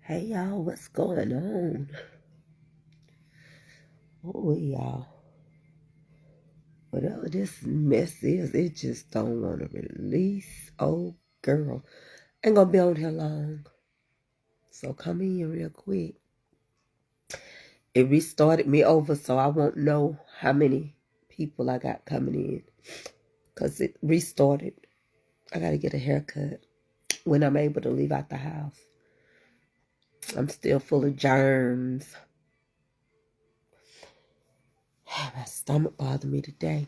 Hey y'all, what's going on? Oh y'all, whatever this mess is, it just don't want to release. Oh girl, ain't gonna be on here long, so come in real quick. It restarted me over, so I won't know how many people I got coming in, cause it restarted. I gotta get a haircut when I'm able to leave out the house. I'm still full of germs. My stomach bothered me today.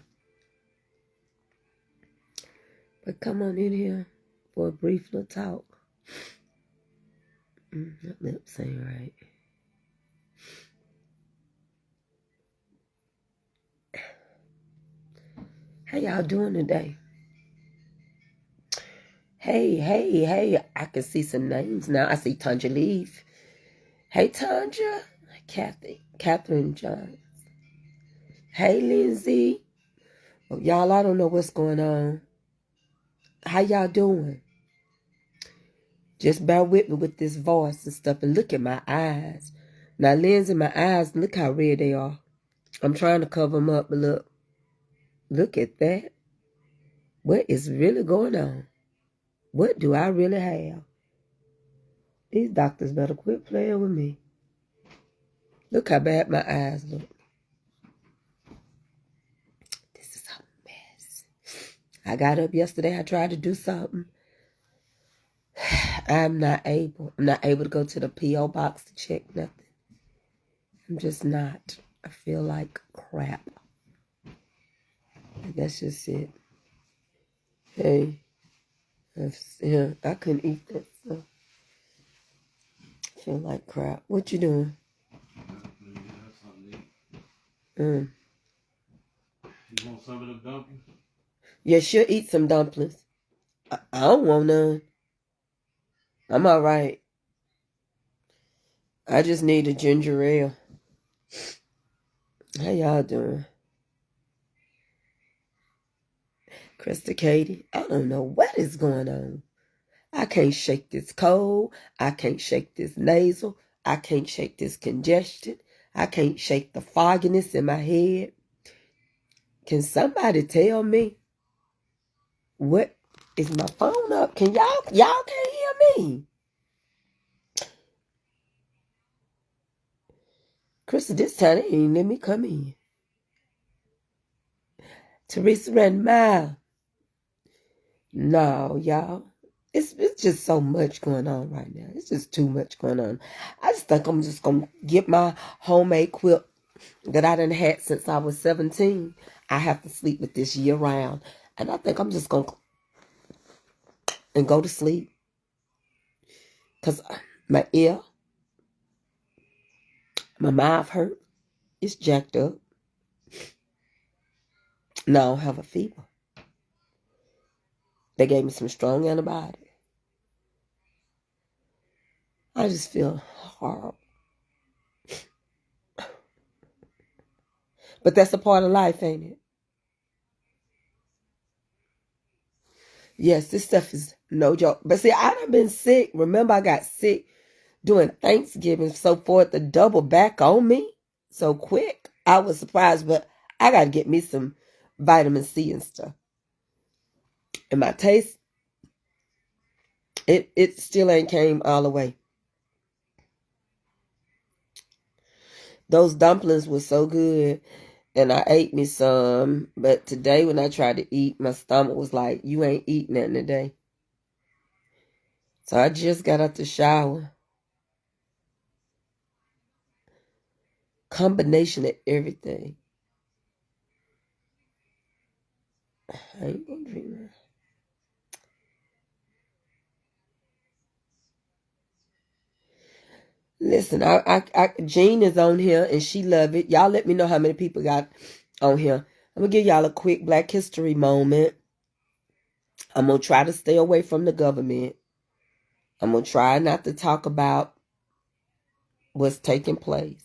But come on in here for a brief little talk. That lips ain't right. How y'all doing today? Hey. I can see some names now. I see Tanja L.Y.F.E. Hey, Tanja. Catherine John. Hey, Lindsay. Oh, y'all, I don't know what's going on. How y'all doing? Just bear with me with this voice and stuff, and look at my eyes. Now, Lindsay, my eyes, look how red they are. I'm trying to cover them up, but look at that. What is really going on? What do I really have? These doctors better quit playing with me. Look how bad my eyes look. This is a mess. I got up yesterday. I tried to do something. I'm not able. I'm not able to go to the P.O. box to check nothing. I'm just not. I feel like crap. That's just it. Hey, I couldn't eat that stuff. I feel like crap. What you doing? You want some of them dumplings? Yeah, she'll eat some dumplings. I don't want none. I'm all right. I just need a ginger ale. How y'all doing? Krista Katie, I don't know what is going on. I can't shake this cold. I can't shake this nasal. I can't shake this congestion. I can't shake the fogginess in my head. Can somebody tell me what is my phone up? Can y'all can't hear me? Krista, this time they ain't let me come in. Teresa ran mile. No, y'all. It's just so much going on right now. It's just too much going on. I just think I'm just going to get my homemade quilt that I done had since I was 17. I have to sleep with this year round. And I think I'm just going to go to sleep. Because my ear, my mouth hurt. It's jacked up. Now I don't have a fever. They gave me some strong antibiotics. I just feel horrible. But that's a part of life, ain't it? Yes, this stuff is no joke. But see, I done been sick. Remember, I got sick doing Thanksgiving, so forth, to double back on me so quick. I was surprised, but I got to get me some vitamin C and stuff. And my taste, it still ain't came all the way. Those dumplings were so good, and I ate me some. But today when I tried to eat, my stomach was like, you ain't eating nothing today. So I just got out the shower. Combination of everything. I ain't gonna drink that. Listen, Jean is on here and she love it. Y'all let me know how many people got on here. I'm gonna give y'all a quick Black History moment. I'm gonna try to stay away from the government. I'm gonna try not to talk about what's taking place.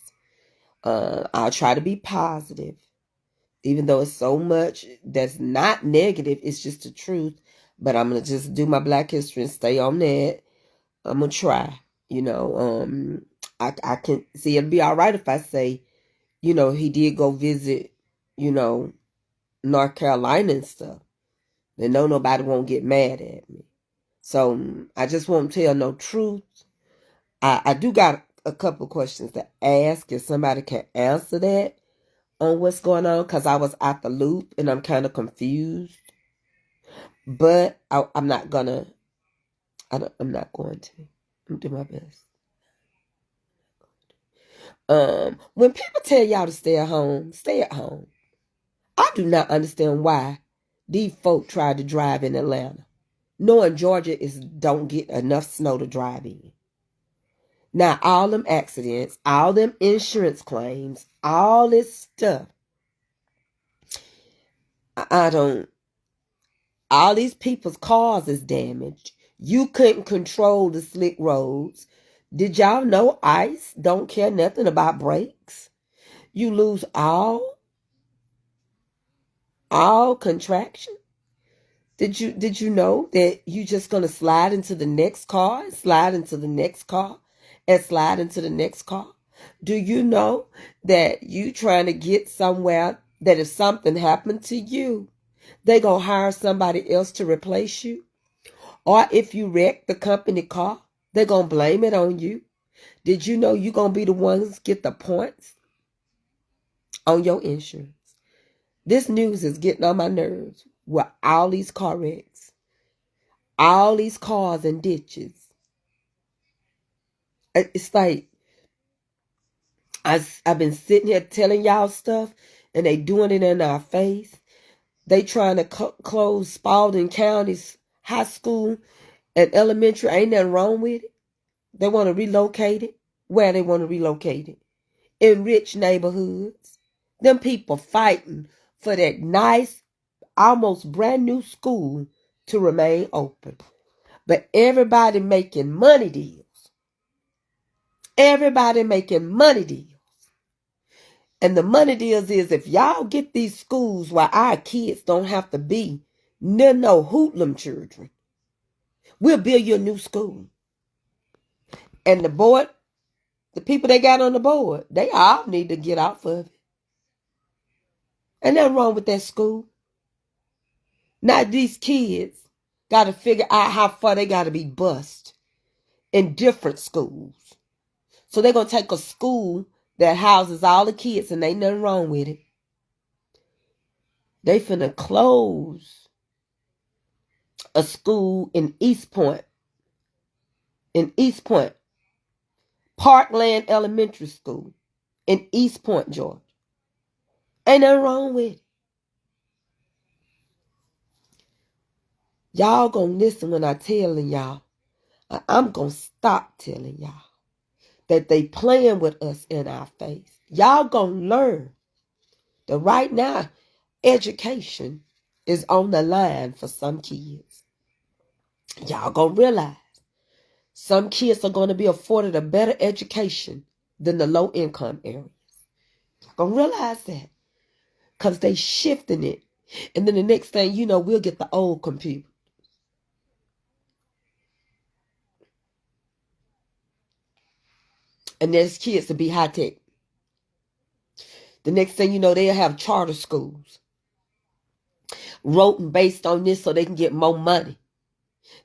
I'll try to be positive, even though it's so much that's not negative. It's just the truth. But I'm gonna just do my Black History and stay on that. I'm gonna try. You know, I can see it'll be all right if I say, you know, he did go visit, you know, North Carolina and stuff. Then no nobody won't get mad at me. So I just won't tell no truth. I do got a couple questions to ask if somebody can answer that on what's going on, because I was out the loop and I'm kind of confused. But I'm not gonna. I'm not going to. I'm do my best. When people tell y'all to stay at home, stay at home. I do not understand why these folk tried to drive in Atlanta, knowing Georgia don't get enough snow to drive in. Now all them accidents, all them insurance claims, all this stuff. I don't. All these people's cars is damaged. You couldn't control the slick roads. Did y'all know ice don't care nothing about brakes? You lose all contraction. Did you know that you just gonna slide into the next car and slide into the next car and slide into the next car? Do you know that you trying to get somewhere that if something happened to you, they gonna hire somebody else to replace you? Or if you wreck the company car, they're gonna blame it on you. Did you know you gonna be the ones get the points on your insurance? This news is getting on my nerves with all these car wrecks, all these cars and ditches. It's like I've been sitting here telling y'all stuff, and they doing it in our face. They trying to close Spalding County's high school and elementary. Ain't nothing wrong with it. They want to relocate it. Where they want to relocate it? In rich neighborhoods. Them people fighting for that nice, almost brand new school to remain open. But everybody making money deals. Everybody making money deals. And the money deals is if y'all get these schools where our kids don't have to be near no hoodlum children, we'll build you a new school. And the board, the people they got on the board, they all need to get off of it. Ain't nothing wrong with that school. Now these kids got to figure out how far they got to be bused in different schools. So they're going to take a school that houses all the kids and ain't nothing wrong with it. They finna close a school in East Point. Parkland Elementary School in East Point, Georgia. Ain't nothing wrong with it. Y'all gonna listen when I telling y'all. I'm gonna stop telling y'all that they playing with us in our face. Y'all gonna learn that right now education is on the line for some kids. Y'all gonna realize some kids are gonna be afforded a better education than the low income areas. Y'all gonna realize that because they shifting it. And then the next thing you know, we'll get the old computer. And there's kids to be high tech. The next thing you know, they'll have charter schools. Wrote and based on this so they can get more money.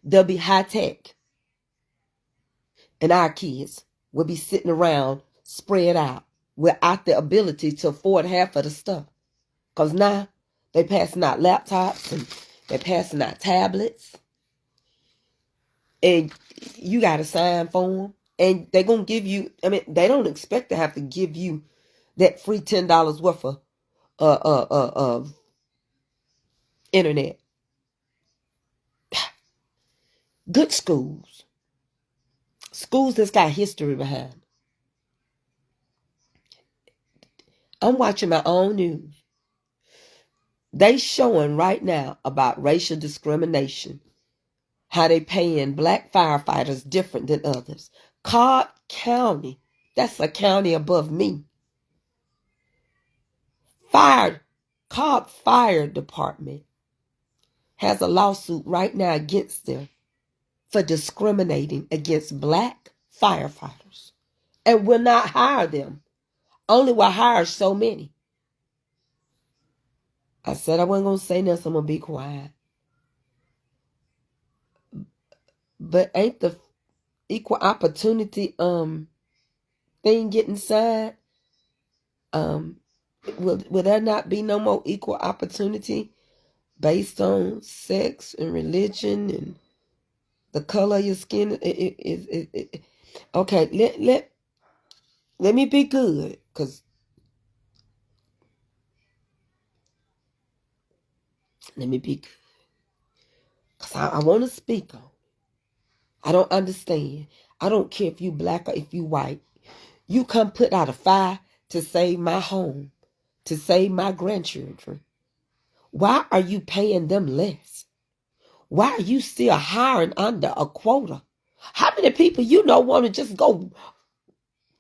They'll be high tech. And our kids will be sitting around spread out without the ability to afford half of the stuff. Because now they're passing out laptops and they're passing out tablets. And you got to sign for them. And they're going to give you, they don't expect to have to give you that free $10 worth of internet. Good schools. Schools that's got history behind. I'm watching my own news. They showing right now about racial discrimination. How they paying black firefighters different than others. Cobb County, that's a county above me. Cobb Fire Department has a lawsuit right now against them for discriminating against black firefighters and will not hire them. Only will hire so many. I said I wasn't going to say nothing, so I'm going to be quiet. But ain't the equal opportunity thing getting signed? Will there not be no more equal opportunity based on sex and religion and the color of your skin? Okay, let me be good, because let me be good. Because I want to speak on. I don't understand. I don't care if you black or if you white. You come put out a fire to save my home, to save my grandchildren. Why are you paying them less? Why are you still hiring under a quota? How many people you know want to just go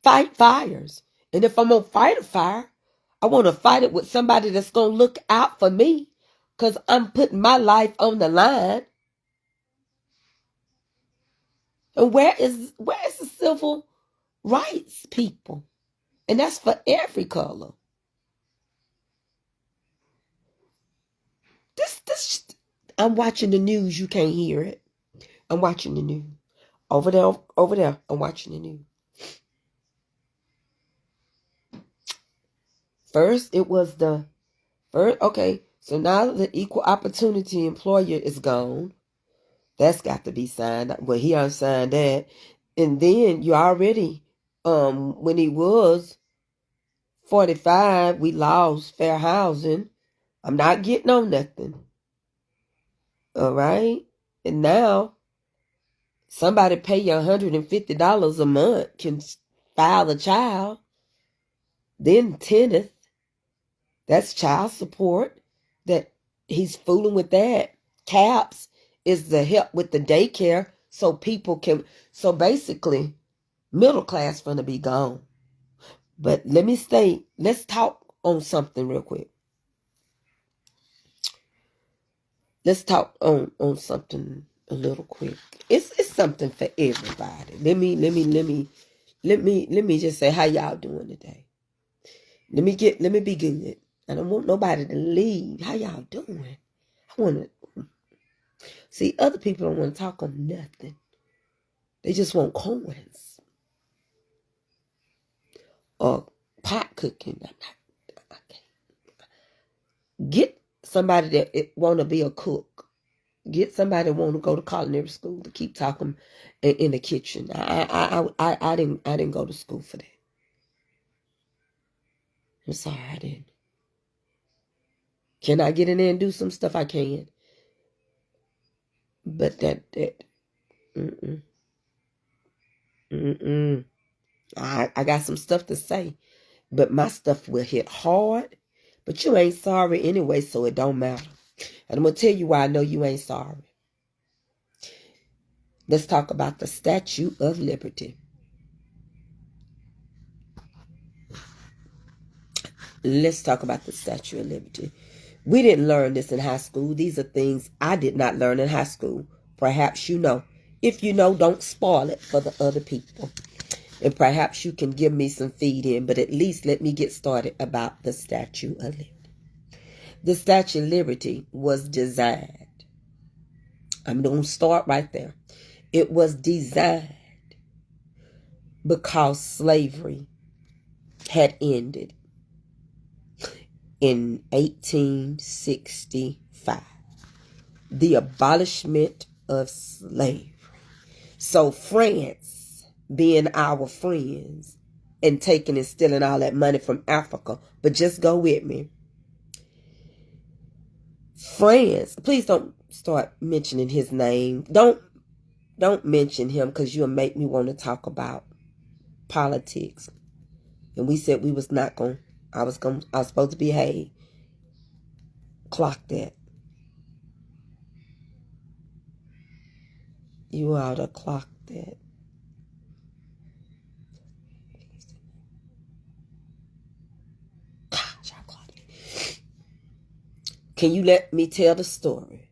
fight fires? And if I'm going to fight a fire, I want to fight it with somebody that's going to look out for me, because I'm putting my life on the line. And where is the civil rights people? And that's for every color. This I'm watching the news, you can't hear it. I'm watching the news. Over there, I'm watching the news. First, it was okay, so now the equal opportunity employer is gone. That's got to be signed. Well, he unsigned that. And then you already, when he was 45, we lost fair housing. I'm not getting on nothing. All right? And now, somebody pay you $150 a month can file a child. Then tenth, that's child support. That he's fooling with that. CAPS is the help with the daycare, so people can. So basically, middle class gonna be gone. But let's talk on something real quick. Let's talk on something a little quick. It's something for everybody. Let me just say, how y'all doing today? Let me be good. I don't want nobody to leave. How y'all doing? I want to see, other people don't want to talk on nothing. They just want coins or pot cooking. Get somebody that want to be a cook. Get somebody that want to go to culinary school to keep talking in the kitchen. I didn't go to school for that. I'm sorry, I didn't. Can I get in there and do some stuff? I can. But that I got some stuff to say, but my stuff will hit hard. But you ain't sorry anyway, so it don't matter. And I'm going to tell you why I know you ain't sorry. Let's talk about the Statue of Liberty. Let's talk about the Statue of Liberty. We didn't learn this in high school. These are things I did not learn in high school. Perhaps you know. If you know, don't spoil it for the other people. And perhaps you can give me some feed in, but at least let me get started about the Statue of Liberty. The Statue of Liberty was designed. I'm going to start right there. It was designed because slavery had ended in 1865. The abolishment of slavery. So France, being our friends and taking and stealing all that money from Africa, but just go with me. France, please don't start mentioning his name. Don't mention him, because you'll make me want to talk about politics. And we said we was not going. I was supposed to behave. Clock that. You ought to clock that. Gosh, I clocked it. Can you let me tell the story?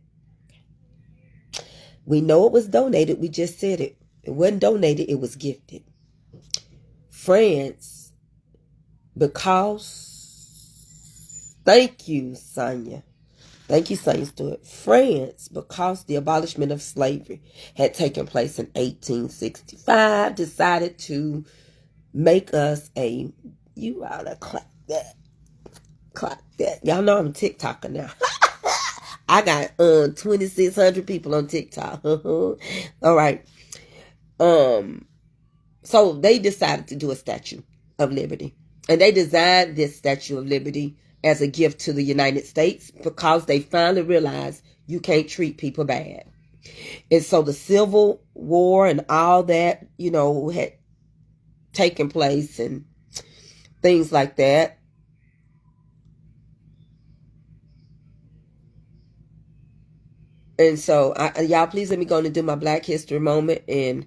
We know it was donated. We just said it. It wasn't donated, it was gifted. France, because, thank you, Sonia. Thank you, Sonia Stewart. France, because the abolishment of slavery had taken place in 1865, decided to make us a, you ought to clap that. Clap that. Y'all know I'm a TikToker now. I got 2,600 people on TikTok. All right. So they decided to do a Statue of Liberty. And they designed this Statue of Liberty as a gift to the United States because they finally realized you can't treat people bad. And so the Civil War and all that, you know, had taken place and things like that. And so, y'all, please let me go and do my Black History moment, and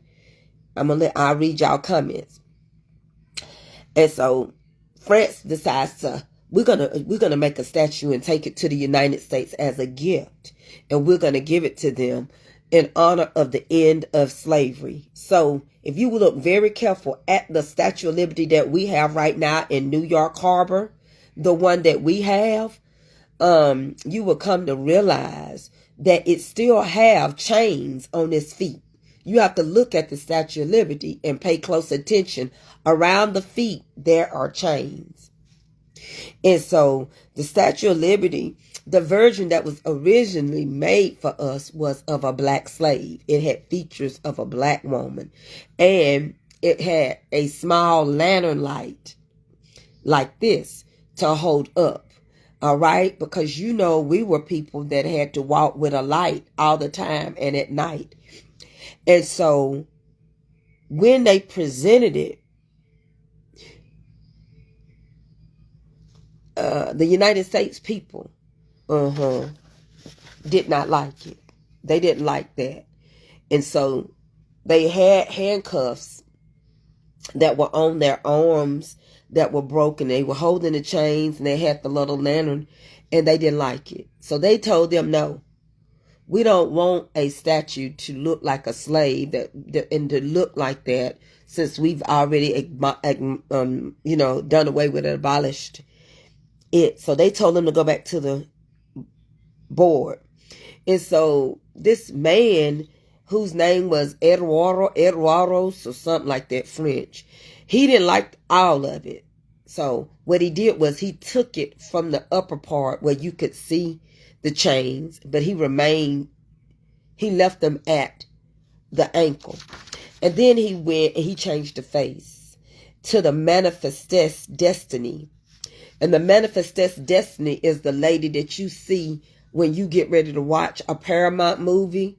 I'll read y'all comments. And so, France decides we're gonna make a statue and take it to the United States as a gift, and we're gonna give it to them in honor of the end of slavery. So, if you look very careful at the Statue of Liberty that we have right now in New York Harbor, the one that we have, you will come to realize that it still have chains on its feet. You have to look at the Statue of Liberty and pay close attention. Around the feet, there are chains. And so the Statue of Liberty, the version that was originally made for us was of a black slave. It had features of a black woman. And it had a small lantern light like this to hold up. All right, because you know we were people that had to walk with a light all the time and at night. And so when they presented it, the United States people did not like it. They didn't like that. And so they had handcuffs that were on their arms that were broken. They were holding the chains and they had the little lantern, and they didn't like it. So they told them, no, we don't want a statue to look like a slave and to look like that, since we've already done away with it, abolished it. So they told them to go back to the board. And so this man, whose name was Eduardo or something like that, French, he didn't like all of it. So what he did was he took it from the upper part where you could see the chains, but he left them at the ankle. And then he went and he changed the face to the Manifestess Destiny. And the Manifestess Destiny is the lady that you see when you get ready to watch a Paramount movie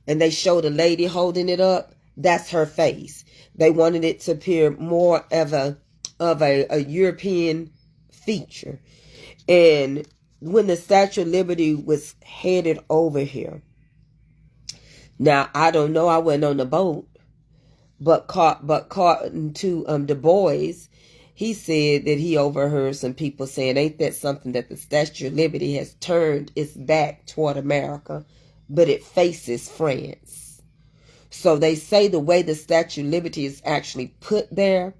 and they show the lady holding it up. That's her face. They wanted it to appear more of a European feature. And when the Statue of Liberty was headed over here, now I don't know, I wasn't on the boat, but according to Du Bois, he said that he overheard some people saying, ain't that something, that the Statue of Liberty has turned its back toward America, but it faces France. So they say the way the Statue of Liberty is actually put there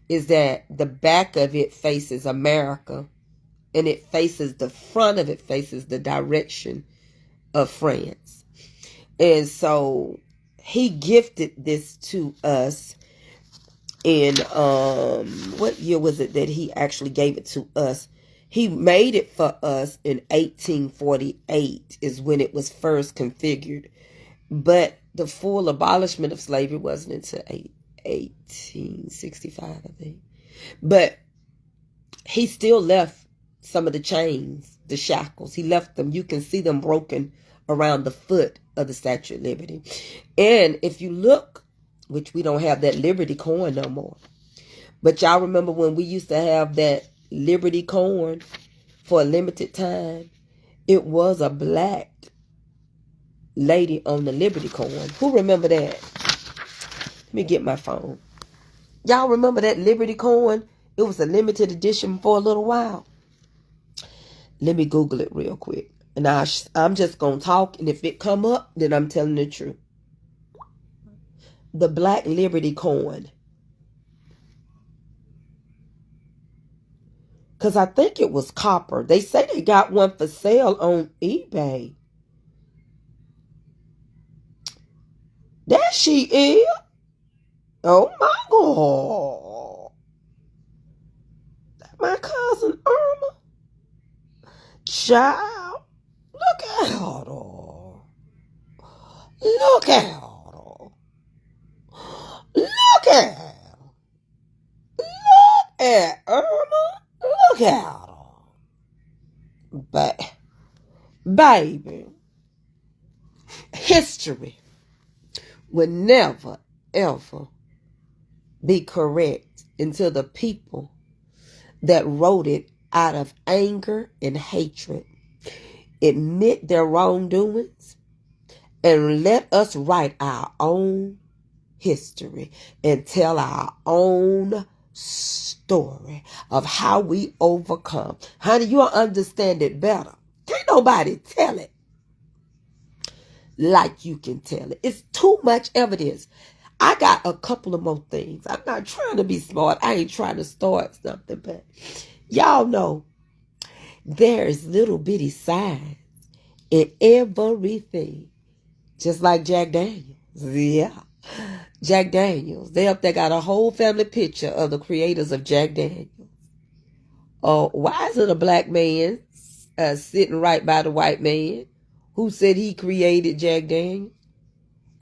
is that the back of it faces America, and it faces, the front of it faces the direction of France. And so he gifted this to us in, what year was it that he actually gave it to us? He made it for us in 1848 is when it was first configured. But the full abolishment of slavery wasn't until 1865, I think. But he still left some of the chains, the shackles. He left them. You can see them broken around the foot of the Statue of Liberty. And if you look, which we don't have that Liberty coin no more, but y'all remember when we used to have that Liberty coin for a limited time? It was a black lady on the Liberty coin. Who remember that? Let me get my phone. Y'all remember that Liberty coin? It was a limited edition for a little while. Let me Google it real quick. And I'm just going to talk, and if it come up, then I'm telling the truth. the Black Liberty coin. Because I think it was copper. They say they got one for sale on eBay. There she is. Oh my God. My cousin Irma. Child. Look at her. Look at her. Look at her. Look at Irma. Look at her. But, baby, history would never, ever be correct until the people that wrote it out of anger and hatred admit their wrongdoings and let us write our own history and tell our own story of how we overcome. Honey, you'll understand it better. Can't nobody tell it like you can tell it. It's too much evidence. I got a couple of more things. I'm not trying to be smart. I ain't trying to start something, but y'all know there's little bitty signs in everything. Just like Jack Daniels. Yeah. Jack Daniels. They up there got a whole family picture of the creators of Jack Daniels. Oh, why is it a black man sitting right by the white man who said he created Jack Daniels?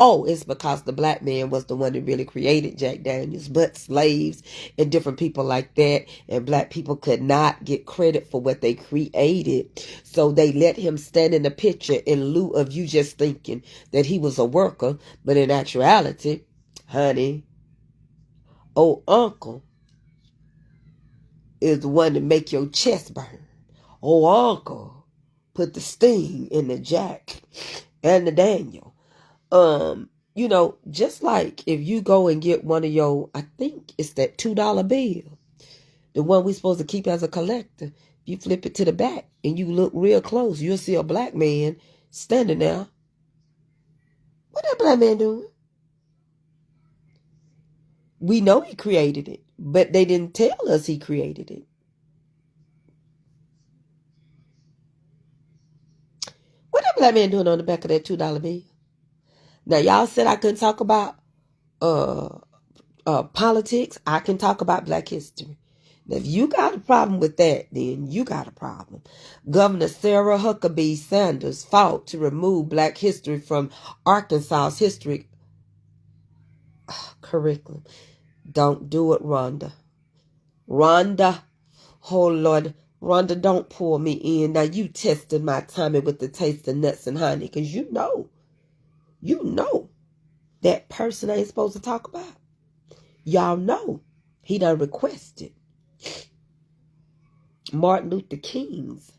Oh, it's because the black man was the one that really created Jack Daniels, but slaves and different people like that, and black people could not get credit for what they created. So they let him stand in the picture in lieu of you just thinking that he was a worker. But in actuality, honey, old uncle is the one to make your chest burn. Old uncle put the sting in the Jack and the Daniel. You know, just like if you go and get one of your, I think it's that $2 bill, the one we supposed to keep as a collector. If you flip it to the back and you look real close, you'll see a black man standing there. What that black man doing? We know he created it, but they didn't tell us he created it. What that black man doing on the back of that $2 bill? Now, y'all said I couldn't talk about politics. I can talk about black history. Now, if you got a problem with that, then you got a problem. Governor Sarah Huckabee Sanders fought to remove black history from Arkansas's history curriculum. Don't do it, Rhonda. Rhonda, oh Lord, Rhonda, don't pull me in. Now you tested my tummy with the taste of nuts and honey, because you know that person ain't supposed to talk about. Y'all know he done requested Martin Luther King's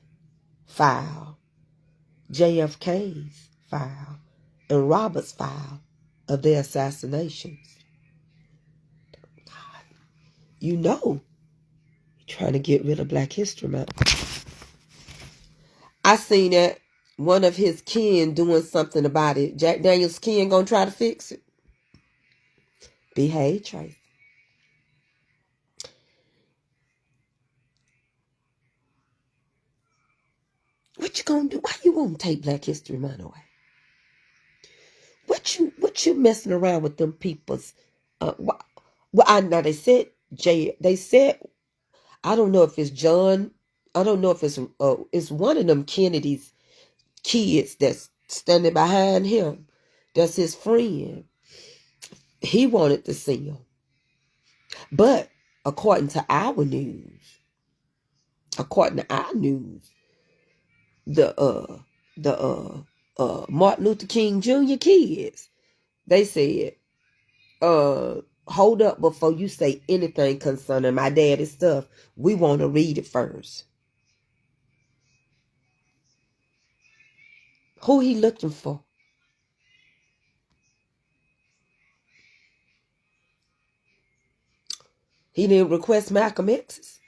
file, JFK's file, and Robert's file of their assassinations. You know, trying to get rid of Black History Month. I seen that one of his kin doing something about it. Jack Daniels' kin gonna try to fix it. Behave, Trace. What you gonna do? Why you gonna take Black History Month away? What you messing around with them people's? Now they said I don't know if it's John. I don't know if it's one of them Kennedy's kids that's standing behind him. That's his friend. He wanted to see him, but according to our news, the Martin Luther King Jr. kids, they said, hold up before you say anything concerning my daddy's stuff. We want to read it first. Who he looking for? He didn't request Malcolm X's.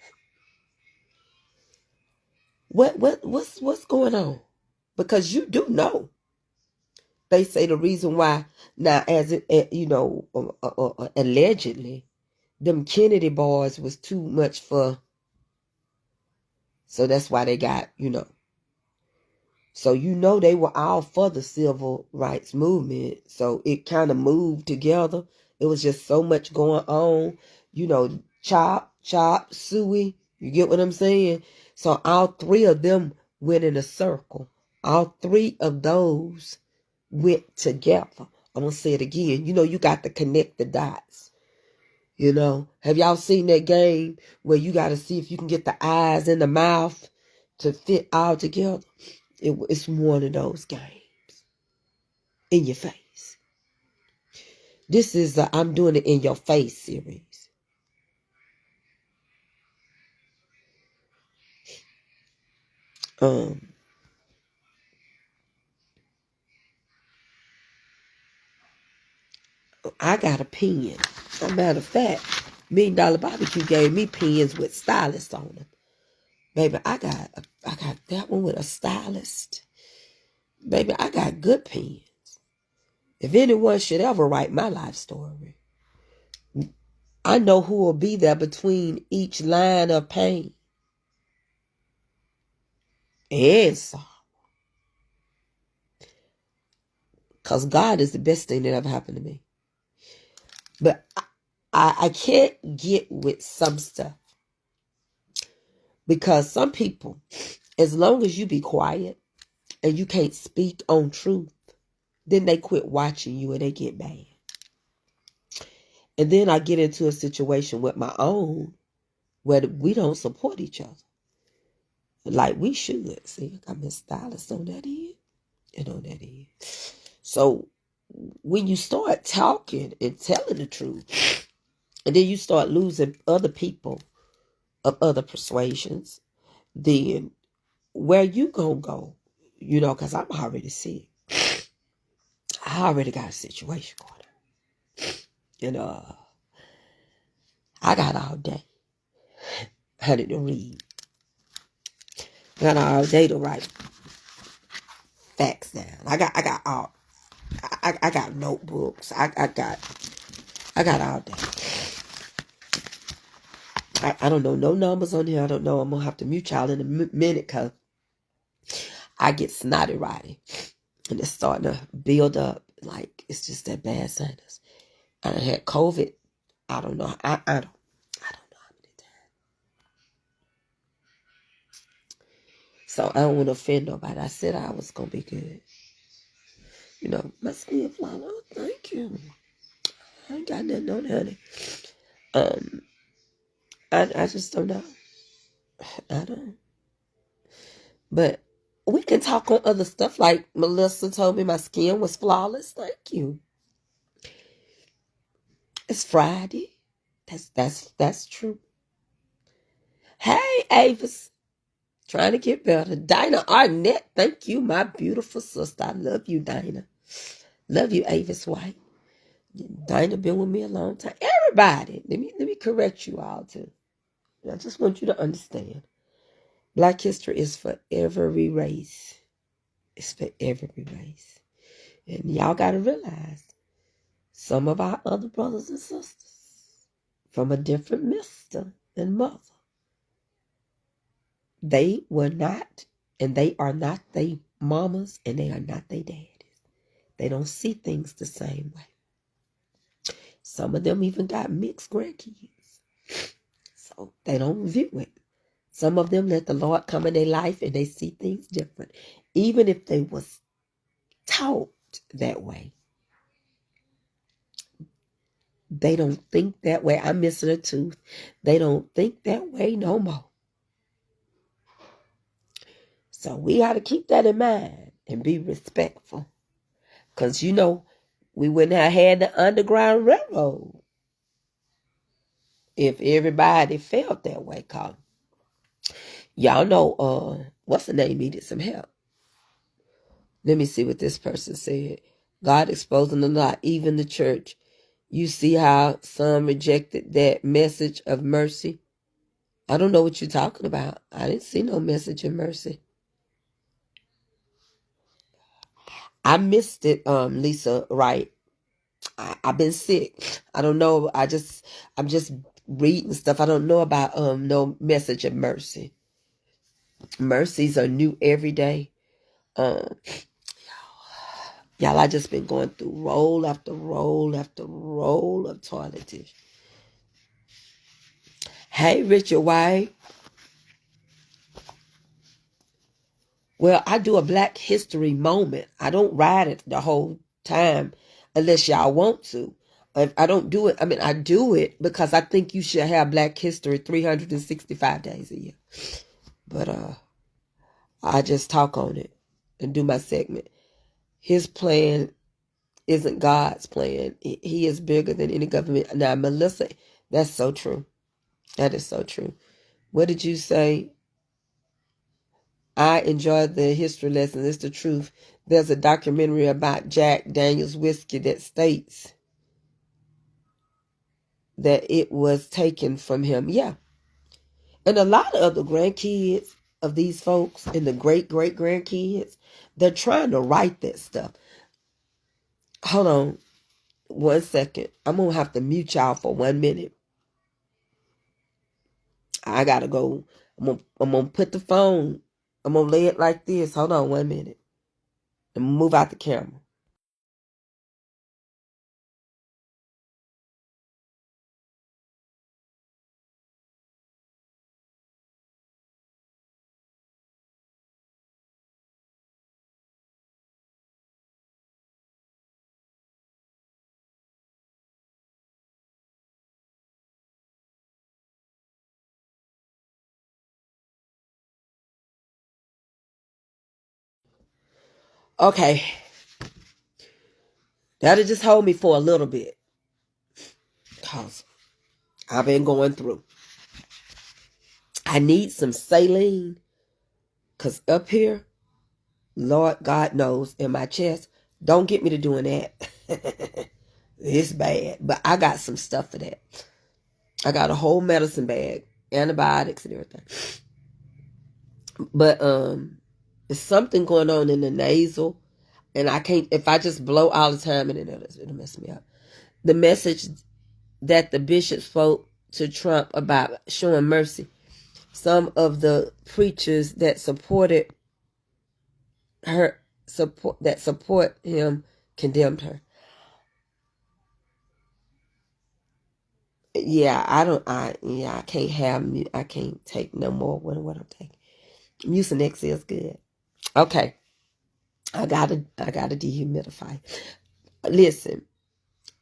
What's going on? Because you do know they say the reason why now, as it, allegedly, them Kennedy boys was too much for, so that's why they got, So they were all for the civil rights movement. So it kind of moved together. It was just so much going on. Chop, suey. You get what I'm saying? So all three of them went in a circle. All three of those went together. I'm going to say it again. You got to connect the dots. Have y'all seen that game where you got to see if you can get the eyes and the mouth to fit all together? It's one of those games. In your face. This is I'm doing it in your face series. I got a pen. As a matter of fact, $1 Million Barbecue gave me pens with stylists on them. Baby, I got that one with a stylist. Baby, I got good pens. If anyone should ever write my life story, I know who will be there between each line of pain and sorrow. Because God is the best thing that ever happened to me. But I can't get with some stuff. Because some people, as long as you be quiet and you can't speak on truth, then they quit watching you and they get mad. And then I get into a situation with my own where we don't support each other. Like we should. See, I got my stylist on that end and on that end. So when you start talking and telling the truth, and then you start losing other people of other persuasions, then where you gonna go? Because I'm already sick. I already got a situation going on. And I got all day. Honey to read. I got all day to write facts down. I got notebooks. I got all day. I don't know no numbers on here. I don't know. I'm gonna have to mute y'all in a minute because I get snotty writing. And it's starting to build up. Like it's just that bad sinus. I done had COVID. I don't know. I don't know how many times. So I don't want to offend nobody. I said I was gonna be good. My skin flawed. Oh, thank you. I ain't got nothing on, honey. I just don't know. I don't. But we can talk on other stuff. Like Melissa told me my skin was flawless. Thank you. It's Friday. That's true. Hey, Avis. Trying to get better. Dinah Arnett. Thank you, my beautiful sister. I love you, Dinah. Love you, Avis White. Dinah been with me a long time. Everybody. Let me correct you all too. I just want you to understand. Black history is for every race. It's for every race. And y'all got to realize some of our other brothers and sisters from a different mister and mother, they were not, and they are not they mamas, and they are not they daddies. They don't see things the same way. Some of them even got mixed grandkids. So they don't view it. Some of them let the Lord come in their life and they see things different. Even if they was taught that way, they don't think that way. I'm missing a tooth. They don't think that way no more. So we got to keep that in mind and be respectful. Because, we wouldn't have had the Underground Railroad if everybody felt that way. Cause y'all know, what's the name needed some help. Let me see what this person said. God exposing the lie, even the church. You see how some rejected that message of mercy? I don't know what you're talking about. I didn't see no message of mercy. I missed it, Lisa, right? I've been sick. I don't know. I'm just reading stuff. I don't know about no message of mercy. Mercies are new every day. Um, y'all, I just been going through roll after roll after roll of toiletries. Hey, Richard White. Well, I do a Black History moment. I don't ride it the whole time unless y'all want to. If I don't do it, I mean, I do it because I think you should have Black History 365 days a year. But I just talk on it and do my segment. His plan isn't God's plan. He is bigger than any government. Now, Melissa, that's so true. That is so true. What did you say? I enjoyed the history lesson. It's the truth. There's a documentary about Jack Daniel's whiskey that states that it was taken from him. Yeah. And a lot of the grandkids of these folks and the great-great-grandkids, they're trying to write that stuff. Hold on 1 second. I'm going to have to mute y'all for 1 minute. I got to go. I'm gonna put the phone. I'm going to lay it like this. Hold on 1 minute. And move out the camera. Okay. That'll just hold me for a little bit. Because I've been going through. I need some saline. Because up here, Lord God knows, in my chest, don't get me to doing that. It's bad. But I got some stuff for that. I got a whole medicine bag. Antibiotics and everything. But there's something going on in the nasal. And I can't, if I just blow all the time, and it'll mess me up. The message that the bishop spoke to Trump about showing mercy. Some of the preachers that supported her, support him, condemned her. Yeah, I can't take no more what I'm taking. Mucinex is good. Okay. I gotta dehumidify. Listen,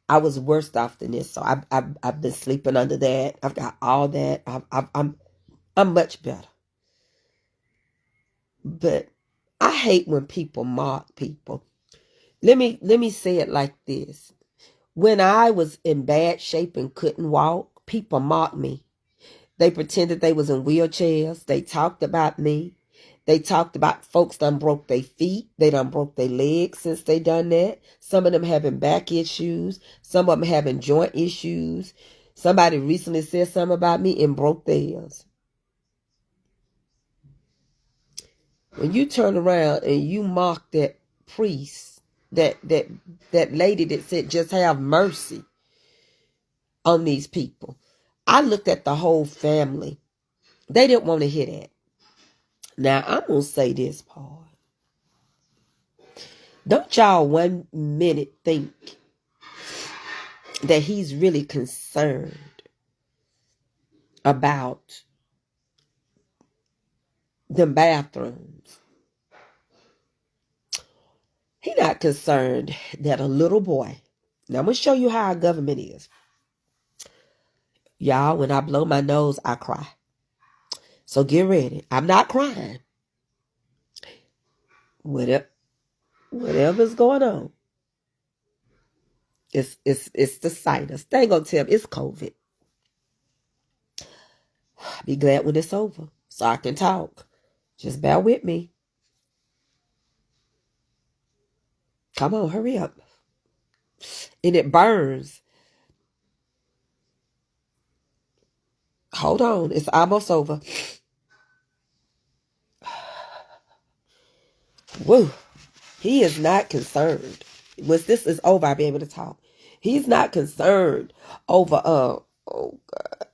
I was worse off than this, so I've been sleeping under that. I've got all that. I'm much better. But I hate when people mock people. Let me say it like this. When I was in bad shape and couldn't walk, people mocked me. They pretended they was in wheelchairs. They talked about me. They talked about folks done broke their feet. They done broke their legs since they done that. Some of them having back issues. Some of them having joint issues. Somebody recently said something about me and broke theirs. When you turn around and you mock that priest, that lady that said just have mercy on these people. I looked at the whole family. They didn't want to hear that. Now I'm gonna say this part. Don't y'all 1 minute think that he's really concerned about the bathrooms. He not concerned that a little boy. Now I'm gonna show you how our government is. Y'all, when I blow my nose, I cry. So get ready. I'm not crying. Whatever's going on. It's the sinus. They ain't gonna tell me it's COVID. Be glad when it's over so I can talk. Just bear with me. Come on, hurry up. And it burns. Hold on, it's almost over. Woo. He is not concerned. Once this is over, I'll be able to talk. He's not concerned over, oh God.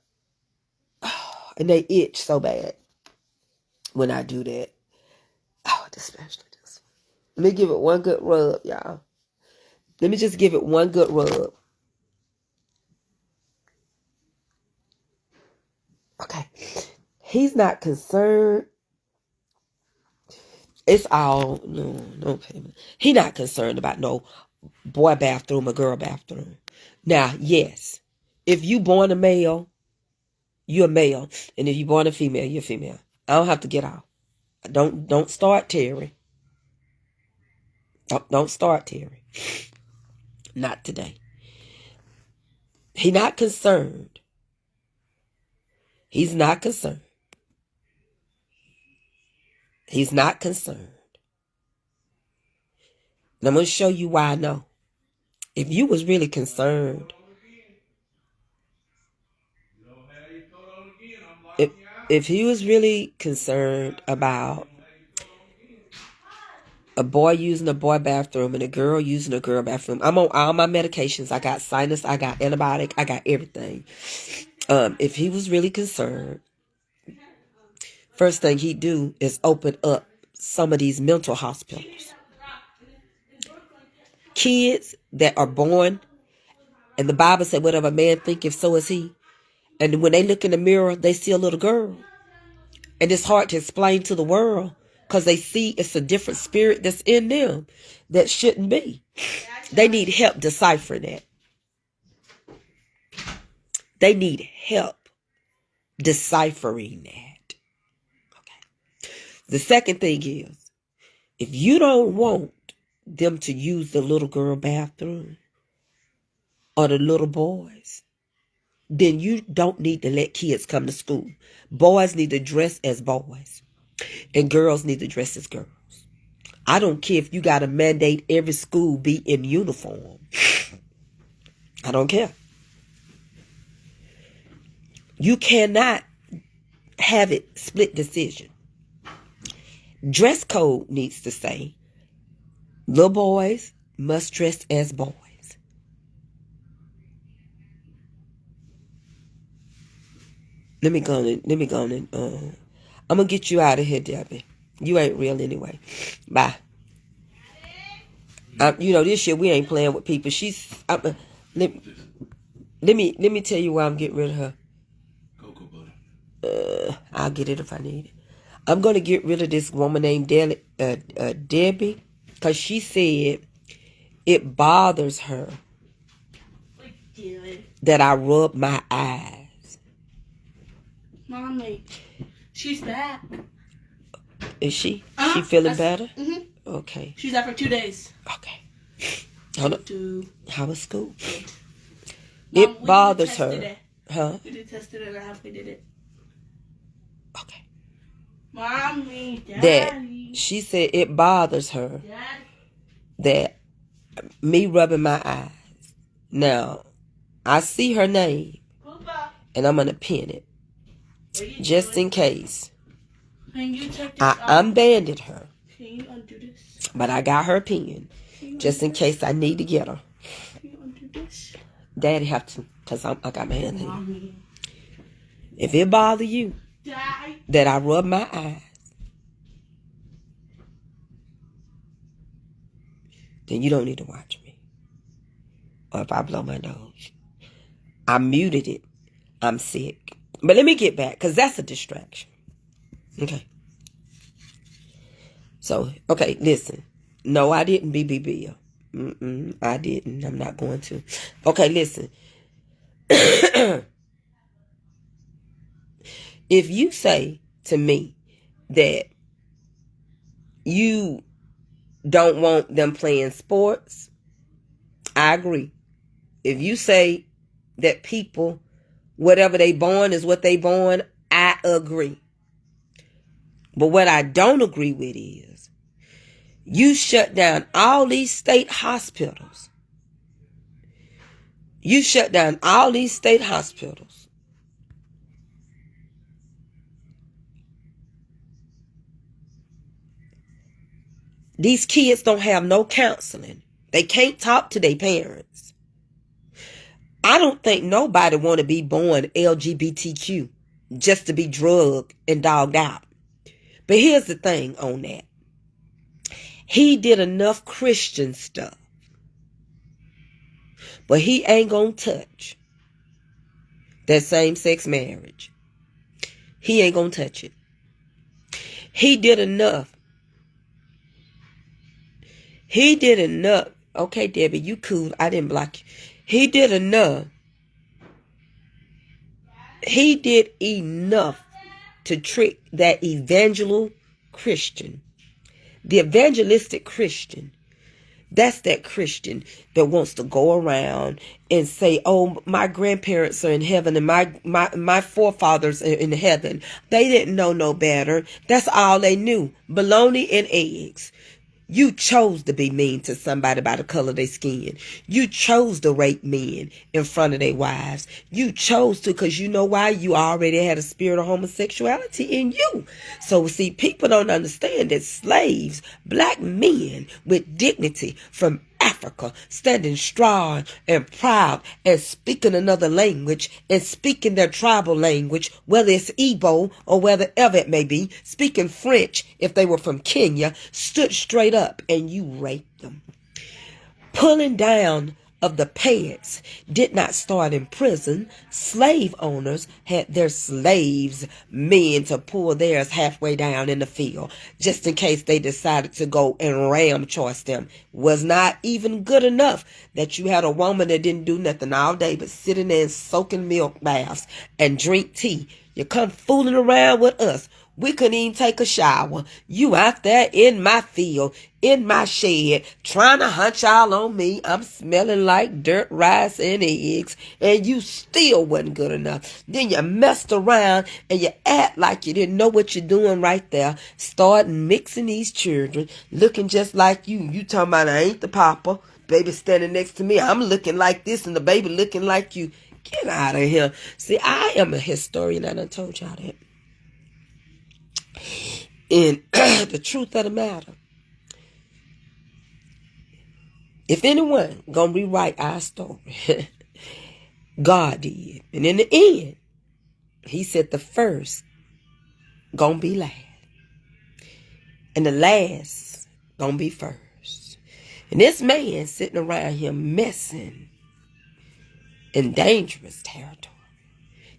And they itch so bad when I do that. Oh, especially this. Let me give it one good rub, y'all. Let me just give it one good rub. Okay. He's not concerned. It's all, no payment. He not concerned about no boy bathroom or girl bathroom. Now, yes, if you born a male, you're a male. And if you born a female, you're a female. I don't have to get off. Don't start, Terry. Don't start, Terry. Not today. He not concerned. He's not concerned. He's not concerned. And I'm going to show you why I know. If you was really concerned, if he was really concerned about a boy using a boy bathroom and a girl using a girl bathroom, I'm on all my medications. I got sinus, I got antibiotic, I got everything. If he was really concerned, first thing he'd do is open up some of these mental hospitals. Kids that are born, and the Bible said, whatever man thinketh, so is he. And when they look in the mirror, they see a little girl. And it's hard to explain to the world because they see it's a different spirit that's in them that shouldn't be. They need help deciphering that. They need help deciphering that. Okay. The second thing is, if you don't want them to use the little girl bathroom or the little boys, then you don't need to let kids come to school. Boys need to dress as boys, and girls need to dress as girls. I don't care if you got to mandate every school be in uniform. I don't care. You cannot have it split decision. Dress code needs to say, little boys must dress as boys. Let me go on. I'm going to get you out of here, Debbie. You ain't real anyway. Bye. This year we ain't playing with people. Let me tell you why I'm getting rid of her. Cocoa butter. I'll get it if I need it. I'm going to get rid of this woman named Debbie, because she said it bothers her that I rub my eyes. Mommy, she's back. Is she? She feeling better? Mm-hmm. Okay. She's out for 2 days. Okay. Hold on. How was school? Mom, it bothers her. Huh? We did test it and we did it. Okay. Mommy, Daddy. That she said it bothers her that me rubbing my eyes. Now, I see her name, and I'm going to pin it. Just in case. I unbanded her. Can you undo this? But I got her pin. Just in case I need to get her. Can you undo this? Daddy have to, because I got my hand here. If it bother you that I rub my eyes, then you don't need to watch me. Or if I blow my nose. I muted it. I'm sick. But let me get back, because that's a distraction. Okay. So, okay, listen. No, I didn't BB Bill. I didn't. I'm not going to. Okay, listen. If you say to me that you don't want them playing sports, I agree. If you say that people, whatever they born is what they born, I agree. But what I don't agree with is you shut down all these state hospitals. You shut down all these state hospitals. These kids don't have no counseling. They can't talk to their parents. I don't think nobody want to be born LGBTQ just to be drugged and dogged out. But here's the thing on that. He did enough Christian stuff. But he ain't gonna touch that same-sex marriage. He ain't gonna touch it. He did enough. He did enough. Okay, Debbie, you cool. I didn't block you. He did enough. He did enough to trick that evangelical Christian. The evangelistic Christian. That's that Christian that wants to go around and say, oh, my grandparents are in heaven and my forefathers are in heaven. They didn't know no better. That's all they knew. Bologna and eggs. You chose to be mean to somebody by the color of their skin. You chose to rape men in front of their wives. You chose to because you know why? You already had a spirit of homosexuality in you. So see, people don't understand that slaves, black men with dignity from Africa, standing strong and proud and speaking another language and speaking their tribal language, whether it's Igbo or wherever it may be, speaking French if they were from Kenya, stood straight up and you raped them. Pulling down of the pants did not start in prison. Slave owners had their slaves, men, to pull theirs halfway down in the field, just in case they decided to go and ram choice them. Was not even good enough that you had a woman that didn't do nothing all day but sitting there and soaking milk baths and drink tea. You come fooling around with us. We couldn't even take a shower. You out there in my field, in my shed, trying to hunt y'all on me. I'm smelling like dirt, rice, and eggs, and you still wasn't good enough. Then you messed around and you act like you didn't know what you're doing right there. Starting mixing these children, looking just like you. You talking about I ain't the papa. Baby standing next to me. I'm looking like this and the baby looking like you. Get out of here. See, I am a historian. I done told y'all that. And the truth of the matter, if anyone gonna rewrite our story, God did. And in the end, he said the first gonna be last. And the last gonna be first. And this man sitting around here messing in dangerous territory.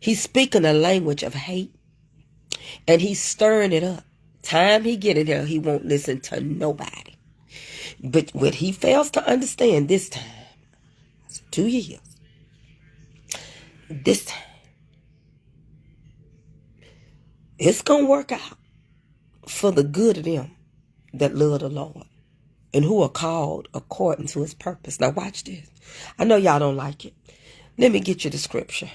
He's speaking a language of hate. And he's stirring it up. Time he get in here, he won't listen to nobody. But what he fails to understand this time, 2 years, this time, it's going to work out for the good of them that love the Lord and who are called according to his purpose. Now watch this. I know y'all don't like it. Let me get you the scripture.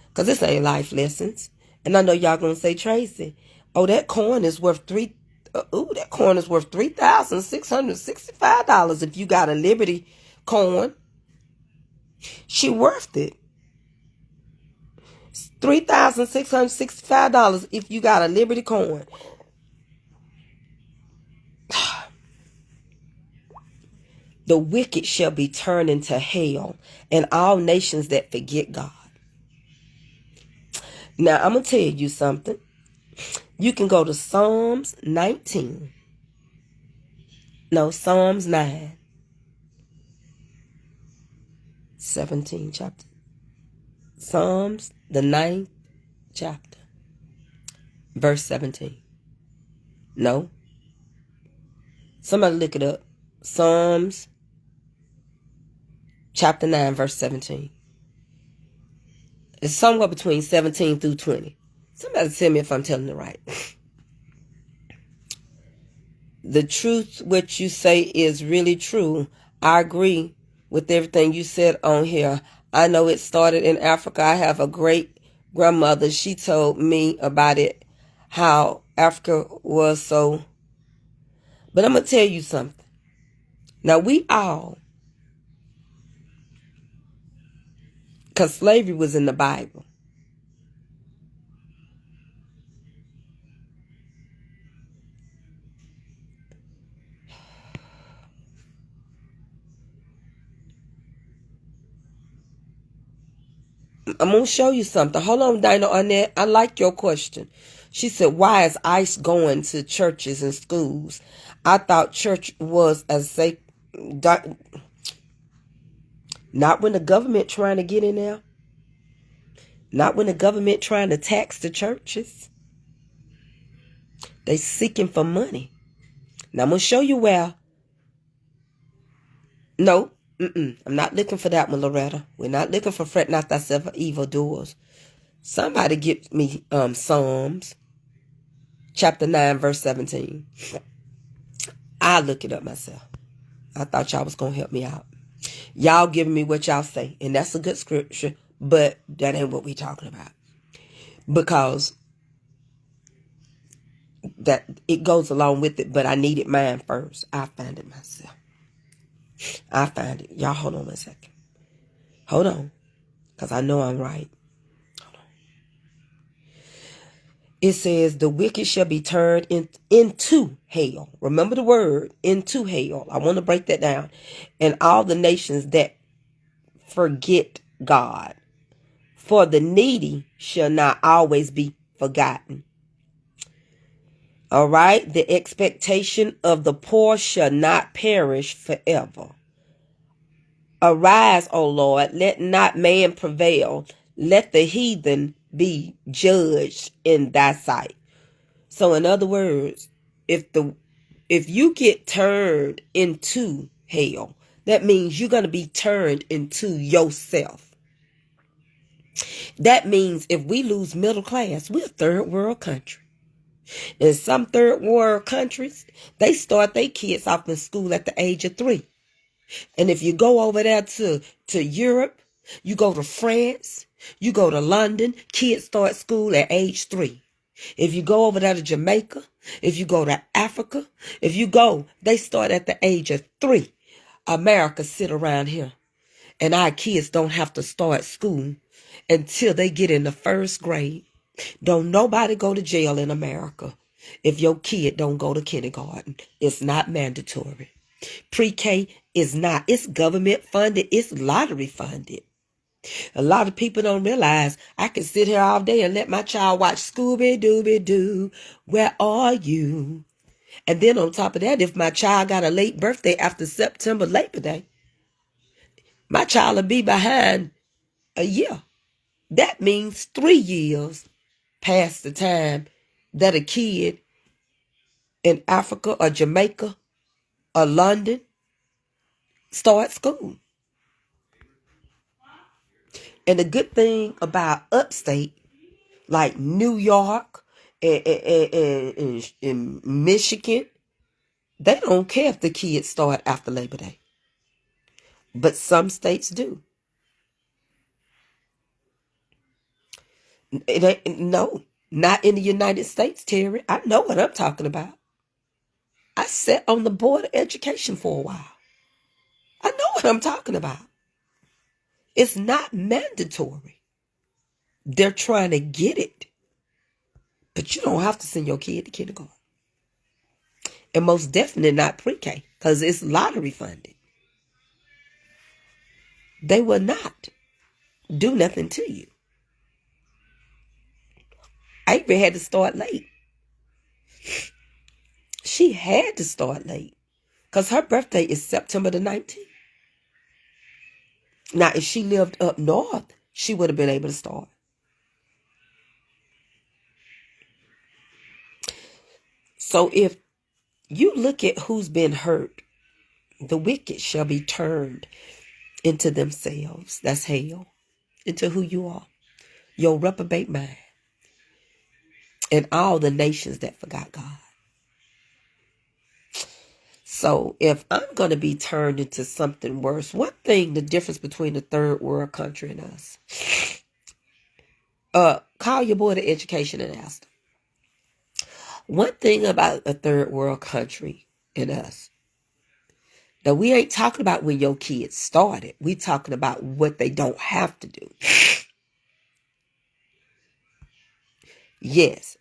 Because this ain't life lessons. And I know y'all going to say, Tracey, oh, that coin is worth $3,665 if you got a Liberty coin. She worth it. $3,665 if you got a Liberty coin. The wicked shall be turned into hell, and all nations that forget God. Now, I'm going to tell you something. You can go to Psalms 19. No, Psalms 9. 17 chapter. Psalms, the 9th chapter. Verse 17. No. Somebody look it up. Psalms chapter 9, verse 17. It's somewhere between 17 through 20. Somebody tell me if I'm telling it right. The truth, what you say is really true. I agree with everything you said on here. I know it started in Africa. I have a great grandmother. She told me about it, how Africa was so. But I'm going to tell you something. Now we all, because slavery was in the Bible. I'm going to show you something. Hold on, Dino Arnett. I like your question. She said, why is ICE going to churches and schools? I thought church was as safe. Not when the government trying to get in there. Not when the government trying to tax the churches. They seeking for money. Now I'm going to show you where. No. I'm not looking for that one, Loretta. We're not looking for fret not thyself for evil doers. Somebody get me Psalms chapter 9 verse 17. I'll look it up myself. I thought y'all was going to help me out. Y'all giving me what y'all say. And that's a good scripture. But that ain't what we talking about. Because that it goes along with it. But I needed mine first. I find it myself. I find it. Y'all hold on a second. Hold on. Because I know I'm right. It says the wicked shall be turned into hell. Remember the word, into hell. I want to break that down. And all the nations that forget God. For the needy shall not always be forgotten. All right. The expectation of the poor shall not perish forever. Arise, O Lord, let not man prevail. Let the heathen be judged in thy sight. So in other words, if you get turned into hell, that means you're going to be turned into yourself. That means if we lose middle class, we're a third world country. In some third world countries, they start their kids off in school at the age of 3. And if you go over there to Europe, you go to France, you go to London, kids start school at age 3. If you go over there to Jamaica, if you go to Africa, they start at the age of 3. America sit around here. And our kids don't have to start school until they get in the 1st grade. Don't nobody go to jail in America if your kid don't go to kindergarten. It's not mandatory. Pre-K is not. It's government funded. It's lottery funded. A lot of people don't realize I can sit here all day and let my child watch Scooby-Dooby-Doo. Where are you? And then on top of that, if my child got a late birthday after September Labor Day, my child will be behind a year. That means 3 years past the time that a kid in Africa or Jamaica or London starts school. And the good thing about upstate, like New York and Michigan, they don't care if the kids start after Labor Day. But some states do. No, not in the United States, Terry. I know what I'm talking about. I sat on the board of education for a while. I know what I'm talking about. It's not mandatory. They're trying to get it. But you don't have to send your kid to kindergarten. And most definitely not pre-K, because it's lottery funded. They will not do nothing to you. Avery had to start late. She had to start late because her birthday is September the 19th. Now, if she lived up north, she would have been able to start. So if you look at who's been hurt, the wicked shall be turned into themselves. That's hell. Into who you are. Your reprobate mind. And all the nations that forgot God. So if I'm going to be turned into something worse, one thing, the difference between the third world country and us. Call your board of education and ask them. One thing about a third world country and us. Now, we ain't talking about when your kids started. We talking about what they don't have to do. Yes.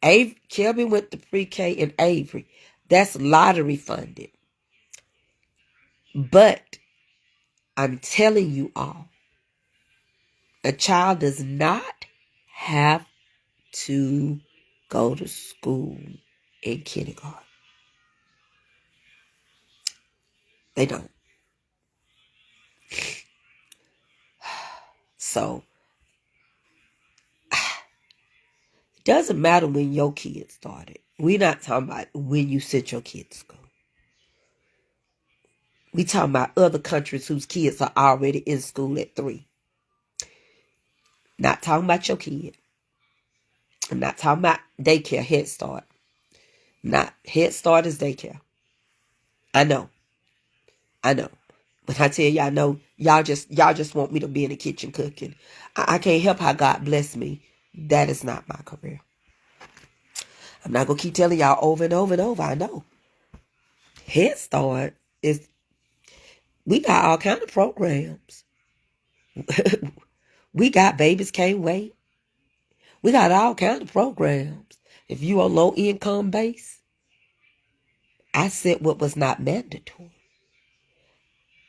Kelby went to pre-K in Avery. That's lottery funded. But I'm telling you all, A child does not have to go to school in kindergarten. They don't. So, it doesn't matter when your kids started. We're not talking about when you sent your kids to school. We talking about other countries whose kids are already in school at 3. Not talking about your kid. I'm not talking about daycare, Head Start. Not Head Start is daycare. I know. But I tell y'all, no, y'all just want me to be in the kitchen cooking. I can't help how God bless me. That is not my career. I'm not gonna keep telling y'all over and over and over. I know. Head Start is, we got all kind of programs. We got Babies Can't Wait. We got all kind of programs. If you are low income base, I said what was not mandatory.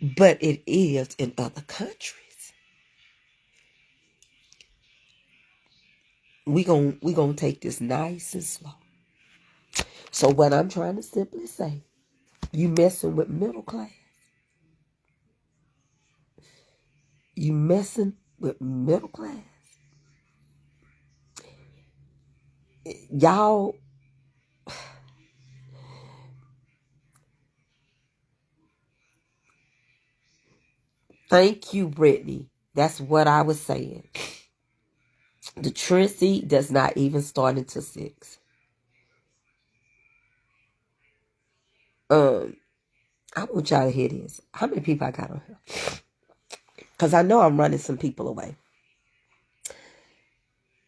But it is in other countries. We gonna take this nice and slow. So what I'm trying to simply say, you messing with middle class. You messing with middle class. Y'all, thank you, Brittany. That's what I was saying. The Tracey does not even start until 6. I want y'all to hear this. How many people I got on here? Because I know I'm running some people away.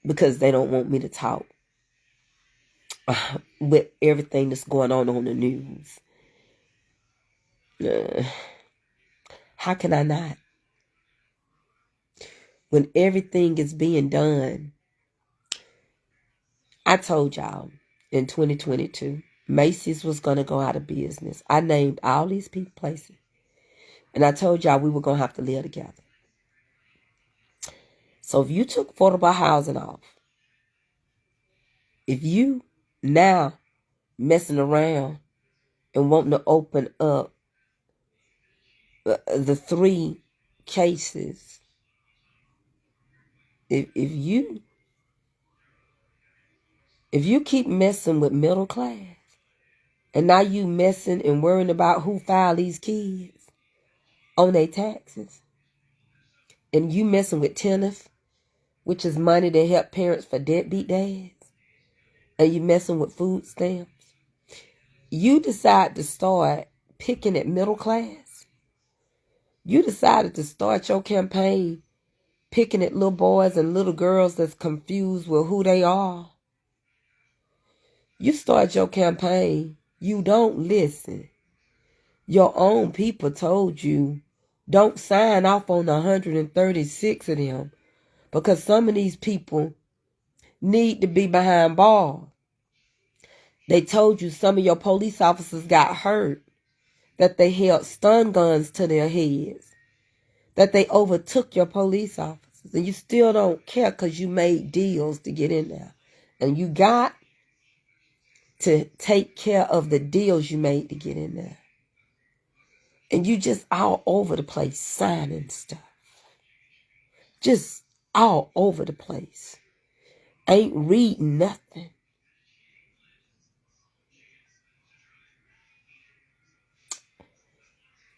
Because they don't want me to talk with everything that's going on the news. How can I not? When everything is being done, I told y'all in 2022, Macy's was going to go out of business. I named all these people places. And I told y'all we were going to have to live together. So if you took affordable housing off, if you now messing around and wanting to open up the 3 cases, if you keep messing with middle class, and now you messing and worrying about who filed these kids on their taxes, and you messing with TNF, which is money to help parents for deadbeat dads, and you messing with food stamps, you decide to start picking at middle class. You decided to start your campaign picking at little boys and little girls that's confused with who they are. You start your campaign. You don't listen. Your own people told you, don't sign off on 136 of them, because some of these people need to be behind bars. They told you some of your police officers got hurt, that they held stun guns to their heads, that they overtook your police officers, and you still don't care because you made deals to get in there. And you got to take care of the deals you made to get in there. And you just all over the place signing stuff. Just all over the place. Ain't reading nothing.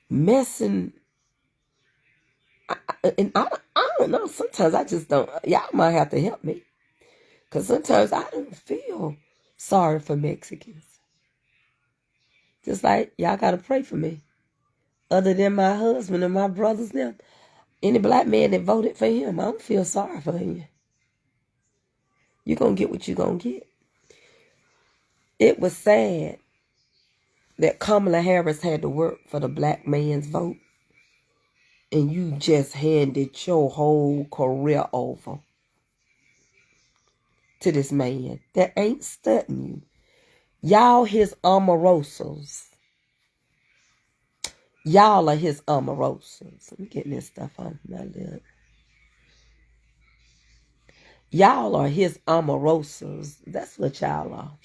Messing. And I don't know. Sometimes I just don't. Y'all might have to help me. Because sometimes I don't feel sorry for Mexicans. Just like y'all got to pray for me. Other than my husband and my brothers them. Any black man that voted for him, I don't feel sorry for him. You're going to get what you're going to get. It was sad that Kamala Harris had to work for the black man's vote. And you just handed your whole career over to this man that ain't studying you. Y'all his amorosos. Y'all are his amorosos. I'm getting this stuff on my lip. Y'all are his amorosos. That's what y'all are.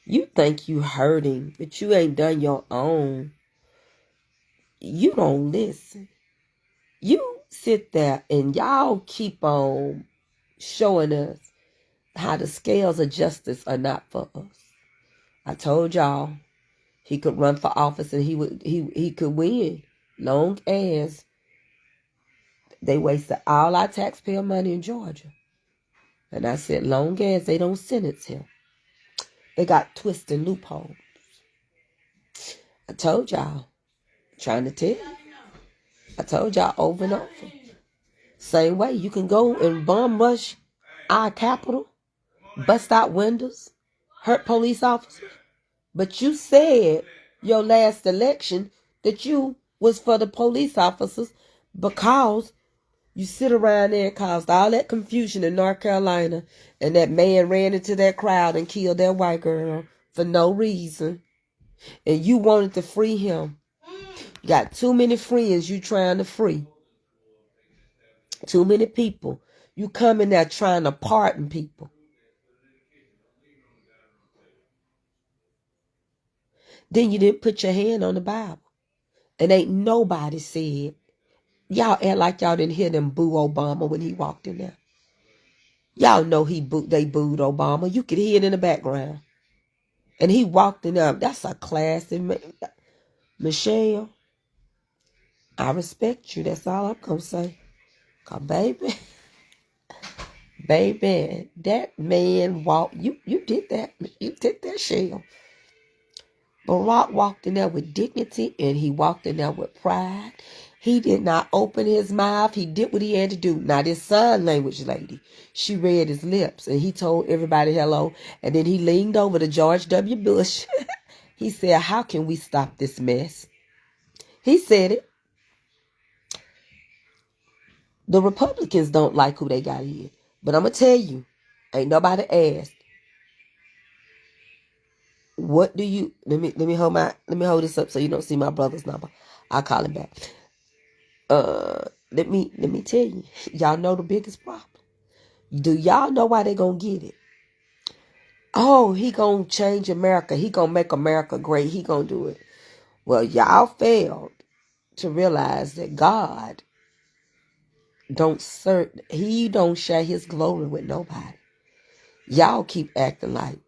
You think you hurting, but you ain't done your own. You don't listen. You sit there and y'all keep on showing us how the scales of justice are not for us. I told y'all he could run for office and he could win, long as they wasted all our taxpayer money in Georgia. And I said, long as they don't sentence him. They got twists and loopholes. I told y'all, trying to tell you. I told y'all over and over. Same way, you can go and bomb rush our Capitol, bust out windows, hurt police officers. But you said your last election that you was for the police officers because you sit around there and caused all that confusion in North Carolina, and that man ran into that crowd and killed that white girl for no reason, and you wanted to free him. You got too many friends you trying to free. Too many people. You come in there trying to pardon people. Then you didn't put your hand on the Bible. And ain't nobody said. Y'all act like y'all didn't hear them boo Obama when he walked in there. Y'all know they booed Obama. You could hear it in the background. And he walked in there. That's a classy man. Michelle, I respect you. That's all I'm going to say. Cause baby, that man walked. You did that. You did that, Shell. Barack walked in there with dignity and he walked in there with pride. He did not open his mouth. He did what he had to do. Now, this sign language lady, she read his lips and he told everybody hello. And then he leaned over to George W. Bush. He said, how can we stop this mess? He said it. The Republicans don't like who they got here. But I'm going to tell you, ain't nobody asked. What do you, let me hold this up so you don't see my brother's number. I'll call him back. Let me tell you, y'all know the biggest problem. Do y'all know why they gonna get it? Oh, he gonna change America. He gonna make America great. He gonna do it. Well, y'all failed to realize that God he don't share his glory with nobody. Y'all keep acting like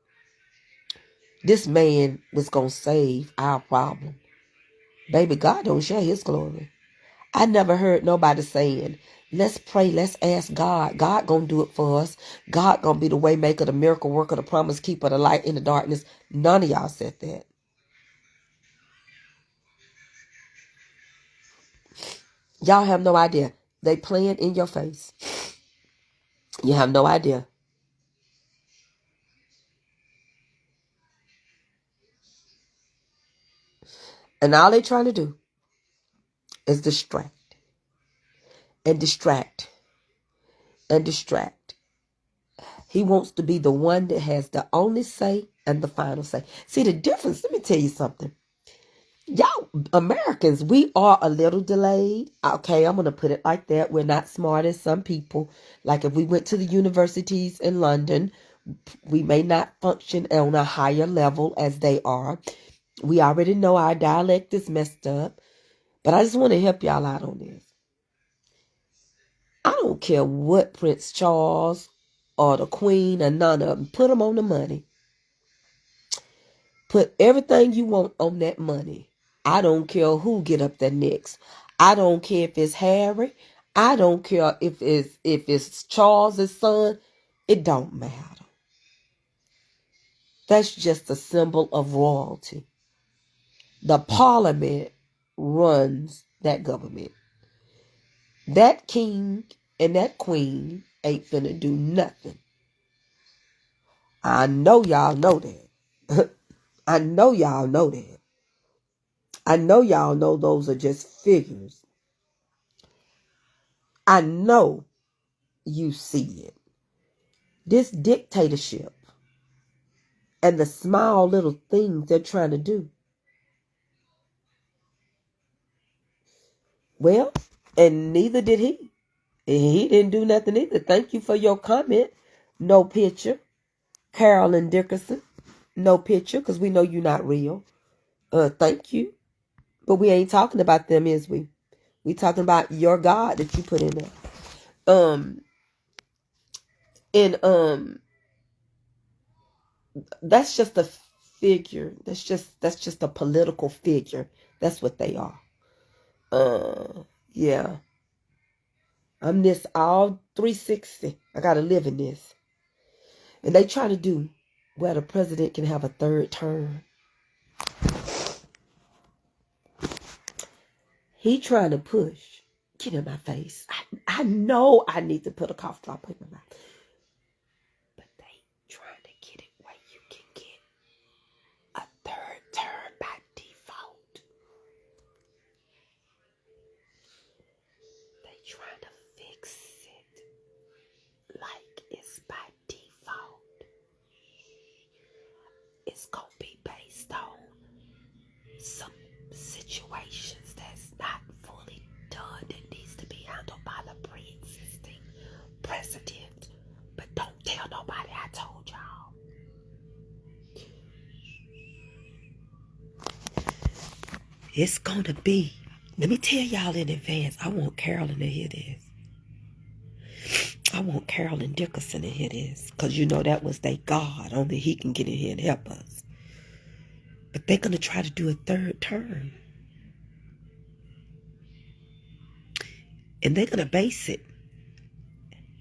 this man was gonna save our problem. Baby, God don't share his glory. I never heard nobody saying, let's pray, let's ask God. God gonna do it for us. God gonna be the way maker, the miracle worker, the promise keeper, the light in the darkness. None of y'all said that. Y'all have no idea. They playing in your face. You have no idea. And all they trying to do is distract and distract and distract. He wants to be the one that has the only say and the final say. See the difference? Let me tell you something. Y'all Americans, we are a little delayed. Okay, I'm going to put it like that. We're not smart as some people. Like if we went to the universities in London, we may not function on a higher level as they are. We already know our dialect is messed up. But I just want to help y'all out on this. I don't care what Prince Charles or the Queen or none of them. Put them on the money. Put everything you want on that money. I don't care who get up there next. I don't care if it's Harry. I don't care if it's Charles's son. It don't matter. That's just a symbol of royalty. The parliament runs that government. That king and that queen ain't finna do nothing. I know y'all know that. I know y'all know that. I know y'all know those are just figures. I know you see it. This dictatorship and the small little things they're trying to do. Well, And neither did he. And he didn't do nothing either. Thank you for your comment. No picture. Carolyn Dickerson. No picture, because we know you're not real. Thank you. But we ain't talking about them, is we? We talking about your God that you put in there. And that's just a figure. That's just a political figure. That's what they are. Yeah. I'm this all 360. I gotta live in this. And they try to do where the president can have a third term. He trying to push. Get in my face. I know I need to put a cough drop in my mouth. But they trying to get it where you can get a third term by default. They trying to fix it like it's by default. It's gonna be based on some situations that's not fully done that needs to be handled by the pre-existing president. But don't tell nobody I told y'all. It's gonna be. Let me tell y'all in advance. I want Carolyn to hear this. I want Carolyn Dickerson to hear this. Because you know that was their God. Only he can get in here and help us. But they're gonna try to do a third term. And they're gonna base it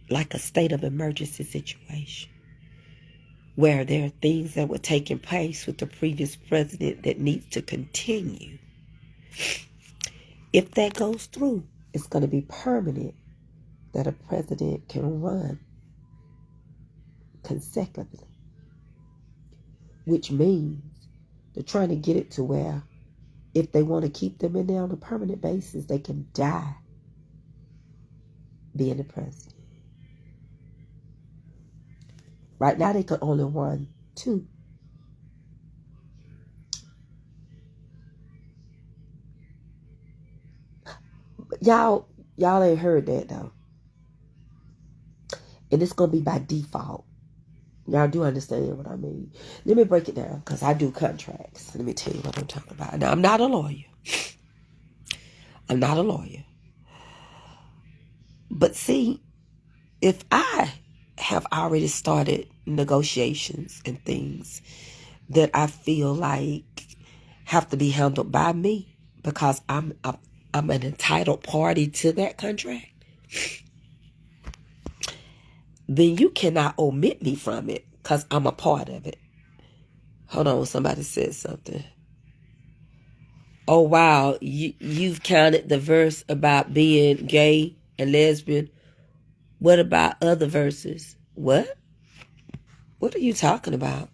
like a state of emergency situation, where there are things that were taking place with the previous president that needs to continue. If that goes through, it's going to be permanent that a president can run consecutively, which means they're trying to get it to where if they want to keep them in there on a permanent basis, they can die being the president. Right now, they can only run 2. Y'all ain't heard that though. And it's going to be by default. Y'all do understand what I mean. Let me break it down because I do contracts. Let me tell you what I'm talking about. Now, I'm not a lawyer. I'm not a lawyer. But see, if I have already started negotiations and things that I feel like have to be handled by me because I'm an entitled party to that contract, then you cannot omit me from it because I'm a part of it. Hold on, somebody said something. Oh, wow, you've counted the verse about being gay and lesbian. What about other verses? What? What are you talking about?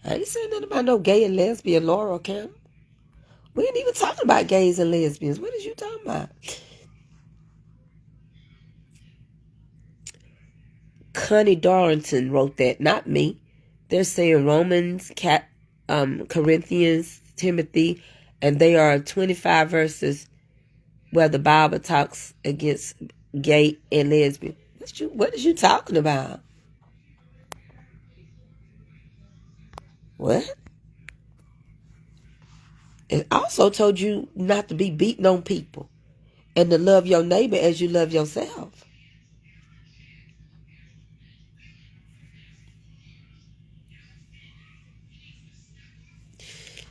I ain't saying nothing about no gay and lesbian Laurel Camp. We ain't even talking about gays and lesbians. What is you talking about? Connie Darlington wrote that, not me. They're saying Romans, Corinthians, Timothy, and they are 25 verses where the Bible talks against gay and lesbian. What is you talking about? What? It also told you not to be beating on people and to love your neighbor as you love yourself.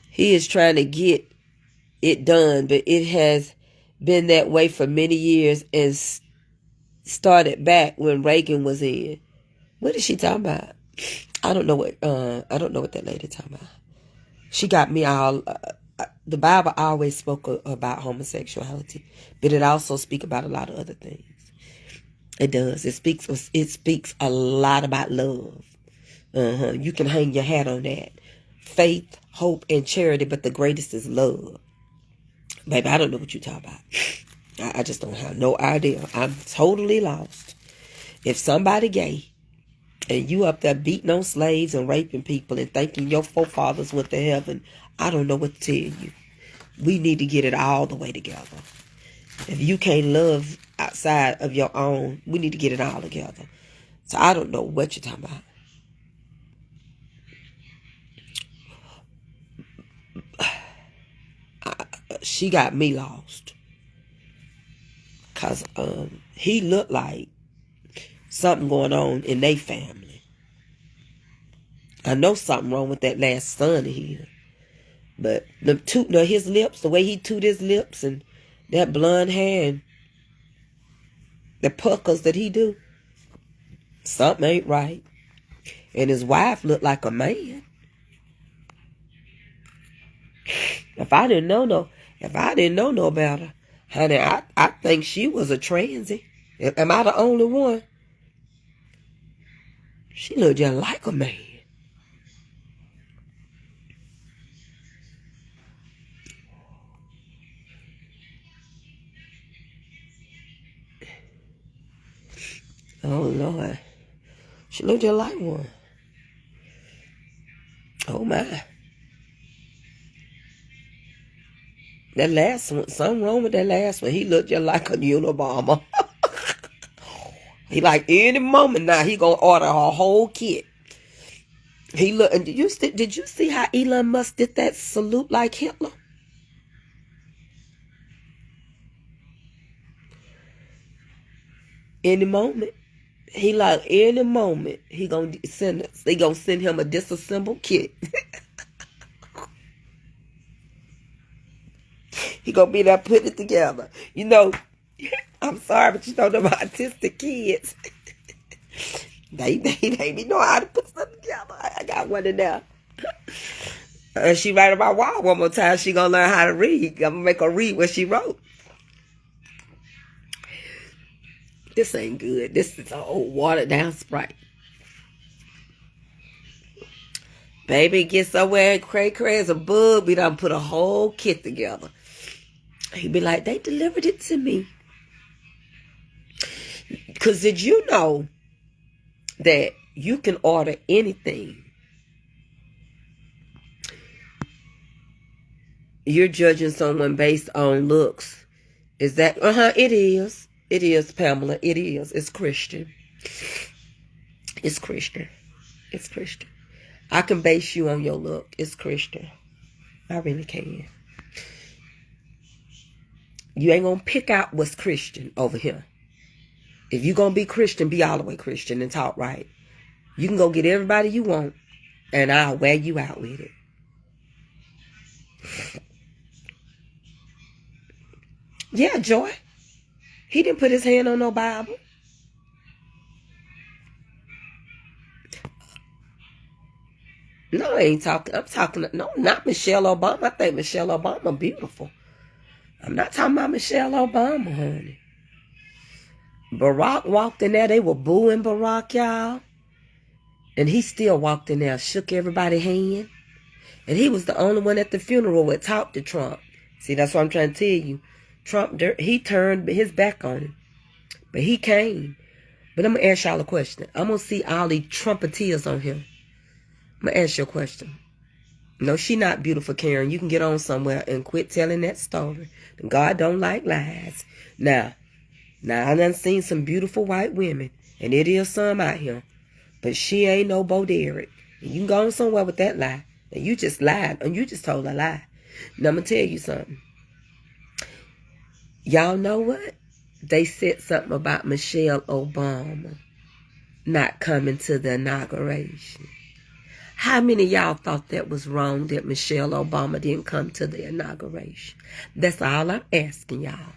He is trying to get it done, but it has been that way for many years and started back when Reagan was in. What is she talking about? I don't know what that lady talking about. She got me all. The Bible always spoke about homosexuality, but it also speaks about a lot of other things. It does. It speaks a lot about love. You can hang your hat on that. Faith, hope, and charity, but the greatest is love. Baby, I don't know what you're talking about. I just don't have no idea. I'm totally lost. If somebody gay and you up there beating on slaves and raping people and thinking your forefathers went to heaven, I don't know what to tell you. We need to get it all the way together. If you can't love outside of your own, we need to get it all together. So I don't know what you're talking about. She got me lost. Because he looked like something going on in their family. I know something wrong with that last son of his. But his lips, the way he toot his lips and that blonde hair and the puckers that he do, something ain't right. And his wife looked like a man. If I didn't know no better, honey, I think she was a transy. Am I the only one? She looked just like a man. Oh, Lord. She looked just like one. Oh, my. That last one, something wrong with that last one. He looked just like a Unabomber. He like any moment now, he gonna order a whole kit. He look, and did you see how Elon Musk did that salute like Hitler? Any moment. He like any moment he gonna send him a disassembled kit. He gonna be there putting it together. You know, I'm sorry, but you know them autistic kids. they be know how to put stuff together. I got one in there. She write about wall one more time. She gonna learn how to read. I'm gonna make her read what she wrote. This ain't good. This is an old watered down Sprite. Baby get somewhere and cray as a bug. We done put a whole kit together. He be like, they delivered it to me. Because did you know that you can order anything? You're judging someone based on looks. Is that? It is. It is, Pamela. It is. It's Christian. It's Christian. It's Christian. I can base you on your look. It's Christian. I really can. You ain't gonna pick out what's Christian over here. If you gonna be Christian, be all the way Christian and talk right. You can go get everybody you want, and I'll wear you out with it. Yeah, Joy. He didn't put his hand on no Bible. No, I ain't talking. I'm talking. No, not Michelle Obama. I think Michelle Obama beautiful. I'm not talking about Michelle Obama, honey. Barack walked in there. They were booing Barack, y'all. And he still walked in there, shook everybody's hand. And he was the only one at the funeral that talked to Trump. See, that's what I'm trying to tell you. Trump, he turned his back on him. But he came. But I'm going to ask y'all a question. I'm going to see all these Trumpeteers on here. I'm going to ask you a question. No, she not beautiful, Karen. You can get on somewhere and quit telling that story. God don't like lies. Now I done seen some beautiful white women. And it is some out here. But she ain't no Bo Derek. And you can go on somewhere with that lie. And you just lied. And you just told a lie. Now I'm going to tell you something. Y'all know what? They said something about Michelle Obama not coming to the inauguration. How many of y'all thought that was wrong that Michelle Obama didn't come to the inauguration? That's all I'm asking y'all.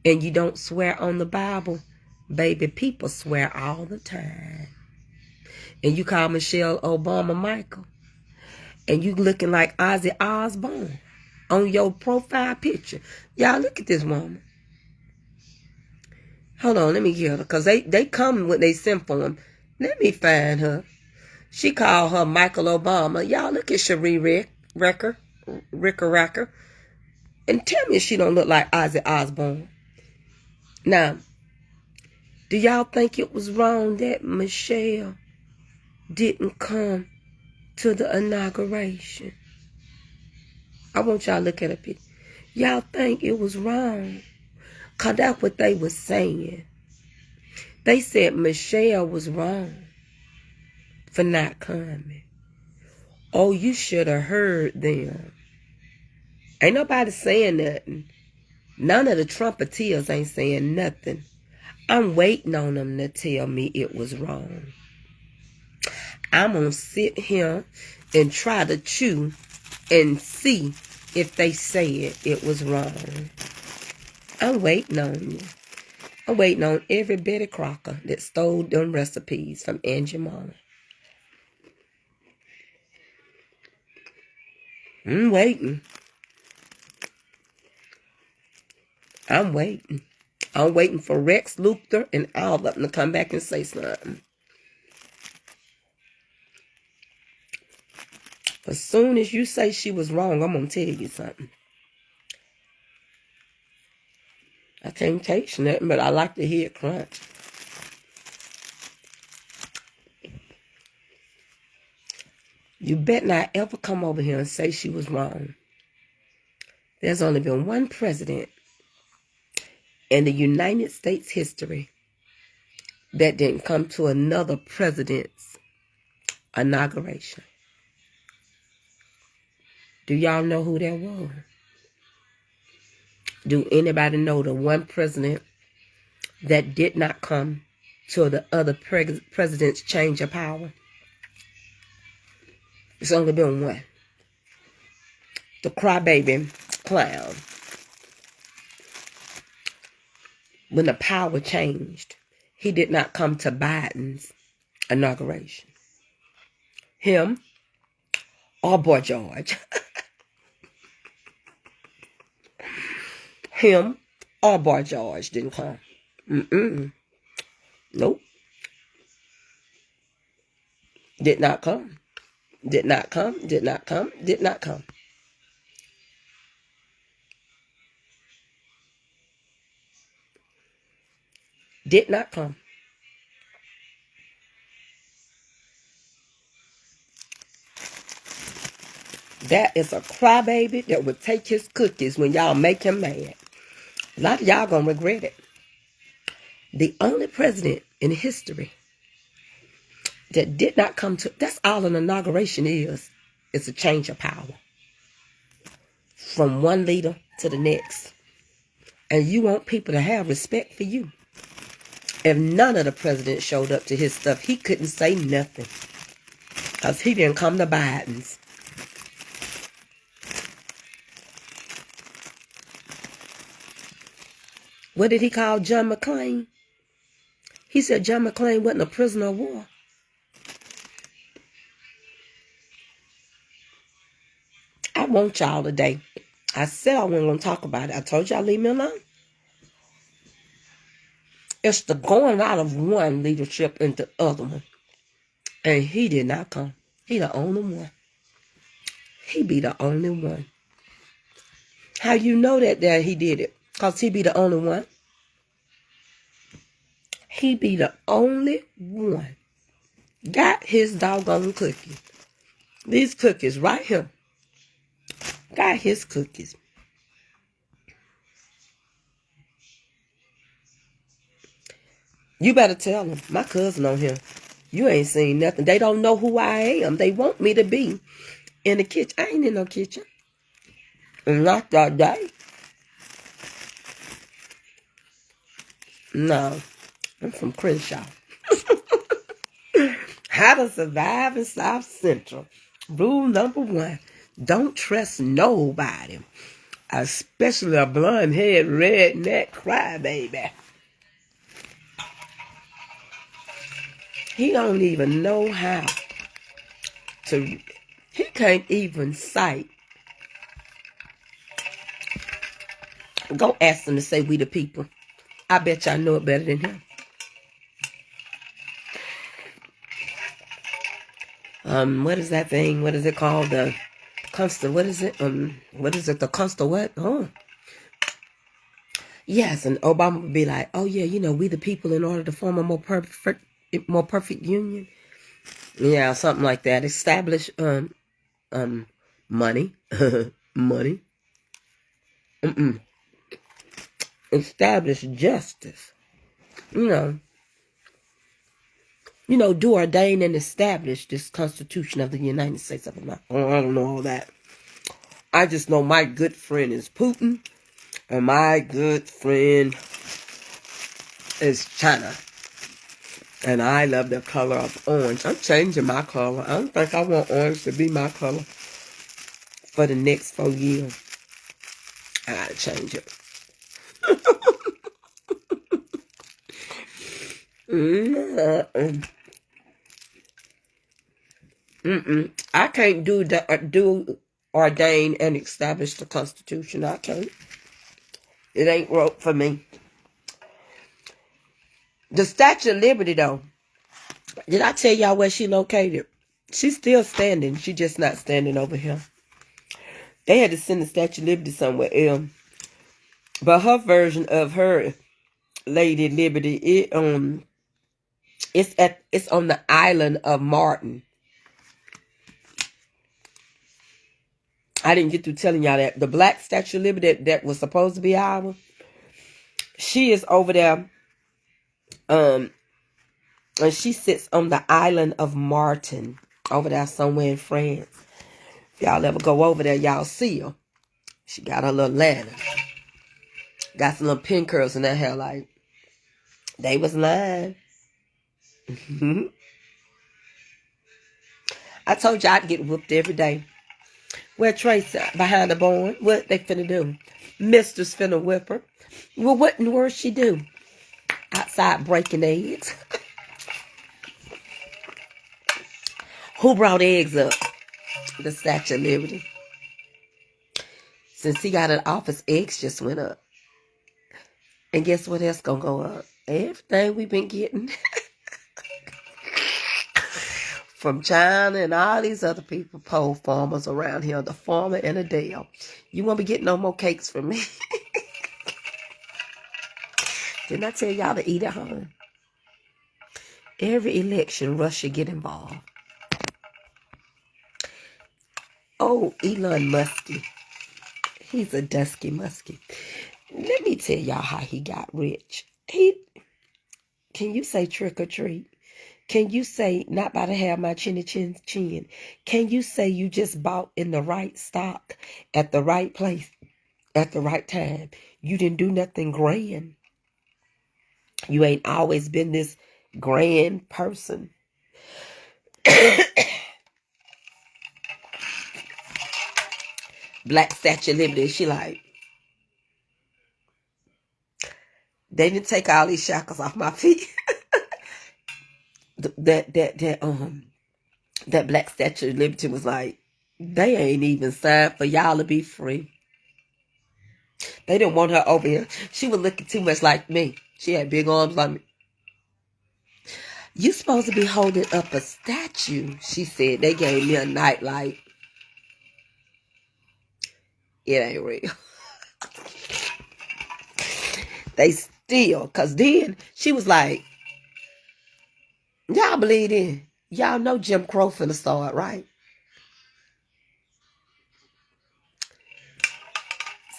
And you don't swear on the Bible? Baby, people swear all the time. And you call Michelle Obama Michael. And you looking like Ozzy Osbourne on your profile picture. Y'all, look at this woman. Hold on, let me get her. Because they come when they send for them. Let me find her. She called her Michael Obama. Y'all, look at Cherie Ricker. And tell me if she don't look like Ozzy Osbourne. Now, do y'all think it was wrong that Michelle didn't come to the inauguration? I want y'all to look at a picture. Y'all think it was wrong? Because that's what they was saying. They said Michelle was wrong for not coming. Oh, you should have heard them. Ain't nobody saying nothing. None of the trumpeteers ain't saying nothing. I'm waiting on them to tell me it was wrong. I'm going to sit here and try to chew and see if they said it was wrong. I'm waiting on you. I'm waiting on every Betty Crocker that stole them recipes from Angie Mama. I'm waiting. I'm waiting. I'm waiting for Rex Luthor and all of them to come back and say something. As soon as you say she was wrong, I'm going to tell you something. I can't taste nothing, but I like to hear it crunch. You bet not ever come over here and say she was wrong. There's only been one president in the United States history that didn't come to another president's inauguration. Do y'all know who that was? Do anybody know the one president that did not come to the other president's change of power? It's only been one. The crybaby clown. When the power changed, he did not come to Biden's inauguration. Him or Boy George. Him or Boy George didn't come. Nope. Did not come. Did not come. Did not come. Did not come. Did not come. That is a crybaby that would take his cookies when y'all make him mad. A lot of y'all gonna regret it. The only president in history that did not come to, that's all an inauguration is. It's a change of power. From one leader to the next. And you want people to have respect for you. If none of the presidents showed up to his stuff, he couldn't say nothing. Because he didn't come to Biden's. What did he call John McClane? He said John McClane wasn't a prisoner of war. I want y'all today. I said I wasn't going to talk about it. I told y'all leave me alone. It's the going out of one leadership into the other one. And he did not come. He the only one. He be the only one. How you know that he did it? Because he be the only one. He be the only one. Got his doggone cookie. These cookies right here. Got his cookies. You better tell them. My cousin on here. You ain't seen nothing. They don't know who I am. They want me to be in the kitchen. I ain't in no kitchen. Not that day. No. I'm from Crenshaw. How to survive in South Central. Rule number 1. Don't trust nobody. Especially a blonde-head, redneck crybaby. He don't even know how to... He can't even cite. Go ask him to say we the people. I bet y'all know it better than him. What is that thing? What is it called? The constant, what is it? What is it? The constant what? Oh. Yes, and Obama would be like, oh yeah, you know, we the people in order to form a more perfect union. Yeah, something like that. Establish money. Money. establish justice. You know, do ordain and establish this Constitution of the United States of America. Oh, I don't know all that. I just know my good friend is Putin, and my good friend is China. And I love the color of orange. I'm changing my color. I don't think I want orange to be my color for the next 4 years. I gotta change it. I can't do ordain and establish the Constitution. I can't. It ain't wrote for me. The Statue of Liberty, though. Did I tell y'all where she located? She's still standing. She's just not standing over here. They had to send the Statue of Liberty somewhere else. But her version of her Lady Liberty, it's on the island of Martin. I didn't get through telling y'all that the black Statue of Liberty that was supposed to be ours, she is over there. And she sits on the island of Martin over there somewhere in France. If y'all ever go over there, y'all see her. She got her little lantern. Got some little pin curls in her hair, like they was lying. I told you I'd get whooped every day. Where Tracey behind the barn? What they finna do? Mistress finna whip her. Well, what in the world she do? Outside breaking eggs. Who brought eggs up? The Statue of Liberty. Since he got an office, eggs just went up. And guess what else gonna go up? Everything we've been getting. From China and all these other people, pole farmers around here, the farmer and the Dale. You won't be getting no more cakes from me. Didn't I tell y'all to eat at home? Every election, Russia get involved. Oh, Elon Muskie. He's a dusky muskie. Let me tell y'all how he got rich. Can you say trick or treat? Can you say not about to have my chinny chin chin? Can you say you just bought in the right stock at the right place at the right time? You didn't do nothing grand. You ain't always been this grand person. Black Statue of Liberty, she like, they didn't take all these shackles off my feet. That Black Statue of Liberty was like, they ain't even signed for y'all to be free. They didn't want her over here. She was looking too much like me. She had big arms like me. You supposed to be holding up a statue, she said. They gave me a nightlight. It ain't real. They still, because then she was like, y'all believe in? Y'all know Jim Crow finna start, right?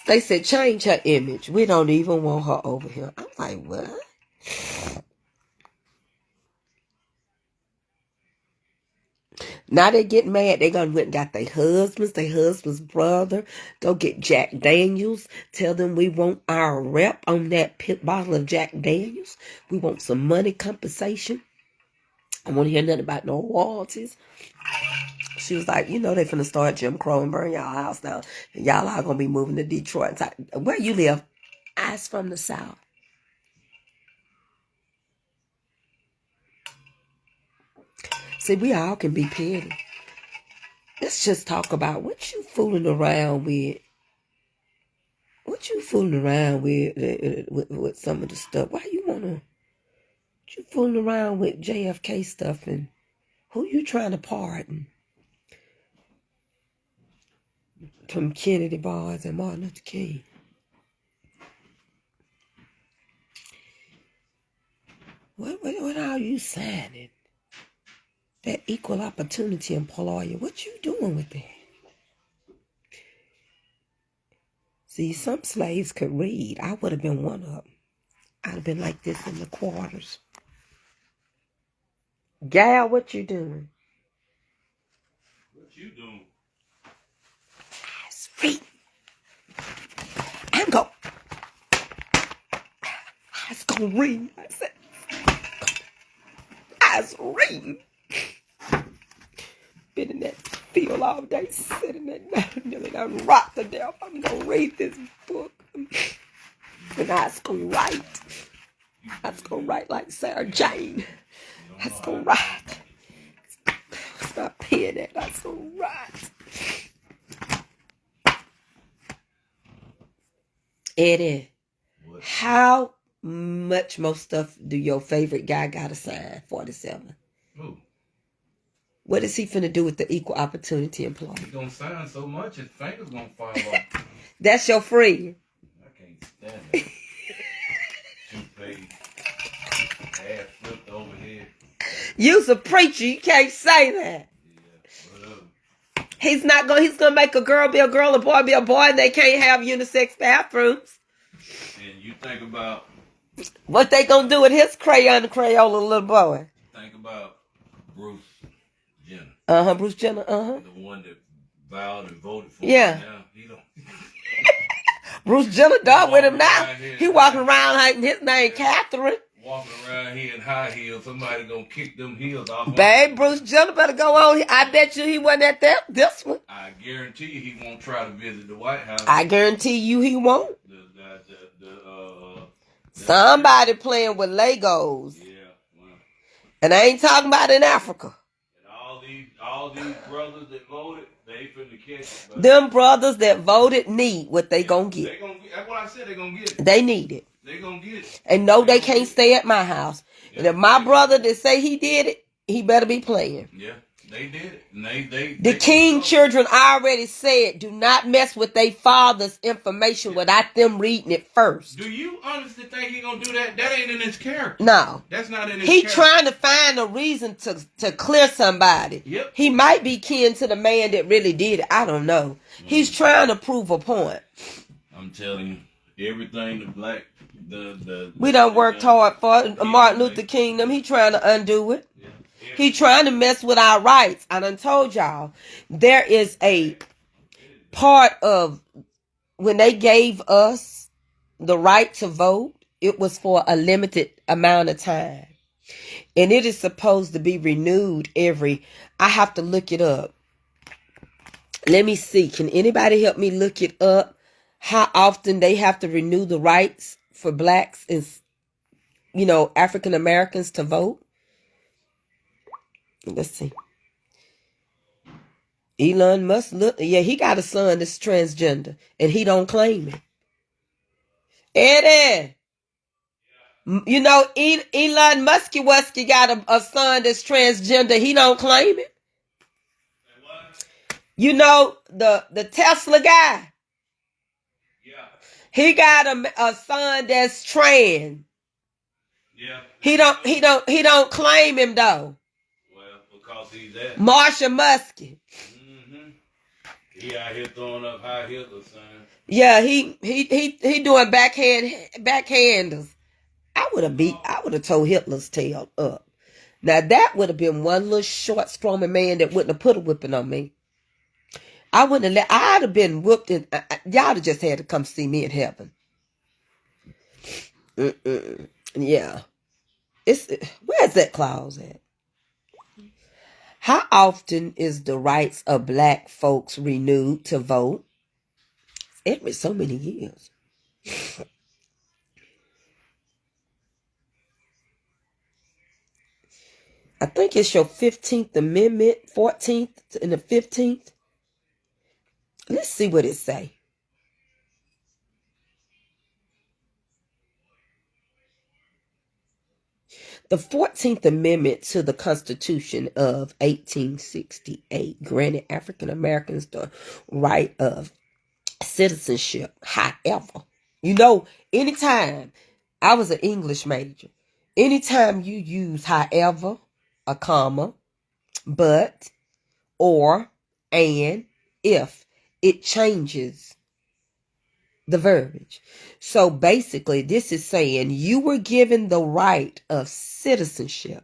They said change her image. We don't even want her over here. I'm like, what? Now they get mad. They gonna went and got their husband's brother. Go get Jack Daniels. Tell them we want our rep on that bottle of Jack Daniels. We want some money compensation. I want to hear nothing about no royalties. She was like, you know they finna start Jim Crow and burn y'all house down. And y'all are gonna be moving to Detroit. Where you live? I's from the South. See, we all can be petty. Let's just talk about what you fooling around with. What you fooling around with some of the stuff? Why you wanna? What you fooling around with JFK stuff and who you trying to pardon? From Kennedy bars and Martin Luther King. What are you signing? That equal opportunity employer. What you doing with that? See, some slaves could read. I would have been one of them. I'd have been like this in the quarters. Gal, what you doing? What you doing? That's reading. I'm going. I was going to read. I said, I was reading. Been in that field all day, sitting there, nearly done rocked to death. I'm going to read this book. And I was going to write. I was going to write like Sarah Jane. I was going to write. Stop peeing at. I was going to write. Eddie, What? how much more stuff do your favorite guy got to sign? 47. Who? What is he finna do with the equal opportunity employee? He gonna sign so much his fingers gonna fall off. That's your friend. I can't stand that. 2 page, half flipped over here. You's a preacher. You can't say that. Yeah, whatever. He's gonna make a girl be a girl, a boy be a boy, and they can't have unisex bathrooms. And you think about What they gonna do with his crayon Crayola little boy? think about Bruce Jenner. Bruce Jenner, The one that vowed and voted for Yeah. him. Now he don't. Bruce Jenner done with him now. around here He walking around like his name Catherine. Walking around here in high heels, somebody gonna kick them heels off. Babe, Bruce Jenner better go on. I bet you he wasn't at this one. I guarantee you he won't try to visit the White House. I guarantee you he won't. The Somebody playing with Legos. yeah, well, And I ain't talking about in Africa. and all these brothers that voted, they finna catch it. But Them brothers that voted need what they gonna get. they gonna get. That's what I said. They gonna get it. They need it. They gonna get it. And no, they can't stay at my house. And if my brother that say he did it, he better be playing. Yeah, they did it. And The King children already said, do not mess with their father's information without them reading it first. Do you honestly think he gonna do that? That ain't in his character. No. That's not in his He character. trying to find a reason to clear somebody. Yep. He might be kin to the man that really did it. I don't know. He's trying to prove a point. I'm telling you, everything the black, We done worked hard for Martin Luther King. He trying to undo it. Yeah. He trying to mess with our rights. I done told y'all, there is a part of when they gave us the right to vote, it was for a limited amount of time. And it is supposed to be renewed I have to look it up. Let me see. Can anybody help me look it up? How often they have to renew the rights for blacks and, African Americans to vote? Let's see. Elon Musk, he got a son that's transgender, and he don't claim it. Eddie, Elon Musk got a son that's transgender. He don't claim it. The Tesla guy. Yeah. He got a son that's trans. Yeah. He don't claim him though. Well, because he's that. Marsha Muskie. Mm-hmm. He out here throwing up high Hitler signs. Yeah, he doing backhanders. I would have tore Hitler's tail up. Now that would have been one little short, strong man that wouldn't have put a whipping on me. I'd have been whooped, and y'all have just had to come see me in heaven. Yeah. Where's that clause at? How often is the rights of black folks renewed to vote? Every so many years. I think it's your 15th Amendment, 14th and the 15th. Let's see what it say. The 14th Amendment to the Constitution of 1868 granted African Americans the right of citizenship. However, anytime, I was an English major, anytime you use however, a comma, but, or, and, if, it changes the verbiage. So basically, this is saying you were given the right of citizenship.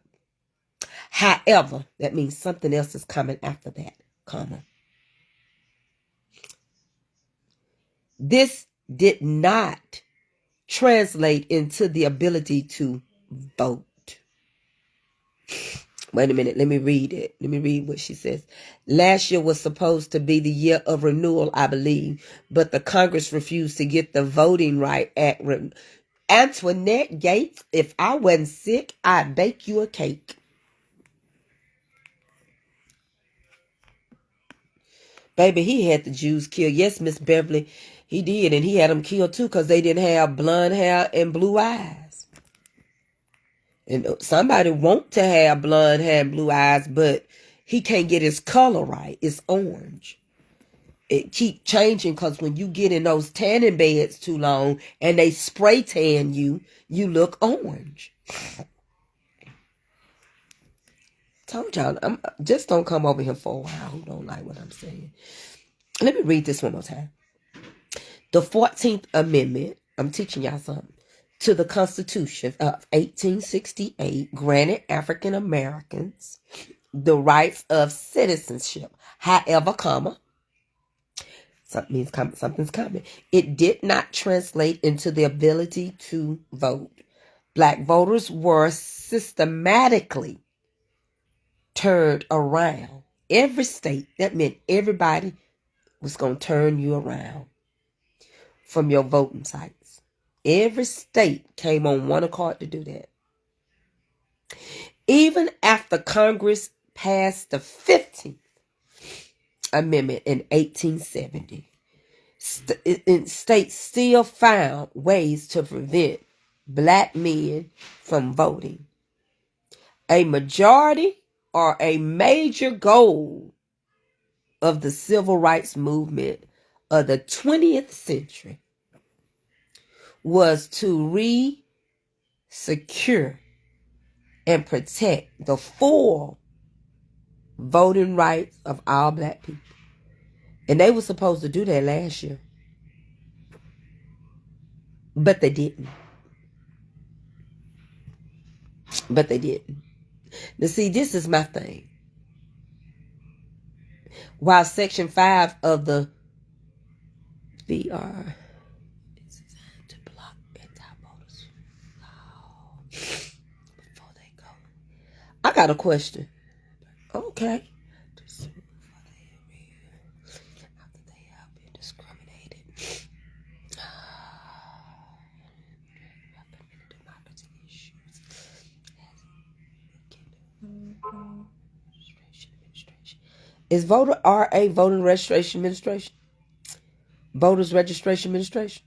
However, that means something else is coming after that, comma. This did not translate into the ability to vote. Wait a minute, let me read it. Let me read what she says. Last year was supposed to be the year of renewal, I believe, but the Congress refused to get the Voting Right Act. Antoinette Gates, if I wasn't sick, I'd bake you a cake. Baby, he had the Jews killed. Yes, Miss Beverly, he did, and he had them killed too because they didn't have blonde hair and blue eyes. And somebody want to have blonde hair and blue eyes, but he can't get his color right. It's orange. It keep changing because when you get in those tanning beds too long and they spray tan you, you look orange. Told y'all, just don't come over here for a while who don't like what I'm saying. Let me read this one more time. The 14th Amendment, I'm teaching y'all something, to the Constitution of 1868 granted African Americans the rights of citizenship. However, comma, something's coming. It did not translate into the ability to vote. Black voters were systematically turned around. Every state, that meant everybody was going to turn you around from your voting sites. Every state came on one accord to do that. Even after Congress passed the 15th Amendment in 1870, states still found ways to prevent black men from voting. A majority or a major goal of the civil rights movement of the 20th century was to secure and protect the full voting rights of all black people. And they were supposed to do that last year. But they didn't. Now see, this is my thing. While Section 5 of the VR is designed to block anti-voters before they go. I got a question. Okay. After they have been discriminated. Democracy issues. Is voter RA voting registration administration? Voters registration administration?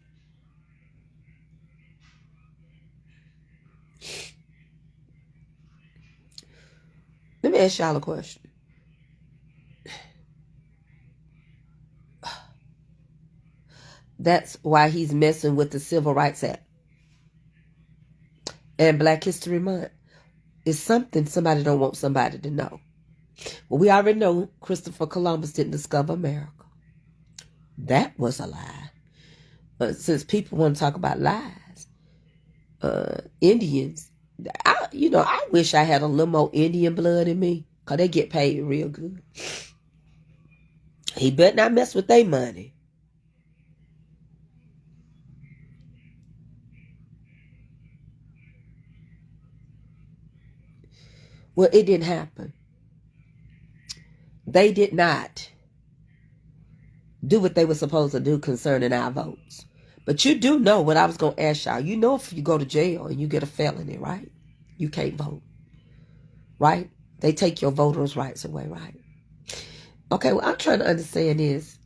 Let me ask y'all a question. That's why he's messing with the Civil Rights Act and Black History Month. It's something somebody don't want somebody to know. Well, we already know Christopher Columbus didn't discover America. That was a lie. But since people want to talk about lies, Indians, I wish I had a little more Indian blood in me, because they get paid real good. He better not mess with their money. Well, it didn't happen. They did not do what they were supposed to do concerning our votes. But you do know what I was going to ask y'all. You know if you go to jail and you get a felony, right? You can't vote. Right? They take your voters' rights away, right? Okay, what I'm trying to understand is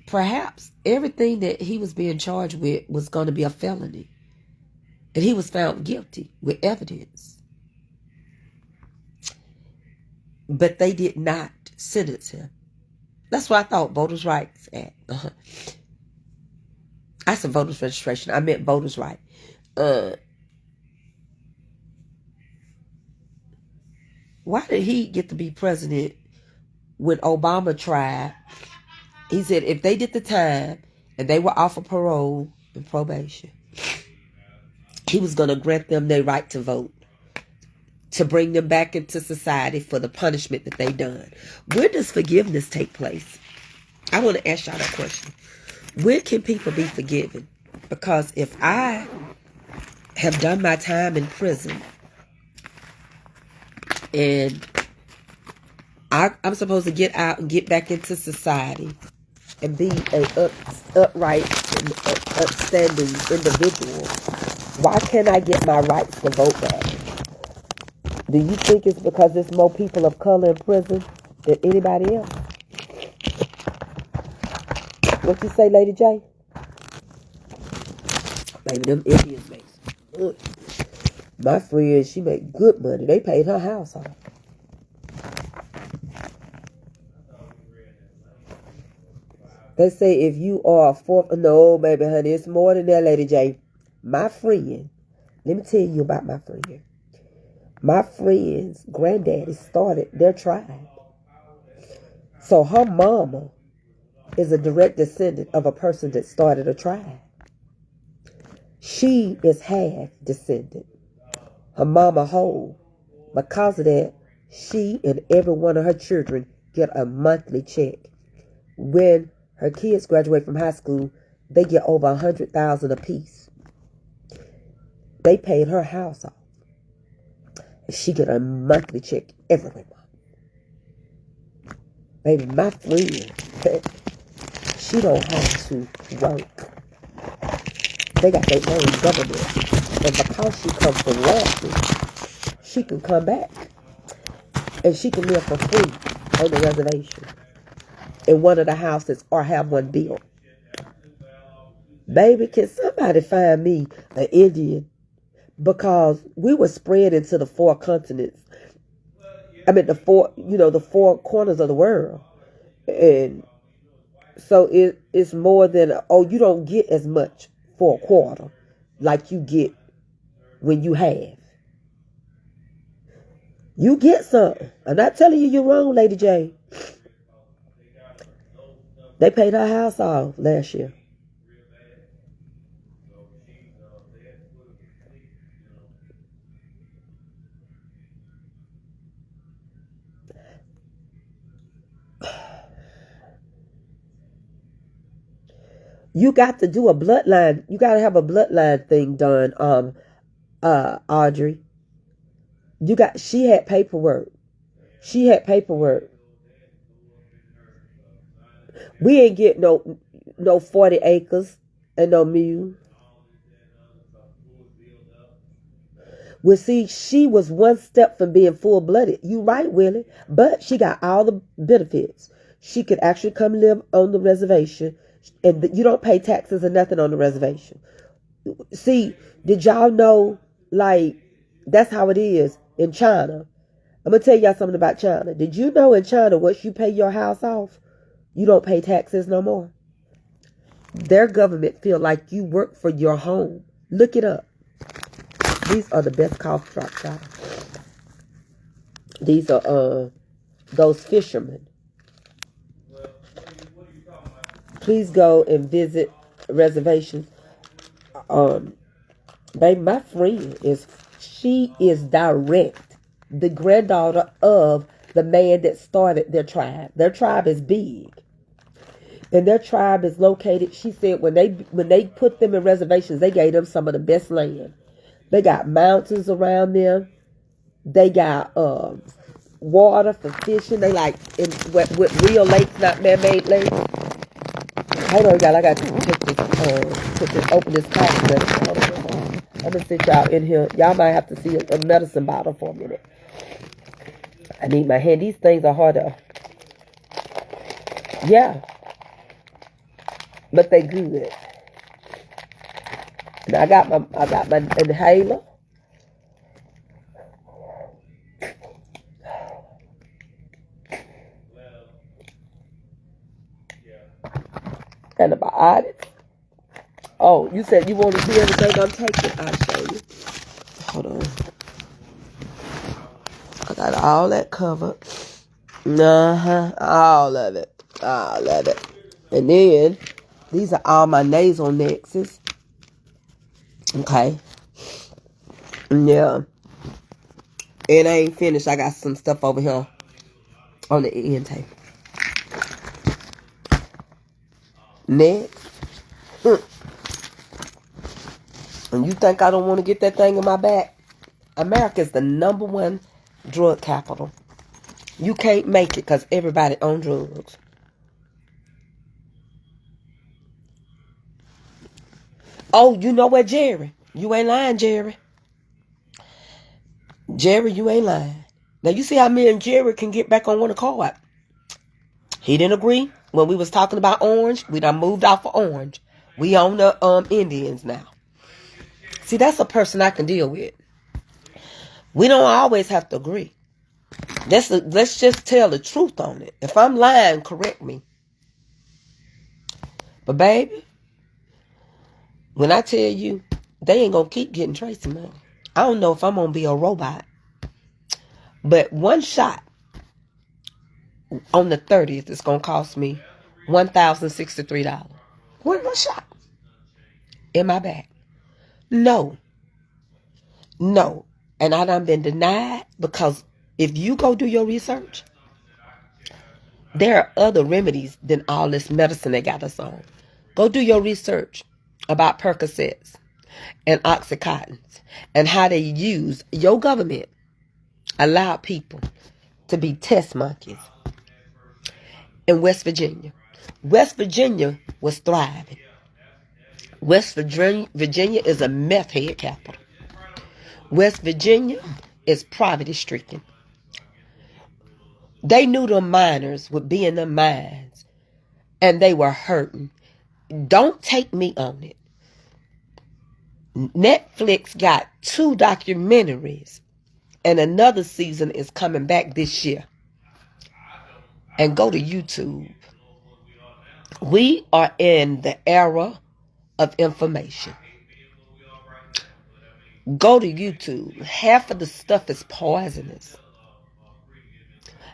perhaps everything that he was being charged with was going to be a felony. And he was found guilty with evidence. But they did not sentence him. That's what I thought, Voters' Rights Act. I said voters registration. I meant voters' right. Why did he get to be president when Obama tried? He said if they did the time and they were off of parole and probation, he was going to grant them their right to vote, to bring them back into society for the punishment that they done. Where does forgiveness take place? I want to ask y'all that question. When can people be forgiven? Because if I have done my time in prison and I'm supposed to get out and get back into society and be an upright and upstanding individual, why can't I get my rights to vote back? Do you think it's because there's more people of color in prison than anybody else? What you say, Lady J? Baby, them Indians make good. My friend, she make good money. They paid her house off. They say if you are a fourth, no, baby, honey, it's more than that, Lady J. My friend, let me tell you about my friend. My friend's granddaddy started their tribe. So her mama is a direct descendant of a person that started a tribe. She is half descendant. Her mama whole. Because of that, she and every one of her children get a monthly check. When her kids graduate from high school, they get over $100,000 apiece. They paid her house off. She get a monthly check every month. Baby, my friend, she don't have to work. They got their own government. And because she comes from Raleigh, she can come back. And she can live for free on the reservation in one of the houses or have one built. Baby, can somebody find me an Indian? Because we were spread into the four continents. I mean, the four corners of the world. And so it's more than, you don't get as much for a quarter like you get when you have. You get something. I'm not telling you you're wrong, Lady J. They paid her house off last year. You got to do a bloodline. You got to have a bloodline thing done, Audrey. She had paperwork. We ain't get no 40 acres and no mule. Well, see, she was one step from being full-blooded. You right, Willie. But she got all the benefits. She could actually come live on the reservation. And you don't pay taxes or nothing on the reservation. See, did y'all know, that's how it is in China. I'm going to tell y'all something about China. Did you know in China, once you pay your house off, you don't pay taxes no more? Their government feel like you work for your home. Look it up. These are the best cough drops, y'all. These are those fishermen. Please go and visit reservations. Baby, my friend she is direct the granddaughter of the man that started their tribe. Their tribe is big. And their tribe is located, she said, when they put them in reservations, they gave them some of the best land. They got mountains around them. They got water for fishing. They with real lakes, not man-made lakes. Hold on, y'all. I got to take this, open this coffee. I'm going to sit y'all in here. Y'all might have to see a medicine bottle for a minute. I need my hand. These things are hard to... Yeah. But they good. And I got my inhaler. Antibiotics. Oh, you said you want to see everything I'm taking? I'll show you. Hold on. I got all that covered. All of it. And then These are all my nasal nexus. Okay. Yeah. And I ain't finished. I got some stuff over here on the end table. Next. And you think I don't want to get that thing in my back? America is the #1 drug capital. You can't make it because everybody on drugs. Oh, you know what, Jerry? You ain't lying, Jerry. Jerry, you ain't lying. Now, you see how me and Jerry can get back on one accord. He didn't agree when we was talking about orange. We done moved off of orange. We on the Indians now. See, that's a person I can deal with. We don't always have to agree. Let's just tell the truth on it. If I'm lying, correct me. But baby, when I tell you, they ain't gonna keep getting Tracey money. I don't know if I'm gonna be a robot. But one shot on the 30th is gonna cost me $1,063. One shot in my back. No. And I done been denied because if you go do your research, there are other remedies than all this medicine they got us on. Go do your research about Percocets and Oxycontins and how they use your government allowed people to be test monkeys in West Virginia. West Virginia was thriving. West Virginia is a meth head capital. West Virginia is poverty stricken. They knew the miners would be in the mines and they were hurting. Don't take me on it. Netflix got 2 documentaries and another season is coming back this year. And go to YouTube. We are in the era of information. Go to YouTube. Half of the stuff is poisonous.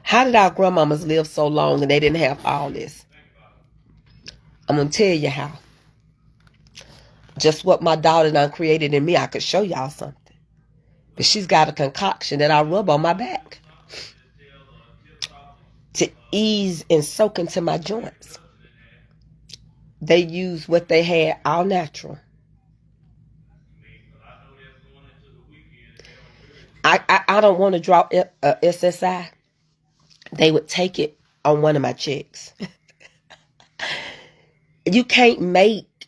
How did our grandmamas live so long and they didn't have all this? I'm going to tell you how. Just what my daughter done created in me, I could show y'all something. But she's got a concoction that I rub on my back to ease and soak into my joints. They use what they had, all natural. I don't want to draw SSI. They would take it on one of my checks. You can't make,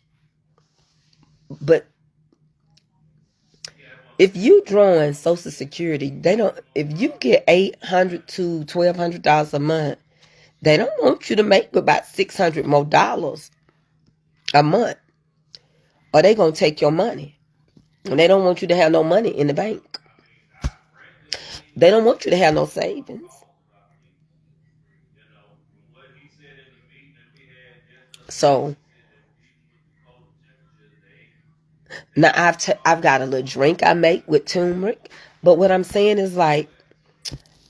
but if you drawing Social Security, they don't. If you get $800 to $1,200 a month, they don't want you to make about $600 more a month, or they gonna take your money. And they don't want you to have no money in the bank. They don't want you to have no savings. So now I've got a little drink I make with turmeric. But what I'm saying is, like,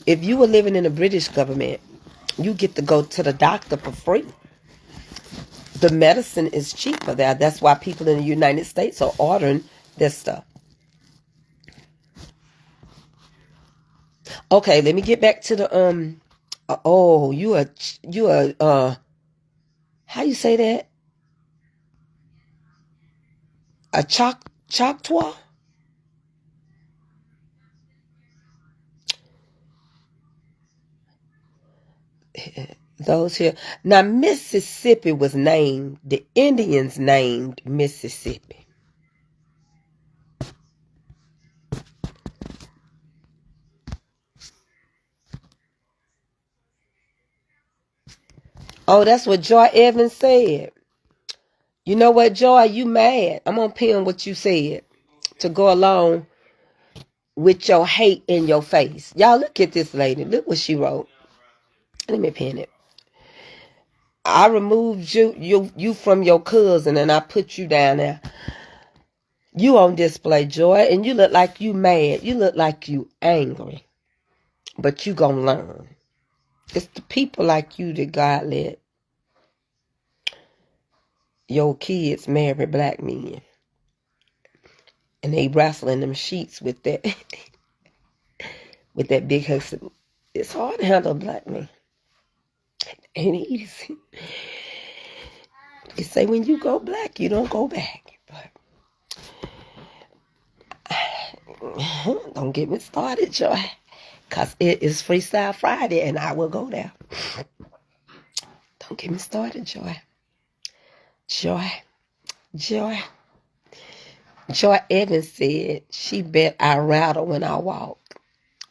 if you were living in the British government, you get to go to the doctor for free. The medicine is cheaper there. That's why people in the United States are ordering this stuff. Okay, let me get back to the oh, you a how you say that? A Choctaw? Those here. Now, Mississippi was named, the Indians named Mississippi. Oh, that's what Joy Evans said. You know what, Joy? You mad. I'm going to pin what you said to go along with your hate in your face. Y'all, look at this lady. Look what she wrote. Let me pin it. I removed you from your cousin and I put you down there. You on display, Joy, and you look like you mad. You look like you angry. But you gonna learn. It's the people like you that God let. your kids marry black men. And they wrestling them sheets with that with that big hustle. It's hard to handle black men. Ain't easy. They say when you go black, you don't go back. But don't get me started, Joy. Because it is Freestyle Friday and I will go there. Don't get me started, Joy. Joy. Joy Evans said she bet I rattle when I walk.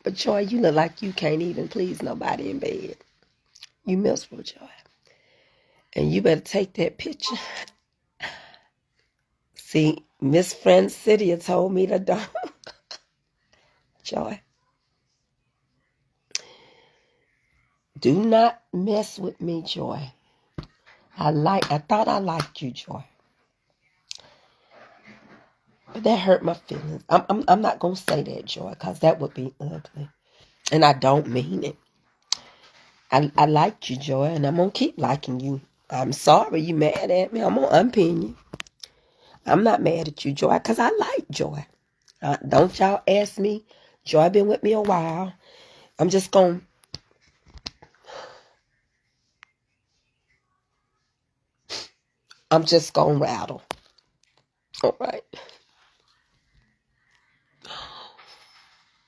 But Joy, you look like you can't even please nobody in bed. You miserable, Joy. And you better take that picture. See, Miss Francidia told me to don't. Joy. Do not mess with me, Joy. I thought I liked you, Joy. But that hurt my feelings. I'm not gonna say that, Joy, because that would be ugly. And I don't mean it. I liked you, Joy, and I'm gonna keep liking you. I'm sorry you mad at me. I'm gonna unpin you. I'm not mad at you, Joy, because I like Joy. Don't y'all ask me. Joy been with me a while. I'm just gonna rattle. All right.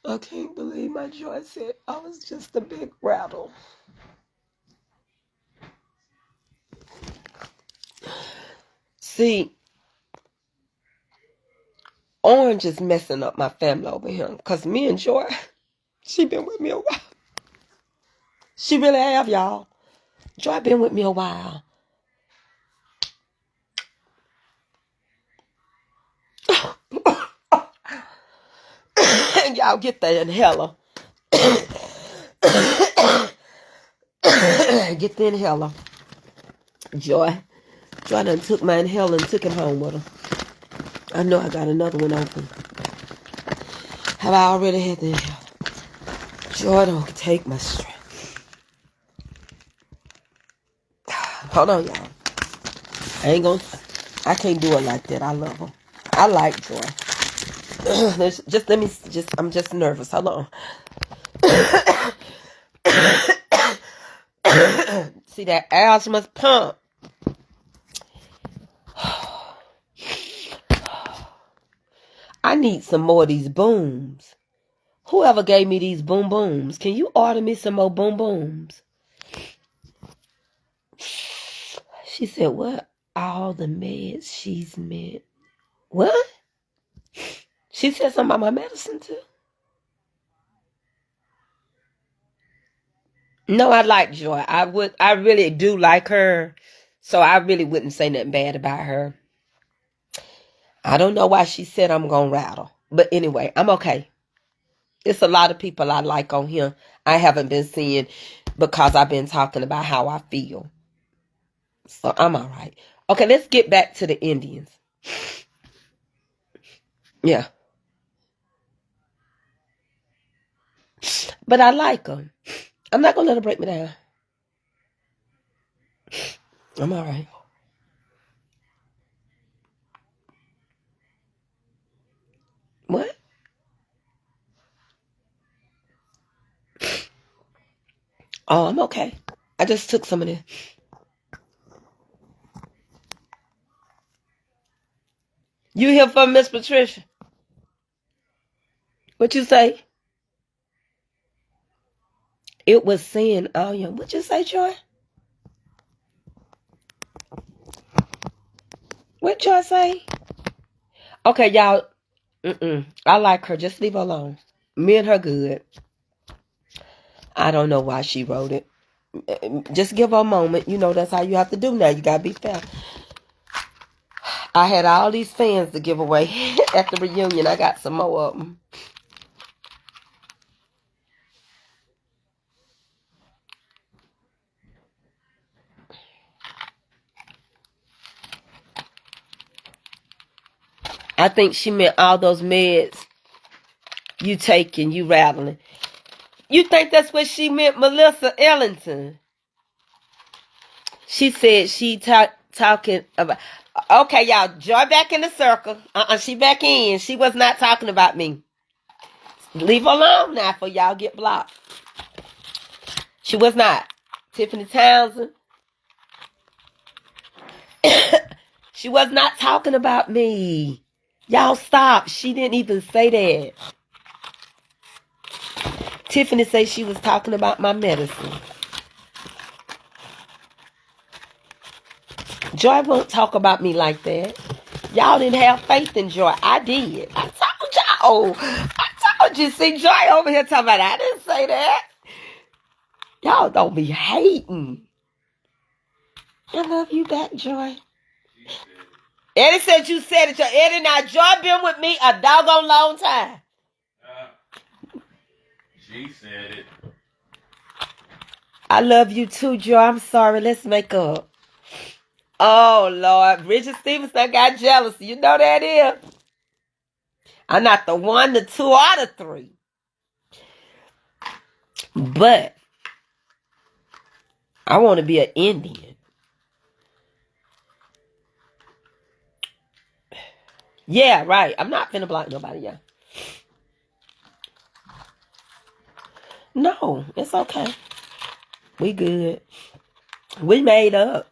I can't believe my Joy said I was just a big rattle. See, Orange is messing up my family over here. Because me and Joy, she been with me a while. She really have, y'all. Joy been with me a while. And y'all get the inhaler. Get the inhaler. Joy done took my inhaler and took it home with her. I know I got another one open. Have I already had the inhaler? Joy don't take my strength. Hold on, y'all. I can't do it like that. I love her. I like Joy. I'm just nervous. Hold on. See that asthma pump. I need some more of these booms. Whoever gave me these boom booms, can you order me some more boom booms? She said, what? All the meds she's meant. What? She said something about my medicine too. No, I like Joy. I really do like her. So I really wouldn't say nothing bad about her. I don't know why she said I'm gonna rattle. But anyway, I'm okay. It's a lot of people I like on here I haven't been seeing because I've been talking about how I feel. So I'm all right. Okay, let's get back to the Indians. Yeah. But I like them. I'm not going to let her break me down. I'm all right. What? Oh, I'm okay. I just took some of this. You hear from Miss Patricia? What you say? It was saying, oh, yeah. What you say, Joy? What Joy say? Okay, y'all. I like her. Just leave her alone. Me and her good. I don't know why she wrote it. Just give her a moment. You know, that's how you have to do now. You got to be fair. I had all these fans to give away at the reunion. I got some more of them. I think she meant all those meds you taking, you rattling. You think that's what she meant, Melissa Ellington? She said she talking about... Okay, y'all. Joy back in the circle. She back in. She was not talking about me. Leave her alone now for y'all get blocked. She was not. Tiffany Townsend. She was not talking about me. Y'all stop. She didn't even say that. Tiffany said she was talking about my medicine. Joy won't talk about me like that. Y'all didn't have faith in Joy. I did. I told y'all. I told you. See, Joy over here talking about I didn't say that. Y'all don't be hating. I love you back, Joy. Eddie said you said it. Eddie, now Joy been with me a doggone long time. She said it. I love you too, Joy. I'm sorry. Let's make up. Oh, Lord. Richard Stevenson got jealous. You know that is. I'm not the 1, the 2, or the 3. But I want to be an Indian. Yeah, right. I'm not finna block nobody, yeah. No, it's okay. We good. We made up.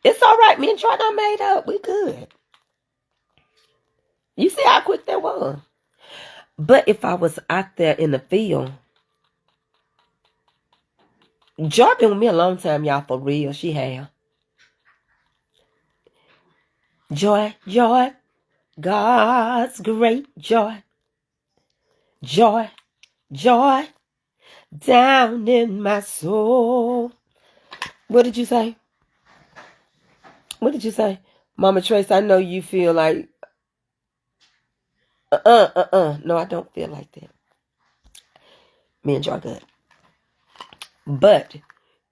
It's all right. Me and Troy done made up. We good. You see how quick that was. But if I was out there in the field, Joy been with me a long time, y'all, for real. She have. Joy, joy, God's great joy. Joy, joy, down in my soul. What did you say? What did you say? Mama Trace, I know you feel like, No, I don't feel like that. Me and Joy good. But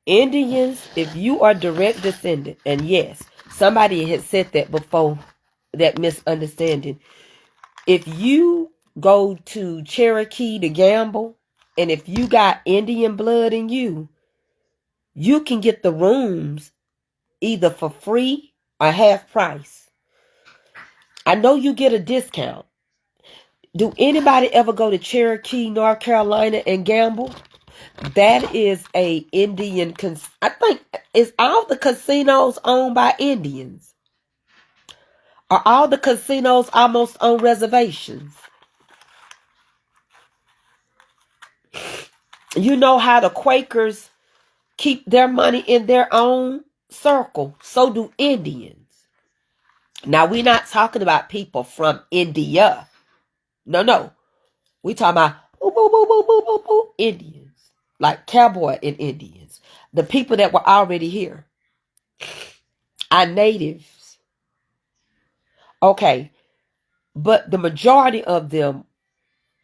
Indians, if you are direct descendant, and yes, somebody had said that before, that misunderstanding. If you go to Cherokee to gamble, and if you got Indian blood in you, you can get the rooms either for free or half price. I know you get a discount. Do anybody ever go to Cherokee, North Carolina and gamble? That is a Indian, I think, is all the casinos owned by Indians? Are all the casinos almost on reservations? You know how the Quakers keep their money in their own circle. So do Indians. Now, we're not talking about people from India. No. We talking about Indians. Like cowboy and Indians. The people that were already here. Our natives. Okay. But the majority of them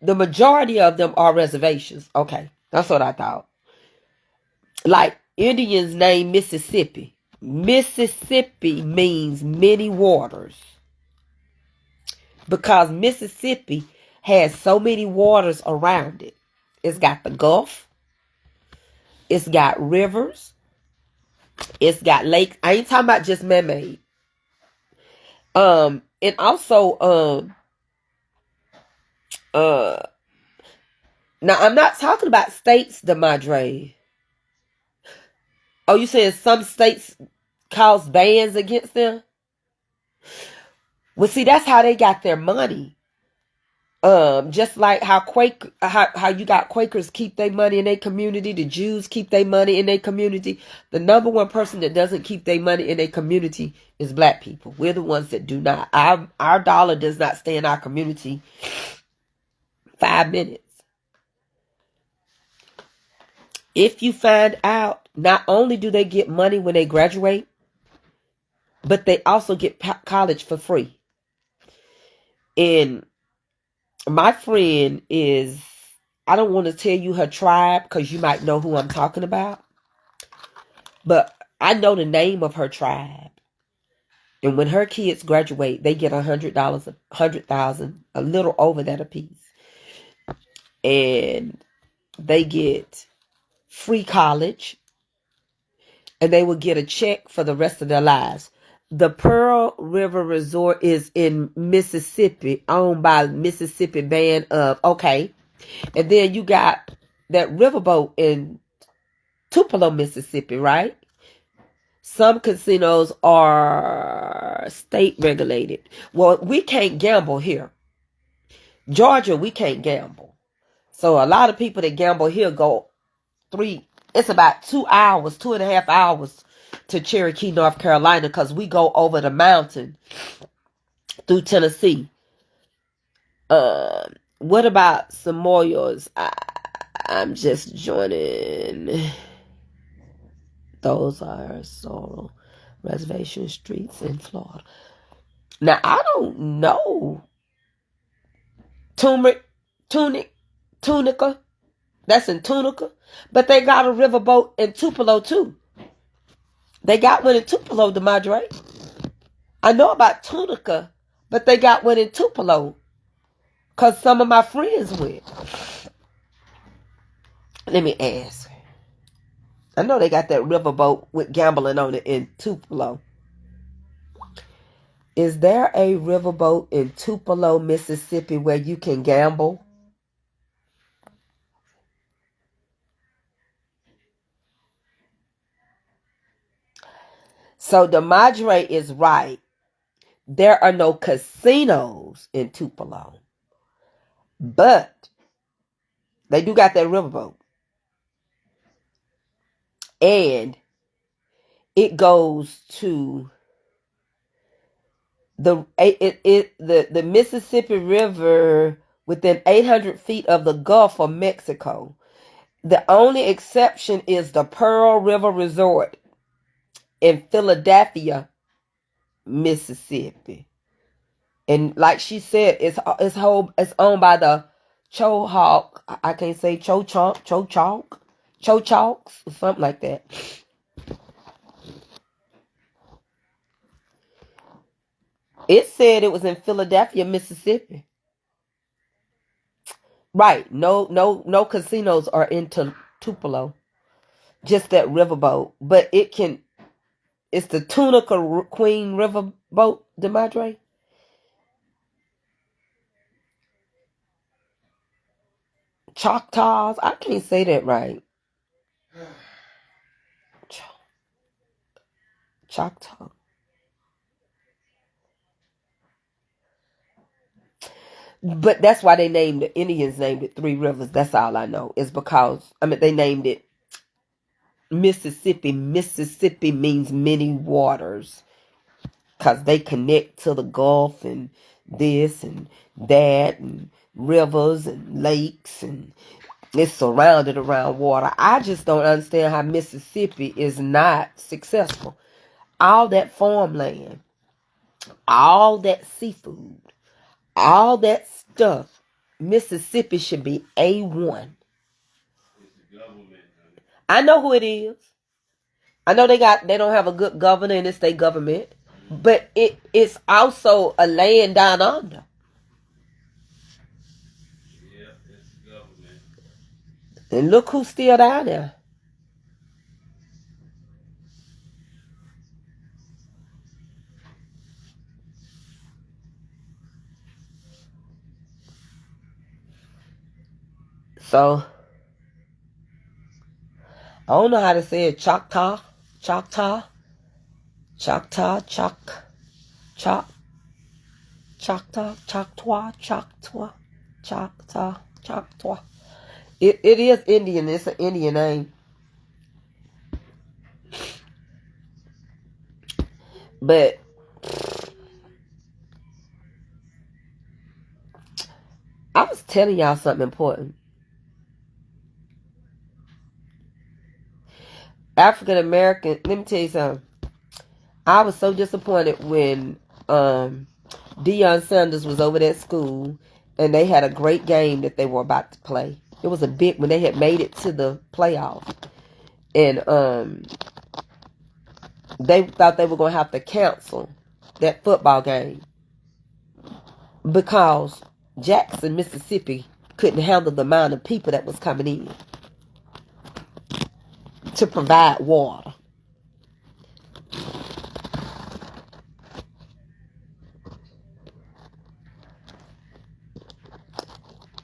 are reservations. Okay. That's what I thought. Like Indians named Mississippi. Mississippi means many waters. Because Mississippi has so many waters around it. It's got the Gulf. It's got rivers. It's got lakes. I ain't talking about just man-made. And also, now I'm not talking about states, DeMadre. Oh, you saying some states cause bans against them? Well, see, that's how they got their money. Just like how how you got Quakers keep their money in their community, the Jews keep their money in their community. The number one person that doesn't keep their money in their community is black people. We're the ones that do not. Our dollar does not stay in our community 5 minutes. If you find out, not only do they get money when they graduate, but they also get college for free. And my friend is, I don't want to tell you her tribe because you might know who I'm talking about. But I know the name of her tribe. And when her kids graduate, they get $100, $100,000, a little over that a piece. And they get free college. and they would get a check for the rest of their lives. The Pearl River Resort is in Mississippi, owned by Mississippi Band of, okay. And then you got that riverboat in Tupelo, Mississippi, right? Some casinos are state regulated. Well, we can't gamble here. Georgia, we can't gamble. So a lot of people that gamble here go it's about 2 hours, 2.5 hours to Cherokee, North Carolina, because we go over the mountain through Tennessee. What about Samoyas? I'm just joining. Those are Sorrel Reservation streets in Florida. Now, I don't know. Tunica. That's in Tunica. But they got a riverboat in Tupelo, too. They got one in Tupelo, DeMadre. I know about Tunica, but they got one in Tupelo. Because some of my friends went. Let me ask. I know they got that riverboat with gambling on it in Tupelo. Is there a riverboat in Tupelo, Mississippi where you can gamble? So the Madre is right. There are no casinos in Tupelo. But they do got that riverboat. And it goes to the Mississippi River within 800 feet of the Gulf of Mexico. The only exception is the Pearl River Resort in Philadelphia, Mississippi. And like she said, it's owned by the Chohawk. I can't say Chochawks, or something like that. It said it was in Philadelphia, Mississippi. Right. No casinos are in Tupelo. Just that riverboat. But it's the Tunica Queen Riverboat, DeMadre. Choctaws. I can't say that right. Choctaw. But that's why the Indians named it Three Rivers. That's all I know. Is because, they named it Mississippi. Mississippi means many waters. Because they connect to the Gulf and this and that and rivers and lakes, and it's surrounded around water. I just don't understand how Mississippi is not successful. All that farmland, all that seafood, all that stuff. Mississippi should be A1. I know who it is. I know they don't have a good governor in the state government, but it's also a land down under. Yeah, it's government. And look who's still down there. So I don't know how to say it. Choctaw, Choctaw, Choctaw, Choctaw, Choctaw. It is Indian. It's an Indian name. But I was telling y'all something important. African American, let me tell you something. I was so disappointed when Deion Sanders was over that school and they had a great game that they were about to play. It was a big, when they had made it to the playoff. And they thought they were going to have to cancel that football game because Jackson, Mississippi couldn't handle the amount of people that was coming in to provide water.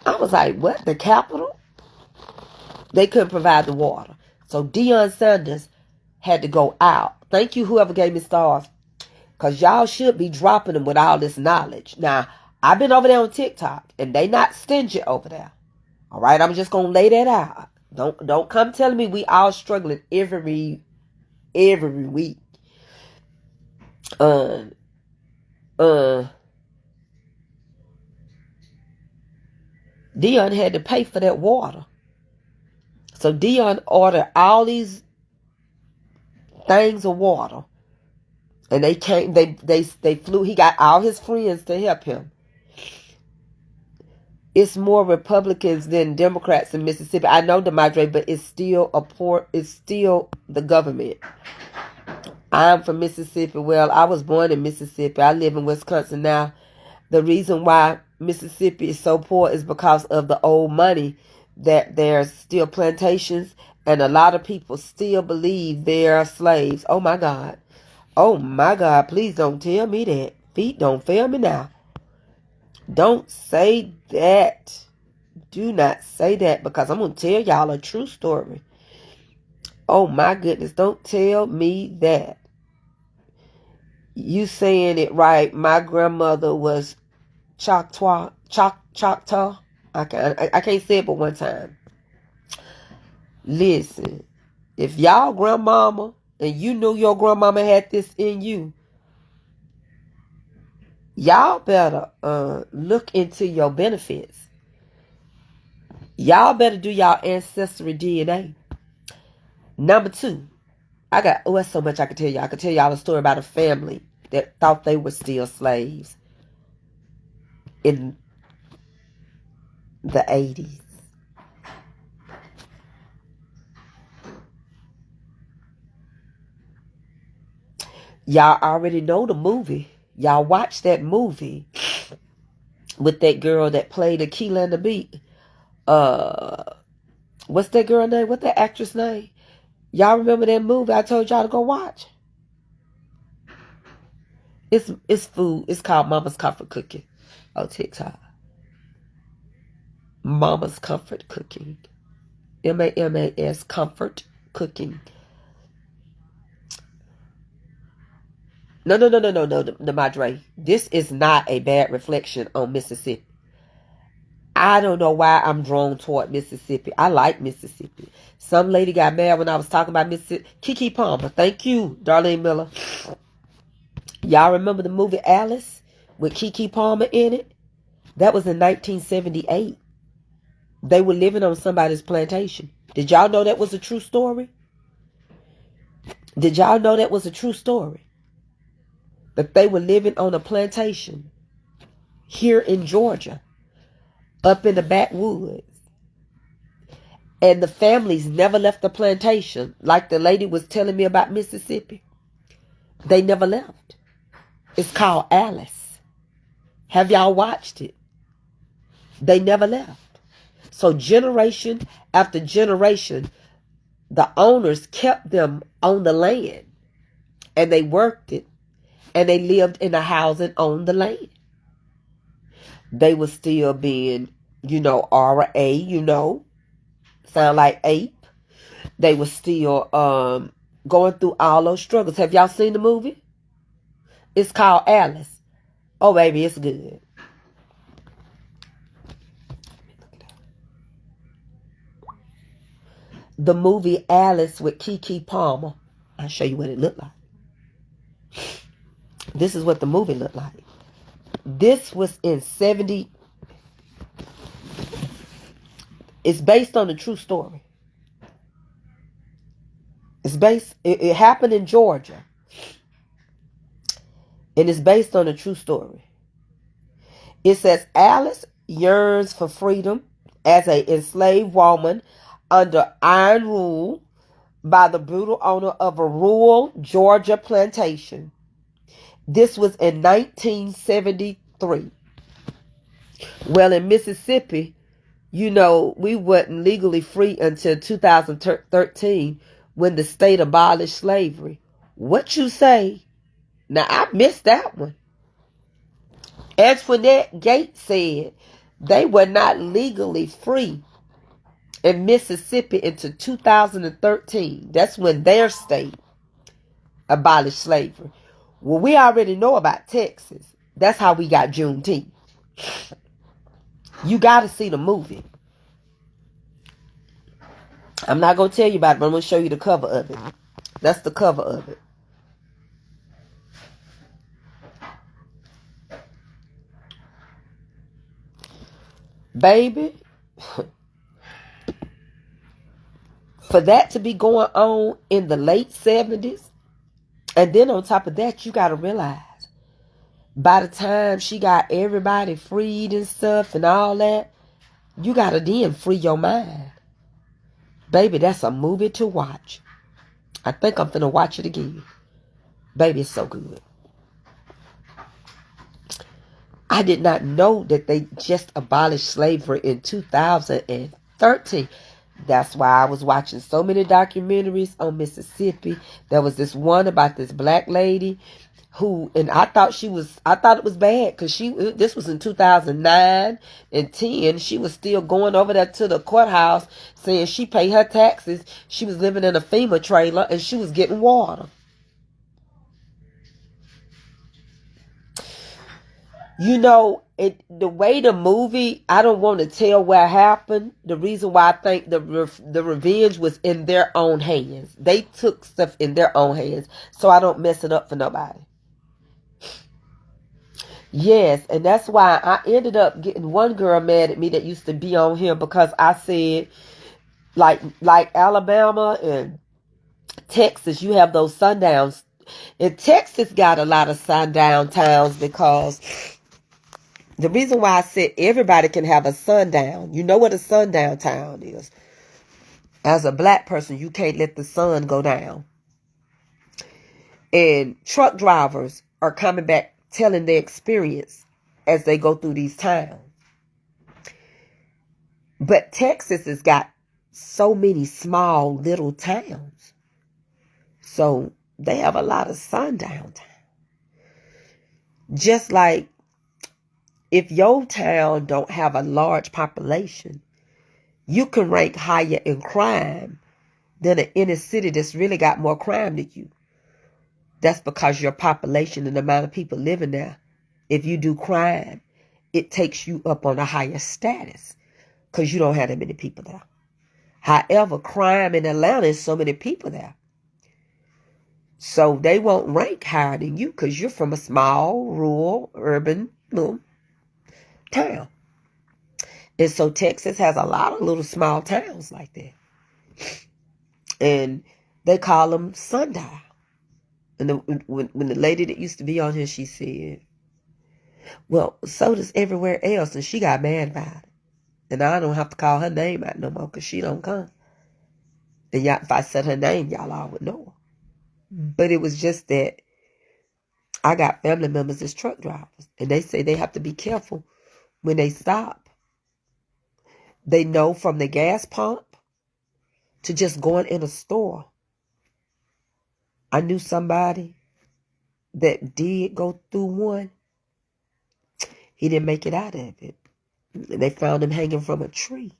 I was like, what? The Capitol? They couldn't provide the water. So Deion Sanders had to go out. Thank you, whoever gave me stars. Because y'all should be dropping them with all this knowledge. Now, I've been over there on TikTok, and they not stingy over there. All right, I'm just going to lay that out. Don't come telling me we all struggling every week. Deion had to pay for that water. So Deion ordered all these things of water. And they came, they flew, he got all his friends to help him. It's more Republicans than Democrats in Mississippi. I know, DeMadre, but it's still the government. I'm from Mississippi. Well, I was born in Mississippi. I live in Wisconsin now. The reason why Mississippi is so poor is because of the old money, that there's still plantations, and a lot of people still believe they're slaves. Oh my God. Oh my God, please don't tell me that. Feet don't fail me now. Don't say that. Do not say that, because I'm going to tell y'all a true story. Oh my goodness, don't tell me that. You saying it right. My grandmother was Choctaw. I can't say it but one time. Listen, if y'all grandmama, and you knew your grandmama had this in you, y'all better look into your benefits. Y'all better do y'all ancestry DNA. Number 2, that's so much I could tell you. I could tell y'all a story about a family that thought they were still slaves in the 80s. Y'all already know the movie. Y'all watched that movie with that girl that played Akilah and the Beat. What's that girl name? What's that actress name? Y'all remember that movie I told y'all to go watch? It's food. It's called Mama's Comfort Cooking on TikTok. Mama's Comfort Cooking. MAMAS Comfort Cooking. No, the Madre. This is not a bad reflection on Mississippi. I don't know why I'm drawn toward Mississippi. I like Mississippi. Some lady got mad when I was talking about Mississippi. Keke Palmer. Thank you, Darlene Miller. Y'all remember the movie Alice with Keke Palmer in it? That was in 1978. They were living on somebody's plantation. Did y'all know that was a true story? Did y'all know that was a true story? That they were living on a plantation here in Georgia, up in the backwoods. And the families never left the plantation, like the lady was telling me about Mississippi. They never left. It's called Alice. Have y'all watched it? They never left. So generation after generation, the owners kept them on the land, and they worked it, and they lived in a housing on the land. They were still being, RA, sound like ape. They were still going through all those struggles. Have y'all seen the movie? It's called Alice. Oh, baby, it's good. The movie Alice with Keke Palmer. I'll show you what it looked like. This is what the movie looked like. This was in 70. It's based on a true story. It happened in Georgia. And it's based on a true story. It says Alice yearns for freedom as an enslaved woman under iron rule by the brutal owner of a rural Georgia plantation. This was in 1973. Well, in Mississippi, we wasn't legally free until 2013 when the state abolished slavery. What you say? Now, I missed that one. Antoinette Gates said They were not legally free in Mississippi until 2013. That's when their state abolished slavery. Well, we already know about Texas. That's how we got Juneteenth. You got to see the movie. I'm not going to tell you about it, but I'm going to show you the cover of it. That's the cover of it. Baby, for that to be going on in the late 70s, and then on top of that, you got to realize, by the time she got everybody freed and stuff and all that, you got to then free your mind. Baby, that's a movie to watch. I think I'm finna watch it again. Baby, it's so good. I did not know that they just abolished slavery in 2013. That's why I was watching so many documentaries on Mississippi. There was this one about this black lady who, and I thought it was bad because this was in 2009 and 10. She was still going over there to the courthouse saying she paid her taxes. She was living in a FEMA trailer and she was getting water. You know, the way the movie, I don't want to tell what happened. The reason why I think the revenge was in their own hands. They took stuff in their own hands. So I don't mess it up for nobody. Yes, and that's why I ended up getting one girl mad at me that used to be on here because I said, like Alabama and Texas, you have those sundowns. And Texas got a lot of sundown towns because the reason why I said everybody can have a sundown, you know what a sundown town is. As a black person, you can't let the sun go down. And truck drivers are coming back telling their experience as they go through these towns. But Texas has got so many small little towns. So they have a lot of sundown towns. Just like if your town don't have a large population, you can rank higher in crime than an inner city that's really got more crime than you. That's because your population and the amount of people living there, if you do crime, it takes you up on a higher status because you don't have that many people there. However, crime in Atlanta is so many people there. So they won't rank higher than you because you're from a small, rural, urban little town. And so Texas has a lot of little small towns like that. And they call them sundial. And when the lady that used to be on here, she said, well, so does everywhere else. And she got mad about it. And I don't have to call her name out no more because she don't come. And y'all, if I said her name, y'all all would know her. But it was just that I got family members as truck drivers. And they say they have to be careful when they stop. They know from the gas pump to just going in a store. I knew somebody that did go through one. He didn't make it out of it. They found him hanging from a tree.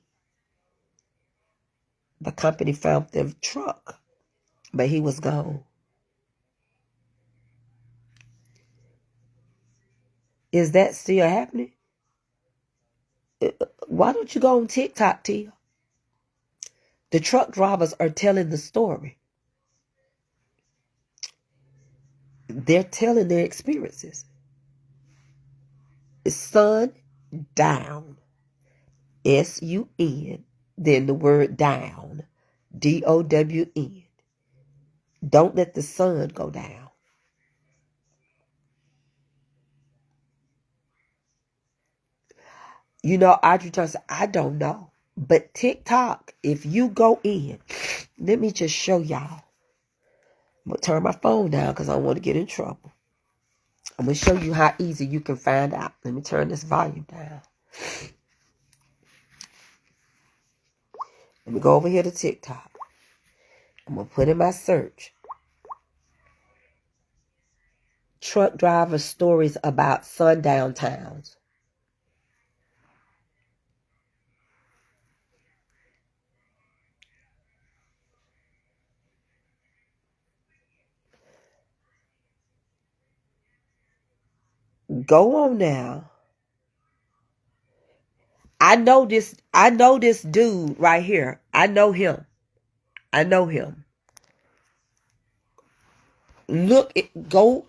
The company found the truck, but he was gone. Is that still happening? Why don't you go on TikTok, Tia? The truck drivers are telling the story. They're telling their experiences. Sun down. S-U-N. Then the word down. D-O-W-N. Don't let the sun go down. You know, Audrey Johnson, I don't know. But TikTok, if you go in, let me just show y'all. I'm going to turn my phone down because I don't want to get in trouble. I'm going to show you how easy you can find out. Let me turn this volume down. Let me go over here to TikTok. I'm going to put in my search. Truck driver stories about sundown towns. Go on now. I know this dude right here. I know him. Look, go.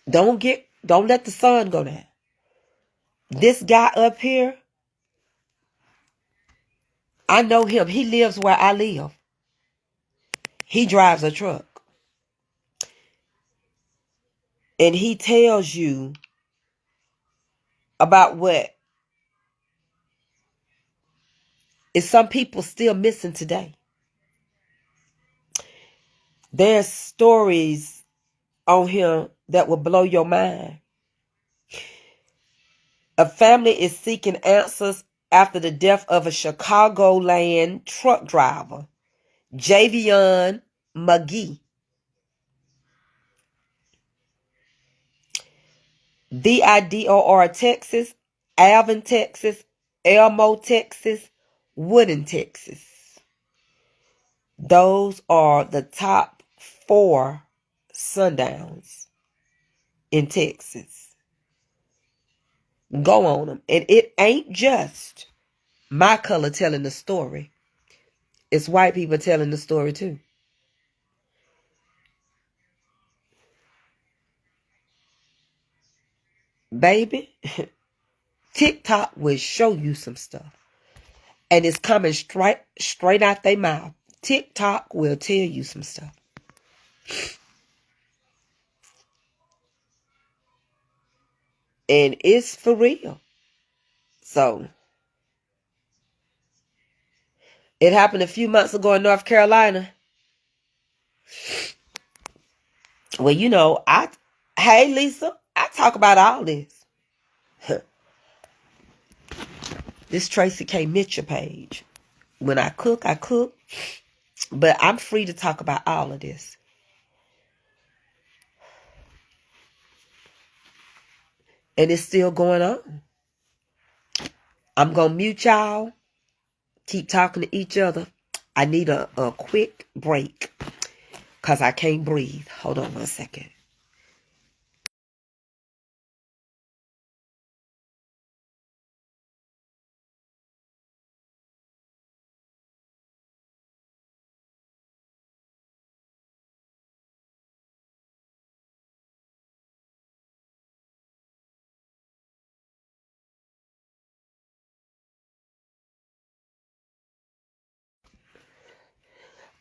Don't let the sun go down. This guy up here, I know him. He lives where I live. He drives a truck. And he tells you about what is some people still missing today. There's stories on here that will blow your mind. A family is seeking answers after the death of a Chicagoland truck driver, Javion McGee. Vidor, Texas, Alvin, Texas, Elmo, Texas, Woodin, Texas. Those are the top 4 sundowns in Texas. Go on them. And it ain't just my color telling the story. It's white people telling the story too. Baby, TikTok will show you some stuff. And it's coming straight out their mouth. TikTok will tell you some stuff. And it's for real. So, it happened a few months ago in North Carolina. Well, you know, hey Lisa, I talk about all this. This Tracey K Mitchell page. When I cook, but I'm free to talk about all of this. And it's still going on. I'm going to mute y'all. Keep talking to each other. I need a quick break because I can't breathe. Hold on 1 second.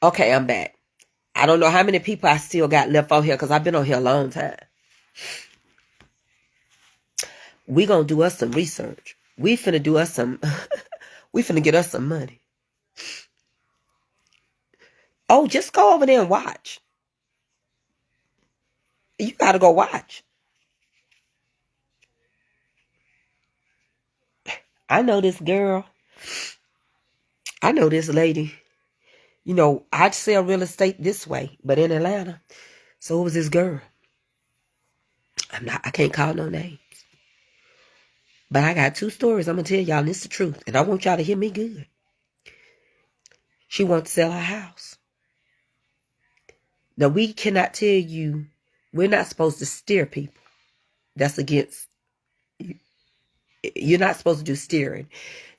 Okay, I'm back. I don't know how many people I still got left on here because I've been on here a long time. We gonna do us some research. We finna do us some, we finna get us some money. Oh, just go over there and watch. You gotta go watch. I know this girl. I know this lady. You know, I'd sell real estate this way, but in Atlanta. So it was this girl. I can't call no names. But I got 2 stories I'm going to tell y'all, and it's the truth. And I want y'all to hear me good. She wants to sell her house. Now, we cannot tell you, we're not supposed to steer people. That's against, you're not supposed to do steering.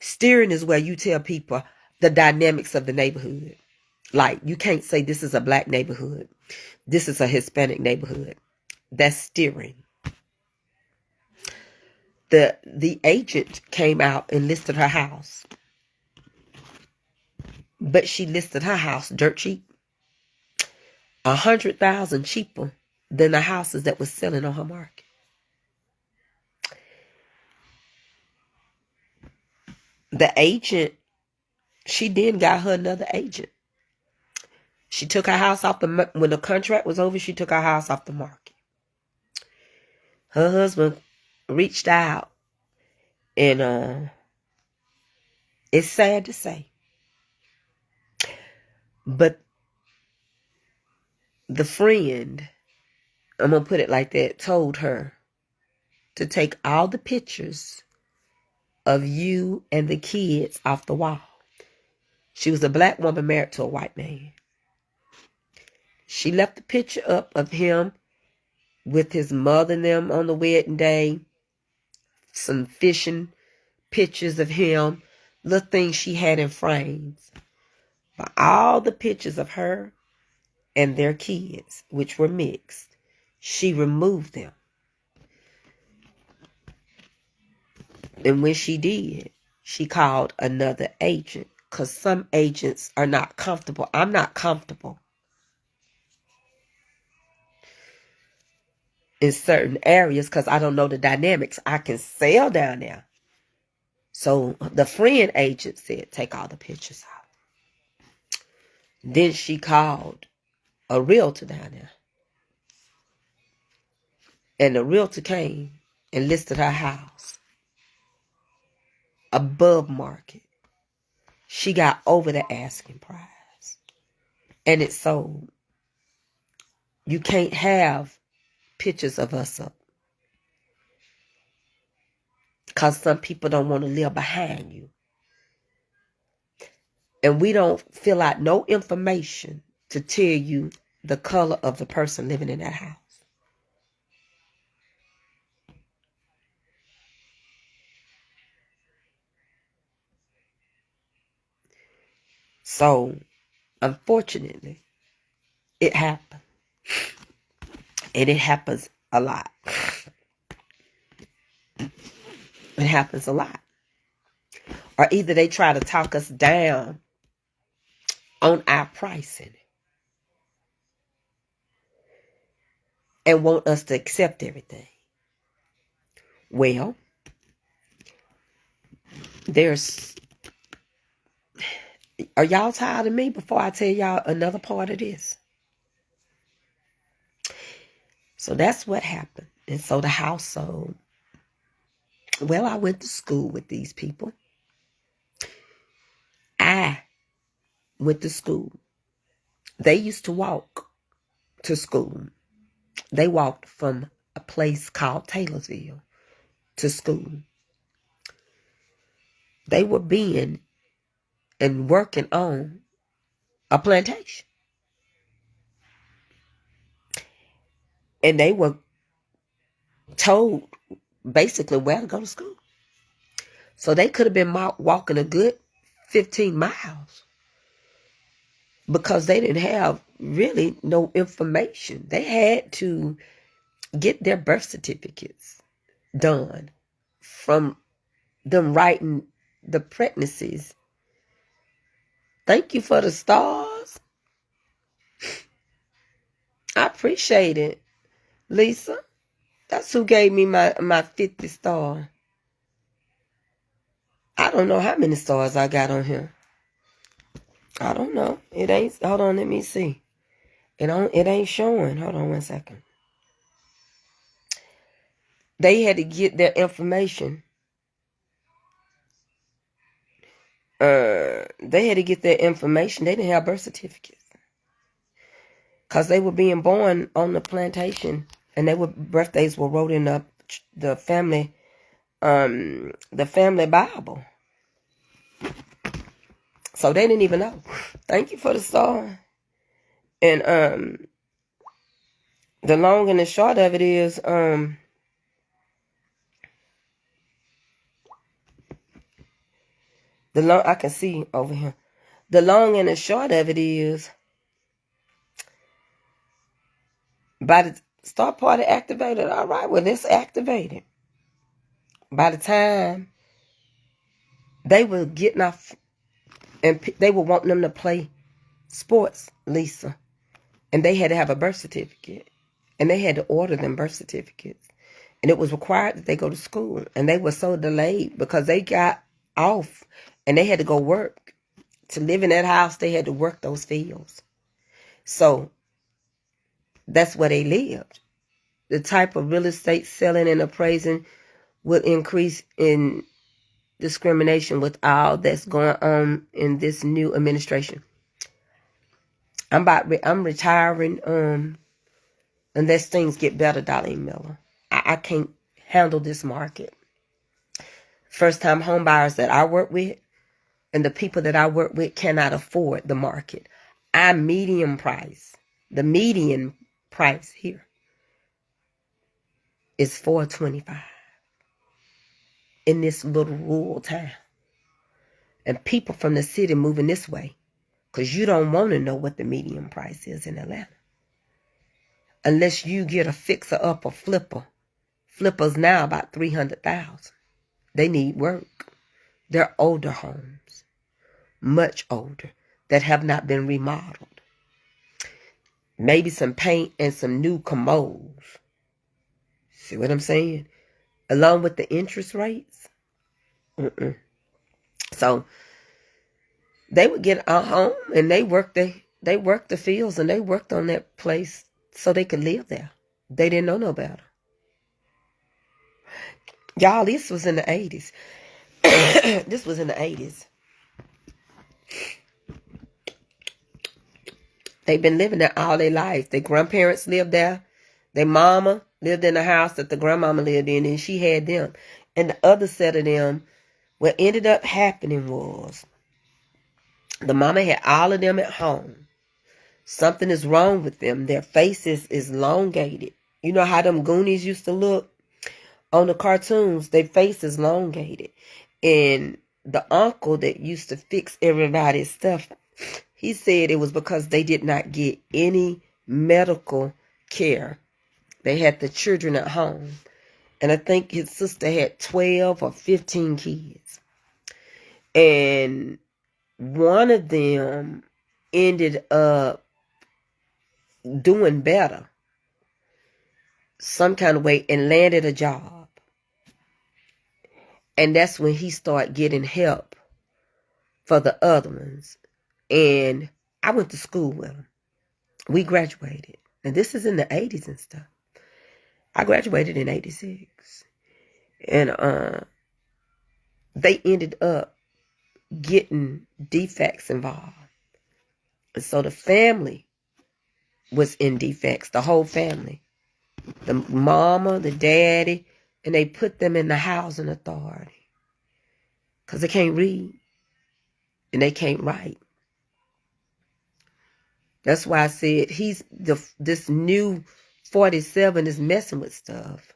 Steering is where you tell people the dynamics of the neighborhood. Like, you can't say this is a black neighborhood. This is a Hispanic neighborhood. That's steering. The agent came out and listed her house. But she listed her house dirt cheap. 100,000 cheaper than the houses that was selling on her market. The agent, she then got her another agent. She took her house off when the contract was over, she took her house off the market. Her husband reached out, and it's sad to say, but the friend, I'm going to put it like that, told her to take all the pictures of you and the kids off the wall. She was a black woman married to a white man. She left the picture up of him with his mother and them on the wedding day. Some fishing pictures of him. Little things she had in frames. But all the pictures of her and their kids, which were mixed, she removed them. And when she did, she called another agent, because some agents are not comfortable. I'm not comfortable in certain areas because I don't know the dynamics. I can sell down there. So the friend agent said, take all the pictures out. Then she called a realtor down there. And the realtor came and listed her house above market. She got over the asking price. And it sold. You can't have pictures of us up. Because some people don't want to live behind you. And we don't fill out no information to tell you the color of the person living in that house. So, unfortunately, it happens. And it happens a lot. It happens a lot. Or either they try to talk us down on our pricing and want us to accept everything. Well, are y'all tired of me before I tell y'all another part of this? So that's what happened. And so the household, well, I went to school with these people. I went to school. They used to walk to school. They walked from a place called Taylorsville to school. They were being and working on a plantation. And they were told basically where to go to school. So they could have been walking a good 15 miles because they didn't have really no information. They had to get their birth certificates done from them writing the pregnancies. Thank you for the stars. I appreciate it, Lisa. That's who gave me my 50 star. I don't know how many stars I got on here. I don't know. It ain't. Hold on, let me see. It ain't showing. Hold on one second. They had to get their information. They had to get their information. They didn't have birth certificates because they were being born on the plantation, and birthdays were wrote in the family Bible. So they didn't even know. Thank you for the star. And the long and the short of it is I can see over here. The long and the short of it is, by the start party activated, all right, well, it's activated. By the time they were getting off, and they were wanting them to play sports, Lisa, and they had to have a birth certificate, and they had to order them birth certificates, and it was required that they go to school, and they were so delayed because they got off, and they had to go work. To live in that house, they had to work those fields. So that's where they lived. The type of real estate selling and appraising will increase in discrimination with all that's going on in this new administration. I'm retiring unless things get better, Darlene Miller. I can't handle this market. First time home buyers that I work with and the people that I work with cannot afford the market. I'm medium price, the median price here. is $4.25 in this little rural town. And people from the city moving this way because you don't want to know what the median price is in Atlanta. Unless you get a fixer-upper flipper. Flippers now about $300,000. They need work. They're older homes, much older, that have not been remodeled. Maybe some paint and some new commodes. See what I'm saying? Along with the interest rates. So they would get a home and they worked the fields and they worked on that place so they could live there. They didn't know no better. Y'all, this was in the 80s. This was in the 80s. They've been living there all their life. Their grandparents lived there. Their mama lived in the house that the grandmama lived in, and she had them. And the other set of them, what ended up happening was the mama had all of them at home. Something is wrong with them. Their faces is elongated. You know how them Goonies used to look on the cartoons? Their face is elongated. And the uncle that used to fix everybody's stuff, he said it was because they did not get any medical care. They had the children at home. And I think his sister had 12 or 15 kids. And one of them ended up doing better some kind of way and landed a job. And that's when he started getting help for the other ones. And I went to school with him. We graduated. And this is in the 80s and stuff. I graduated in 86. And they ended up getting defects involved. And so the family was in defects, the whole family. The mama, the daddy, and they put them in the housing authority. Because they can't read. And they can't write. That's why I said this new 47 is messing with stuff.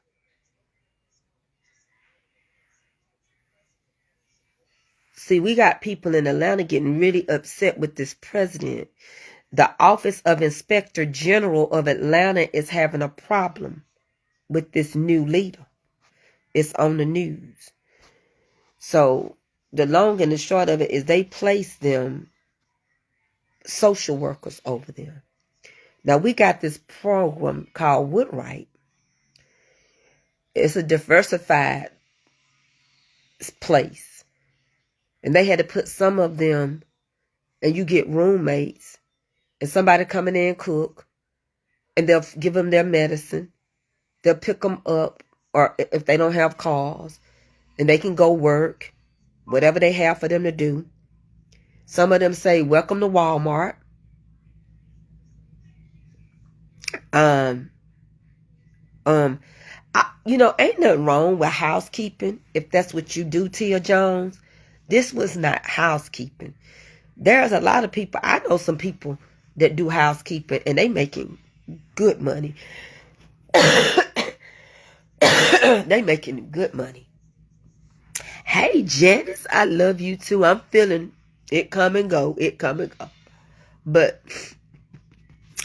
See, we got people in Atlanta getting really upset with this president. The Office of Inspector General of Atlanta is having a problem with this new leader. It's on the news. So the long and the short of it is they place them social workers over them. Now we got this program called Woodwright. It's a diversified place. And they had to put some of them, and you get roommates, and somebody coming in and cook, and they'll give them their medicine. They'll pick them up, or if they don't have cars, and they can go work, whatever they have for them to do. Some of them say, welcome to Walmart. Ain't nothing wrong with housekeeping if that's what you do, Tia Jones. This was not housekeeping. There's a lot of people, I know some people that do housekeeping and they making good money. They making good money. Hey, Janice, I love you too. I'm feeling it come and go. It come and go. But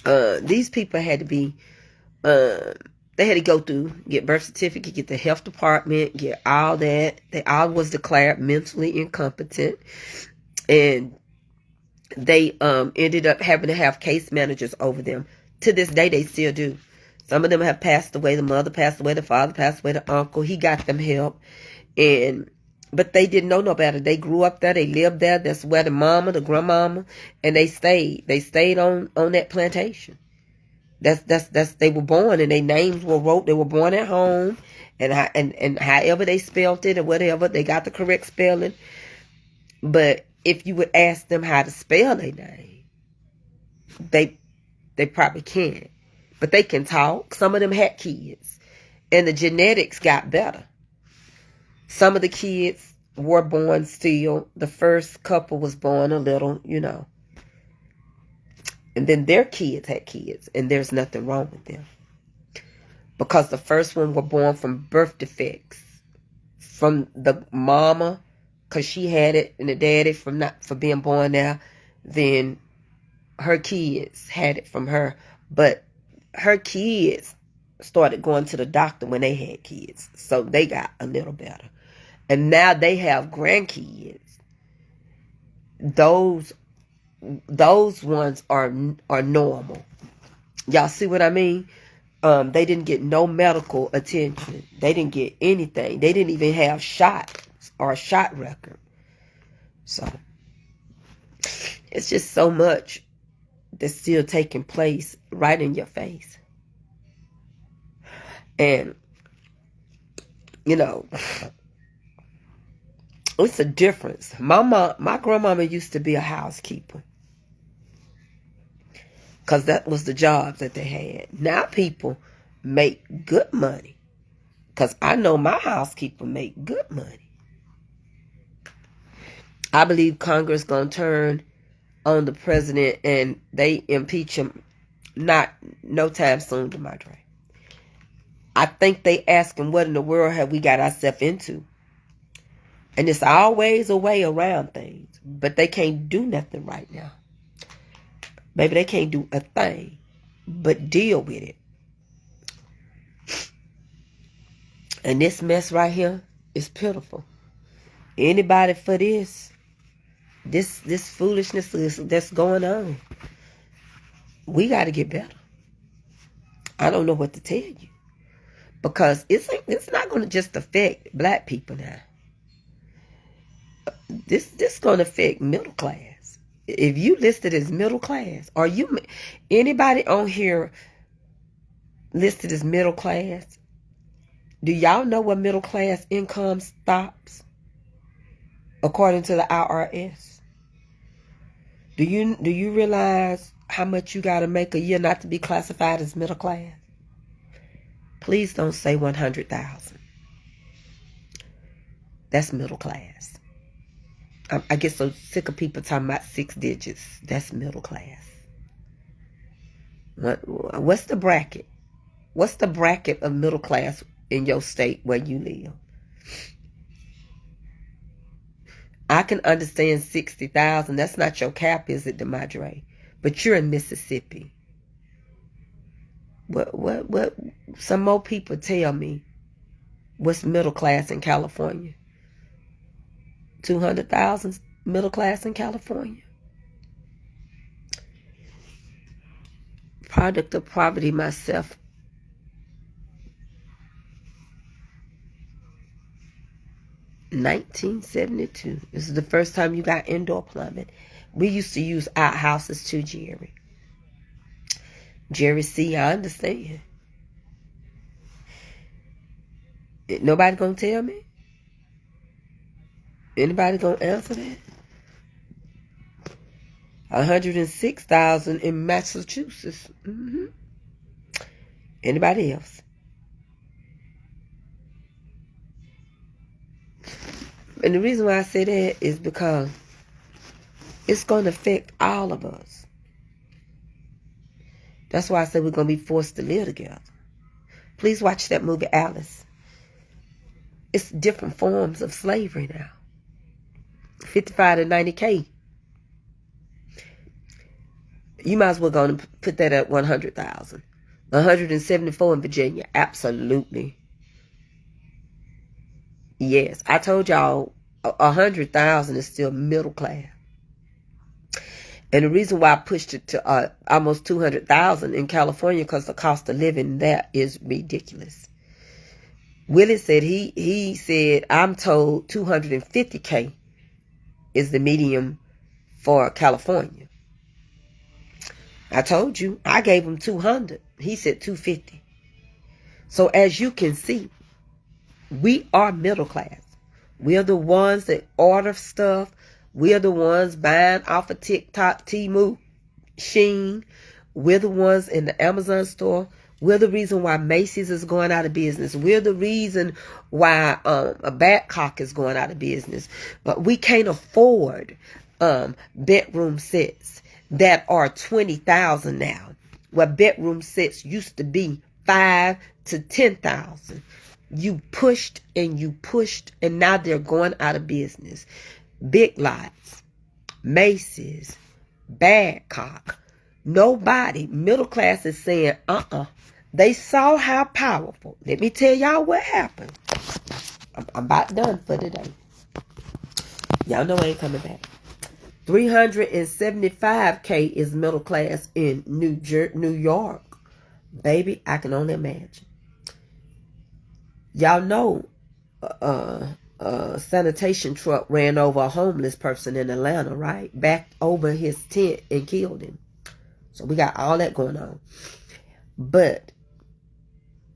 these people had to be, they had to go through, get birth certificate, get the health department, get all that. They all was declared mentally incompetent. And they ended up having to have case managers over them. To this day, they still do. Some of them have passed away. The mother passed away. The father passed away. The uncle, he got them help. But they didn't know no better. They grew up there. They lived there. That's where the mama, the grandmama, and they stayed. They stayed on that plantation. That's they were born and their names were wrote. They were born at home, and however they spelled it or whatever, they got the correct spelling. But if you would ask them how to spell their name, they probably can't. But they can talk. Some of them had kids, and the genetics got better. Some of the kids were born still. The first couple was born a little, and then their kids had kids, and there's nothing wrong with them. because the first one were born from birth defects from the mama, because she had it, and the daddy for being born there. Then her kids had it from her, but her kids started going to the doctor when they had kids, so they got a little better. And now they have grandkids. Those ones are normal. Y'all see what I mean? They didn't get no medical attention. They didn't get anything. They didn't even have shots or a shot record. So it's just so much that's still taking place right in your face. And, you know, it's a difference. My grandmama used to be a housekeeper, because that was the job that they had. Now people make good money, because I know my housekeeper make good money. I believe Congress going to turn on the president and they impeach him no time soon, DeMadre. I think they asking, what in the world have we got ourselves into? And it's always a way around things, but they can't do nothing right now. Maybe they can't do a thing but deal with it. And this mess right here is pitiful. Anybody for this foolishness that's going on, we got to get better. I don't know what to tell you, because it's not going to just affect black people now. This going to affect middle class. If you listed as middle class, or anybody on here listed as middle class, do y'all know where middle class income stops according to the IRS? Do you realize how much you got to make a year not to be classified as middle class? Please don't say 100,000. That's middle class. I get so sick of people talking about 6 digits. That's middle class. What's the bracket? What's the bracket of middle class in your state where you live? I can understand 60,000. That's not your cap, is it, DeMadre? But you're in Mississippi. What? Some more people tell me what's middle class in California. 200,000 middle class in California. Product of poverty myself. $1972. This is the first time you got indoor plumbing. We used to use outhouses too, Jerry. Jerry C, I understand. Nobody gonna tell me? Anybody gonna answer that? 106,000 in Massachusetts. Anybody else? And the reason why I say that is because it's going to affect all of us. That's why I say we're going to be forced to live together. Please watch that movie, Alice. It's different forms of slavery now. 55 to 90K. You might as well go and put that at 100,000. 174 in Virginia. Absolutely. Yes, I told y'all 100,000 is still middle class. And the reason why I pushed it to almost 200,000 in California, because the cost of living there is ridiculous. Willie said he said, I'm told 250K is the medium for California. I told you, I gave him 200. He said 250. So as you can see, we are middle class. We are the ones that order stuff. We are the ones buying off of TikTok, Temu, Shein. We're the ones in the Amazon store. We're the reason why Macy's is going out of business. We're the reason why a Badcock is going out of business. But we can't afford bedroom sets that are $20,000 now, where bedroom sets used to be 5 to 10,000. You pushed, and now they're going out of business. Big Lots, Macy's, Badcock. Nobody, middle class is saying, They saw how powerful. Let me tell y'all what happened. I'm about done for today. Y'all know I ain't coming back. 375K is middle class in New York. Baby, I can only imagine. Y'all know a sanitation truck ran over a homeless person in Atlanta, right? Backed over his tent and killed him. So we got all that going on. But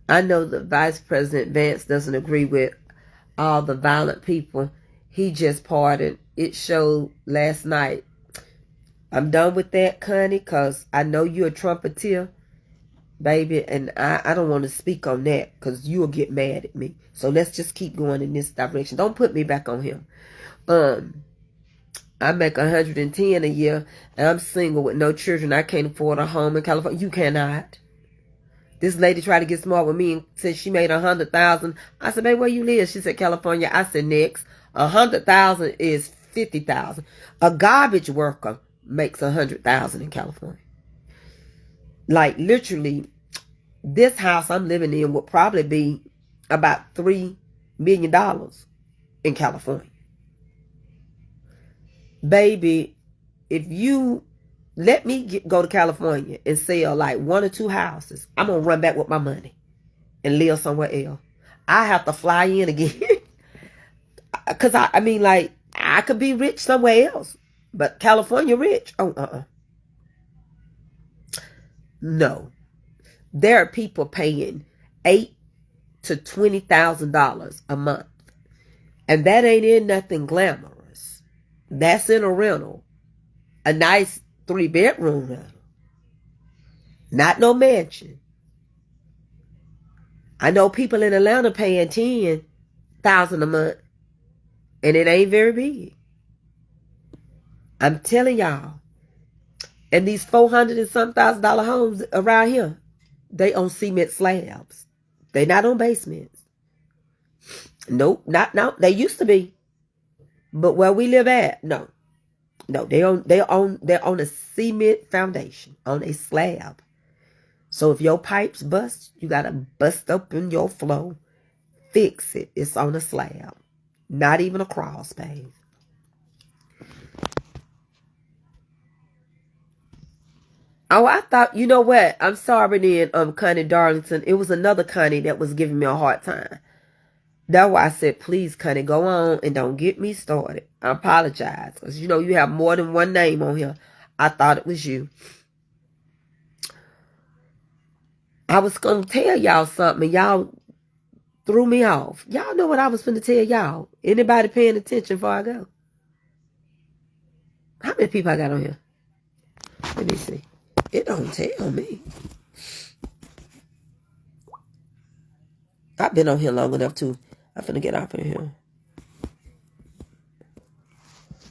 I know that Vice President Vance doesn't agree with all the violent people he just pardoned. It showed last night. I'm done with that, Connie, because I know you're a trumpeter, baby, and I don't want to speak on that because you will get mad at me. So let's just keep going in this direction. Don't put me back on him. I make 110 a year, and I'm single with no children. I can't afford a home in California. You cannot. This lady tried to get smart with me and said she made 100,000. I said, babe, where you live? She said, California. I said, next. 100,000 is 50,000. A garbage worker makes 100,000 in California. Like literally, this house I'm living in would probably be about $3 million in California. Baby, if you let me go to California and sell like 1 or 2 houses, I'm going to run back with my money and live somewhere else. I have to fly in again. Because I mean, like, I could be rich somewhere else. But California rich? Oh, no. There are people paying $8,000 to $20,000 a month. And that ain't in nothing glamorous. That's in a rental. A nice 3-bedroom rental. Not no mansion. I know people in Atlanta paying $10,000 a month. And it ain't very big. I'm telling y'all. And these $400 and some thousand dollar homes around here, they on cement slabs. They not on basements. Nope, no. They used to be. But where we live at, no. No, they're on a cement foundation, on a slab. So if your pipes bust, you gotta bust open your flow, fix it. It's on a slab. Not even a crawl space. Oh, I thought, you know what? I'm sorry then, Connie Darlington. It was another Connie that was giving me a hard time. That's why I said, please, Connie, go on and don't get me started. I apologize. Because, you know, you have more than one name on here. I thought it was you. I was going to tell y'all something, and y'all threw me off. Y'all know what I was going to tell y'all. Anybody paying attention before I go? How many people I got on here? Let me see. It don't tell me. I've been on here long enough, too. I'm finna get off of here.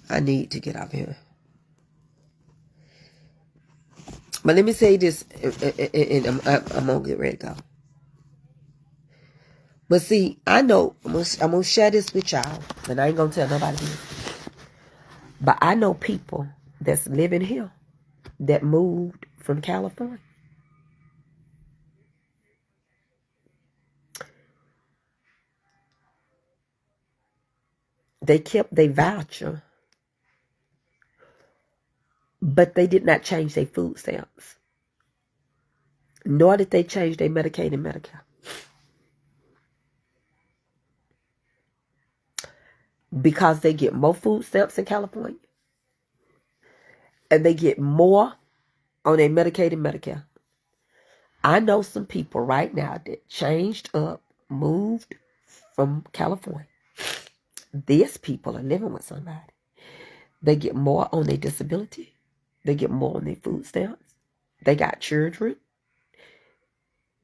I need to get off here. But let me say this, and I'm going to get ready to go. But see, I know, I'm going to share this with y'all, and I ain't going to tell nobody this. But I know people that's living here that moved from California. They kept their voucher, but they did not change their food stamps. Nor did they change their Medicaid and Medicare. Because they get more food stamps in California. And they get more on their Medicaid and Medicare. I know some people right now that changed up, moved from California. These people are living with somebody. They get more on their disability. They get more on their food stamps. They got children.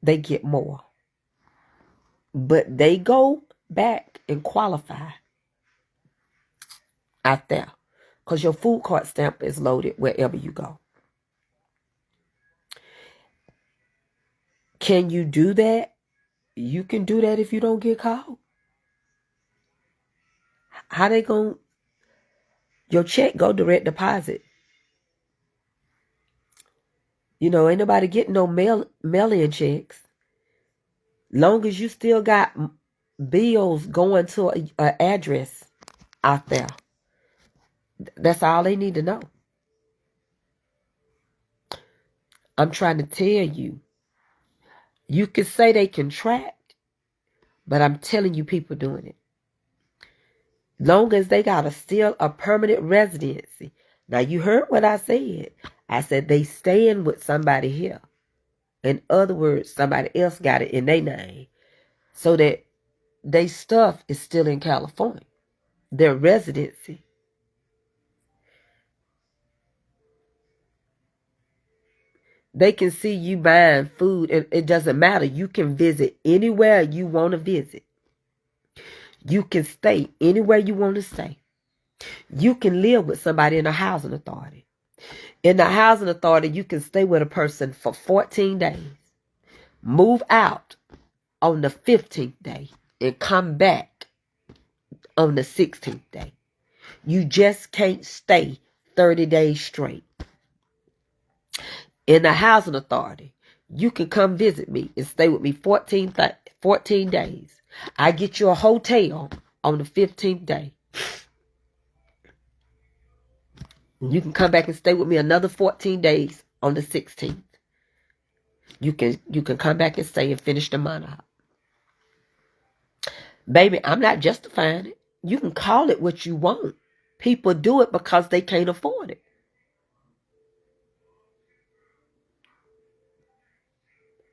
They get more. But they go back and qualify out there. Because your food card stamp is loaded wherever you go. Can you do that? You can do that if you don't get caught. How they gonna, your check go direct deposit. You know, ain't nobody getting no mail-in checks. Long as you still got bills going to an address out there. That's all they need to know. I'm trying to tell you. You can say they contract, but I'm telling you people doing it. Long as they got still a permanent residency. Now you heard what I said. I said they staying with somebody here. In other words, somebody else got it in their name. So that their stuff is still in California. Their residency. They can see you buying food, and it doesn't matter. You can visit anywhere you want to visit. You can stay anywhere you want to stay. You can live with somebody in a housing authority. In the housing authority, you can stay with a person for 14 days. Move out on the 15th day and come back on the 16th day. You just can't stay 30 days straight. In the housing authority, you can come visit me and stay with me 14 days. I get you a hotel on the 15th day. You can come back and stay with me another 14 days on the 16th. You can come back and stay and finish the month out. Baby, I'm not justifying it. You can call it what you want. People do it because they can't afford it.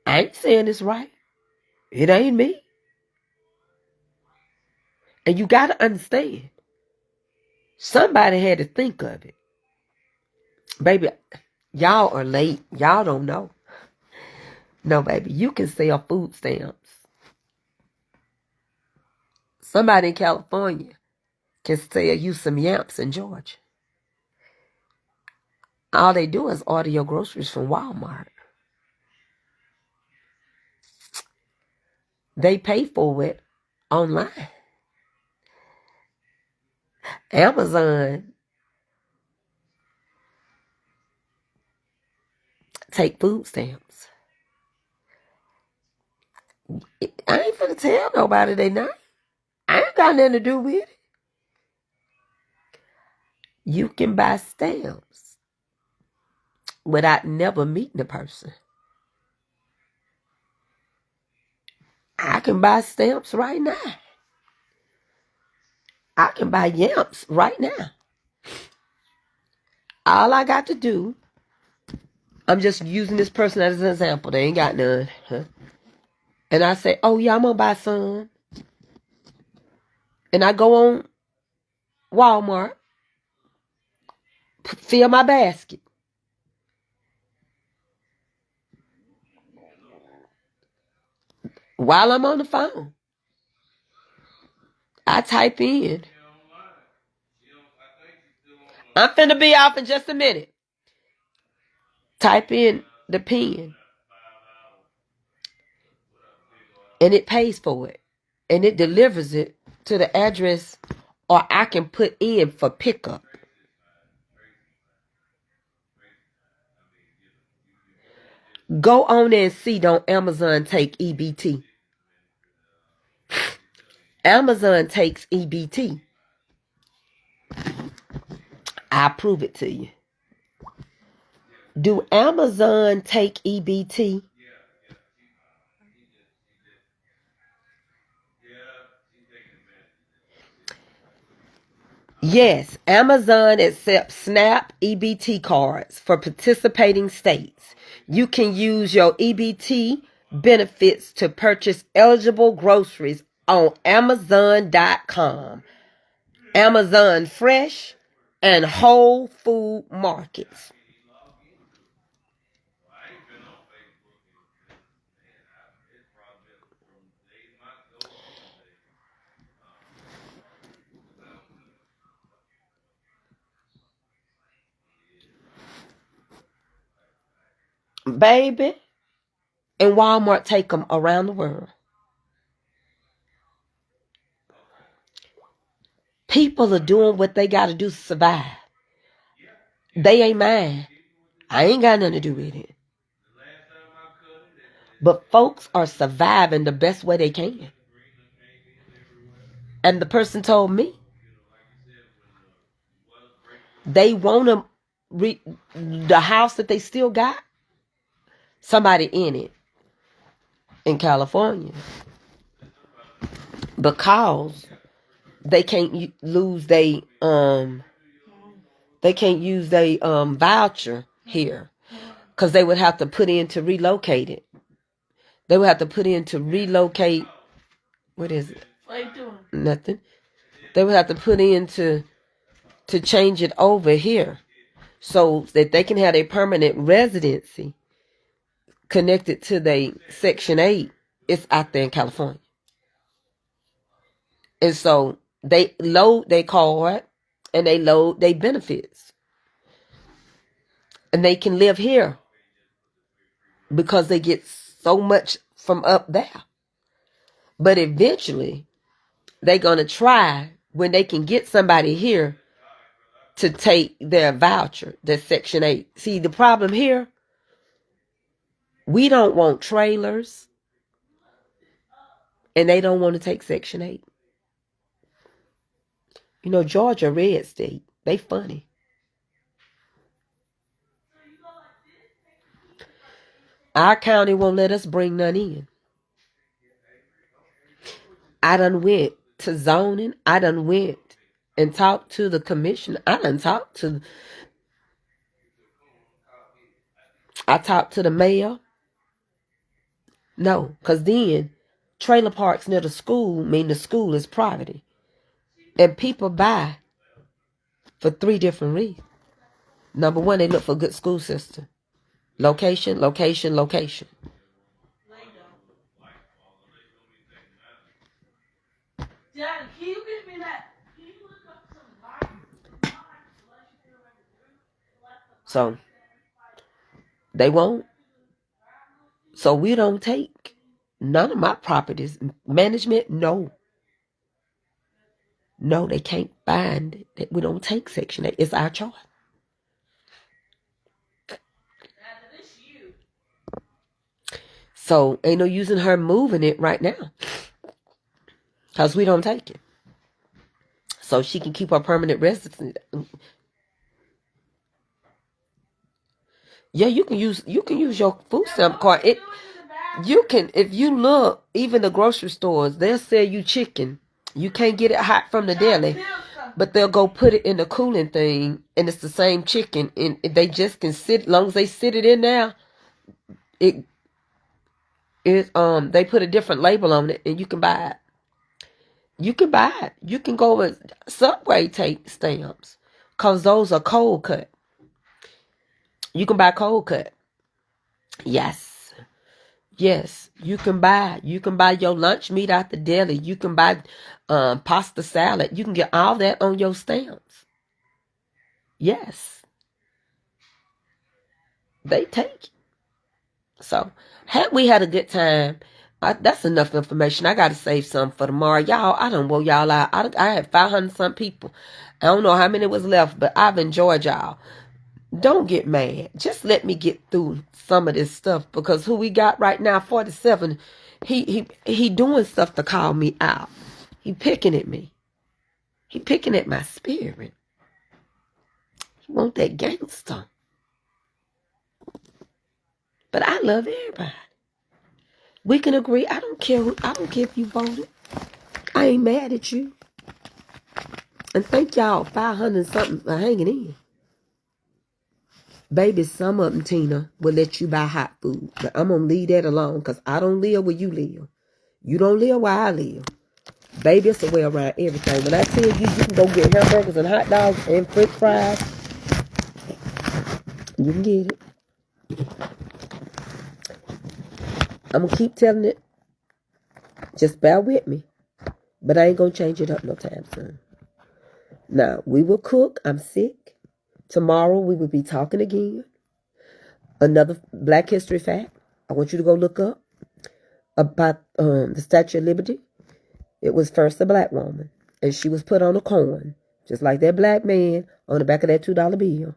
I ain't saying it's right. It ain't me. And you got to understand, somebody had to think of it. Baby, y'all are late. Y'all don't know. No, baby, you can sell food stamps. Somebody in California can sell you some yamps in Georgia. All they do is order your groceries from Walmart. They pay for it online. Amazon take food stamps. I ain't finna tell nobody they not. I ain't got nothing to do with it. You can buy stamps without never meeting a person. I can buy stamps right now. I can buy yamps right now. All I got to do, I'm just using this person as an example. They ain't got none. Huh? And I say, oh yeah, I'm going to buy some. And I go on Walmart, fill my basket. While I'm on the phone, I type in. I'm finna be off in just a minute. Type in the PIN. And it pays for it. And it delivers it to the address, or I can put in for pickup. Go on and see, don't Amazon take EBT? Amazon takes EBT. I'll prove it to you. Do Amazon take EBT? Yes, Amazon accepts SNAP EBT cards for participating states. You can use your EBT benefits to purchase eligible groceries on Amazon.com, Amazon Fresh, and Whole Food Markets. Baby, And Walmart take them around the world. People are doing what they got to do to survive. They ain't mine. I ain't got nothing to do with it. But folks are surviving the best way they can. And the person told me they want to the house that they still got, somebody in it in California, because they can't lose they can't use they voucher here, because they would have to put in to relocate it. They would have to put in to relocate. What is it? What are you doing? Nothing. They would have to put in to change it over here, so that they can have a permanent residency connected to the Section 8. It's out there in California. And so they load their card and they load their benefits. And they can live here because they get so much from up there. But eventually, they're going to try, when they can get somebody here, to take their voucher, their Section 8. See, the problem here, we don't want trailers, and they don't want to take Section 8. You know, Georgia, red state. They funny. Our county won't let us bring none in. I done went to zoning. I done went and talked to the commission. I talked to the mayor. No, because then trailer parks near the school mean the school is property. And people buy for 3 different reasons. Number one, they look for a good school system. Location, location, location. Dad, can you give me that? Can you look up some So, they won't. So we don't take none of my properties. Management, no. No, they can't find it. We don't take Section 8. It's our choice. So ain't no using her moving it right now, because we don't take it. So she can keep her permanent residence. Yeah, you can use your food stamp card. You can, if you look, even the grocery stores, they'll sell you chicken. You can't get it hot from the deli, but they'll go put it in the cooling thing, and it's the same chicken, and they just can sit, as long as they sit it in there, they put a different label on it, and you can buy it. You can buy it. You can go with Subway take stamps, because those are cold cut. You can buy cold cut. Yes. You can buy your lunch meat out the deli. You can buy pasta salad. You can get all that on your stamps. Yes. They take it. So, had we had a good time, that's enough information. I got to save some for tomorrow. Y'all, I done wore y'all out. I had 500 some people. I don't know how many was left, but I've enjoyed y'all. Don't get mad. Just let me get through some of this stuff, because who we got right now, 47, he doing stuff to call me out. He picking at me. He picking at my spirit. He want that gangster. But I love everybody. We can agree. I don't care if you voted. I ain't mad at you. And thank y'all 500 something for hanging in. Baby, some of them, Tina, will let you buy hot food. But I'm going to leave that alone, because I don't live where you live. You don't live where I live. Baby, it's a way around everything. When I tell you, you can go get hamburgers and hot dogs and french fries, you can get it. I'm going to keep telling it. Just bear with me. But I ain't going to change it up no time soon. Now, we will cook. I'm sick. Tomorrow, we will be talking again. Another Black History fact. I want you to go look up about the Statue of Liberty. It was first a black woman, and she was put on a coin, just like that black man on the back of that $2 bill.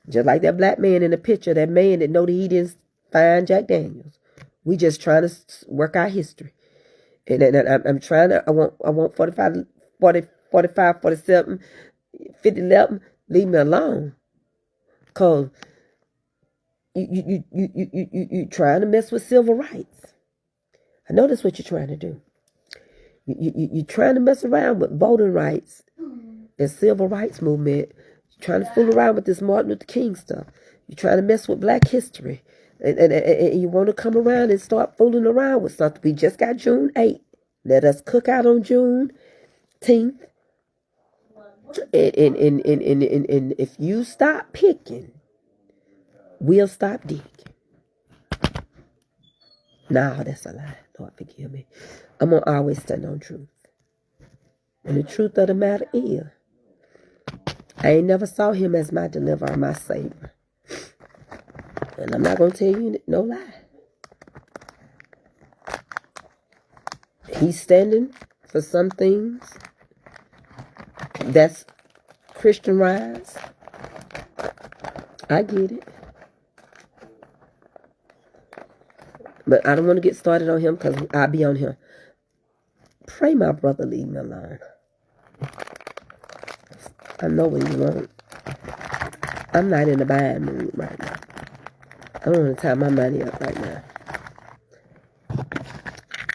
Just like that black man in the picture, that man that know that he didn't find Jack Daniels. We just trying to work our history. And I'm trying to, I want 45, 47, 50, 11. Leave me alone. Because you trying to mess with civil rights. I know that's what you're trying to do. You're trying to mess around with voting rights and civil rights movement. You're trying to fool around with this Martin Luther King stuff. You're trying to mess with black history. And you want to come around and start fooling around with something. We just got June 8th. Let us cook out on June 10th. And if you stop picking, we'll stop digging. No, that's a lie. Lord, forgive me. I'm going to always stand on truth. And the truth of the matter is, I ain't never saw him as my deliverer, my savior. And I'm not going to tell you no lie. He's standing for some things. That's Christian rise. I get it. But I don't want to get started on him because I'll be on him. Pray my brother leave me alone. I know what he wants. I'm not in the buying mood right now. I don't want to tie my money up right now.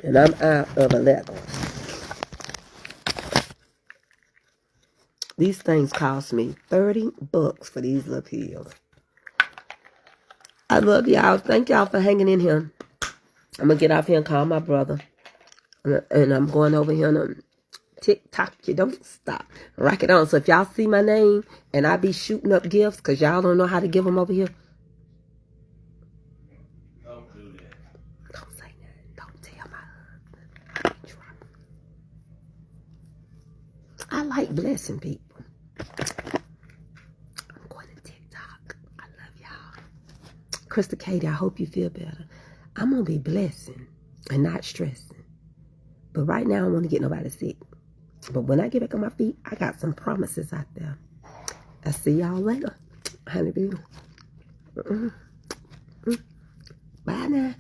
And I'm out of a leather. These things cost me $30 for these little pills. I love y'all. Thank y'all for hanging in here. I'm going to get off here and call my brother. And I'm going over here on TikTok. You don't stop. Rock it on. So if y'all see my name and I be shooting up gifts because y'all don't know how to give them over here. Don't do that. Don't say that. Don't tell my husband. I like blessing people. I'm going to TikTok. I love y'all. Krista Katie, I hope you feel better. I'm going to be blessing and not stressing. But right now, I don't want to get nobody sick. But when I get back on my feet, I got some promises out there. I'll see y'all later. Honey boo. Bye now.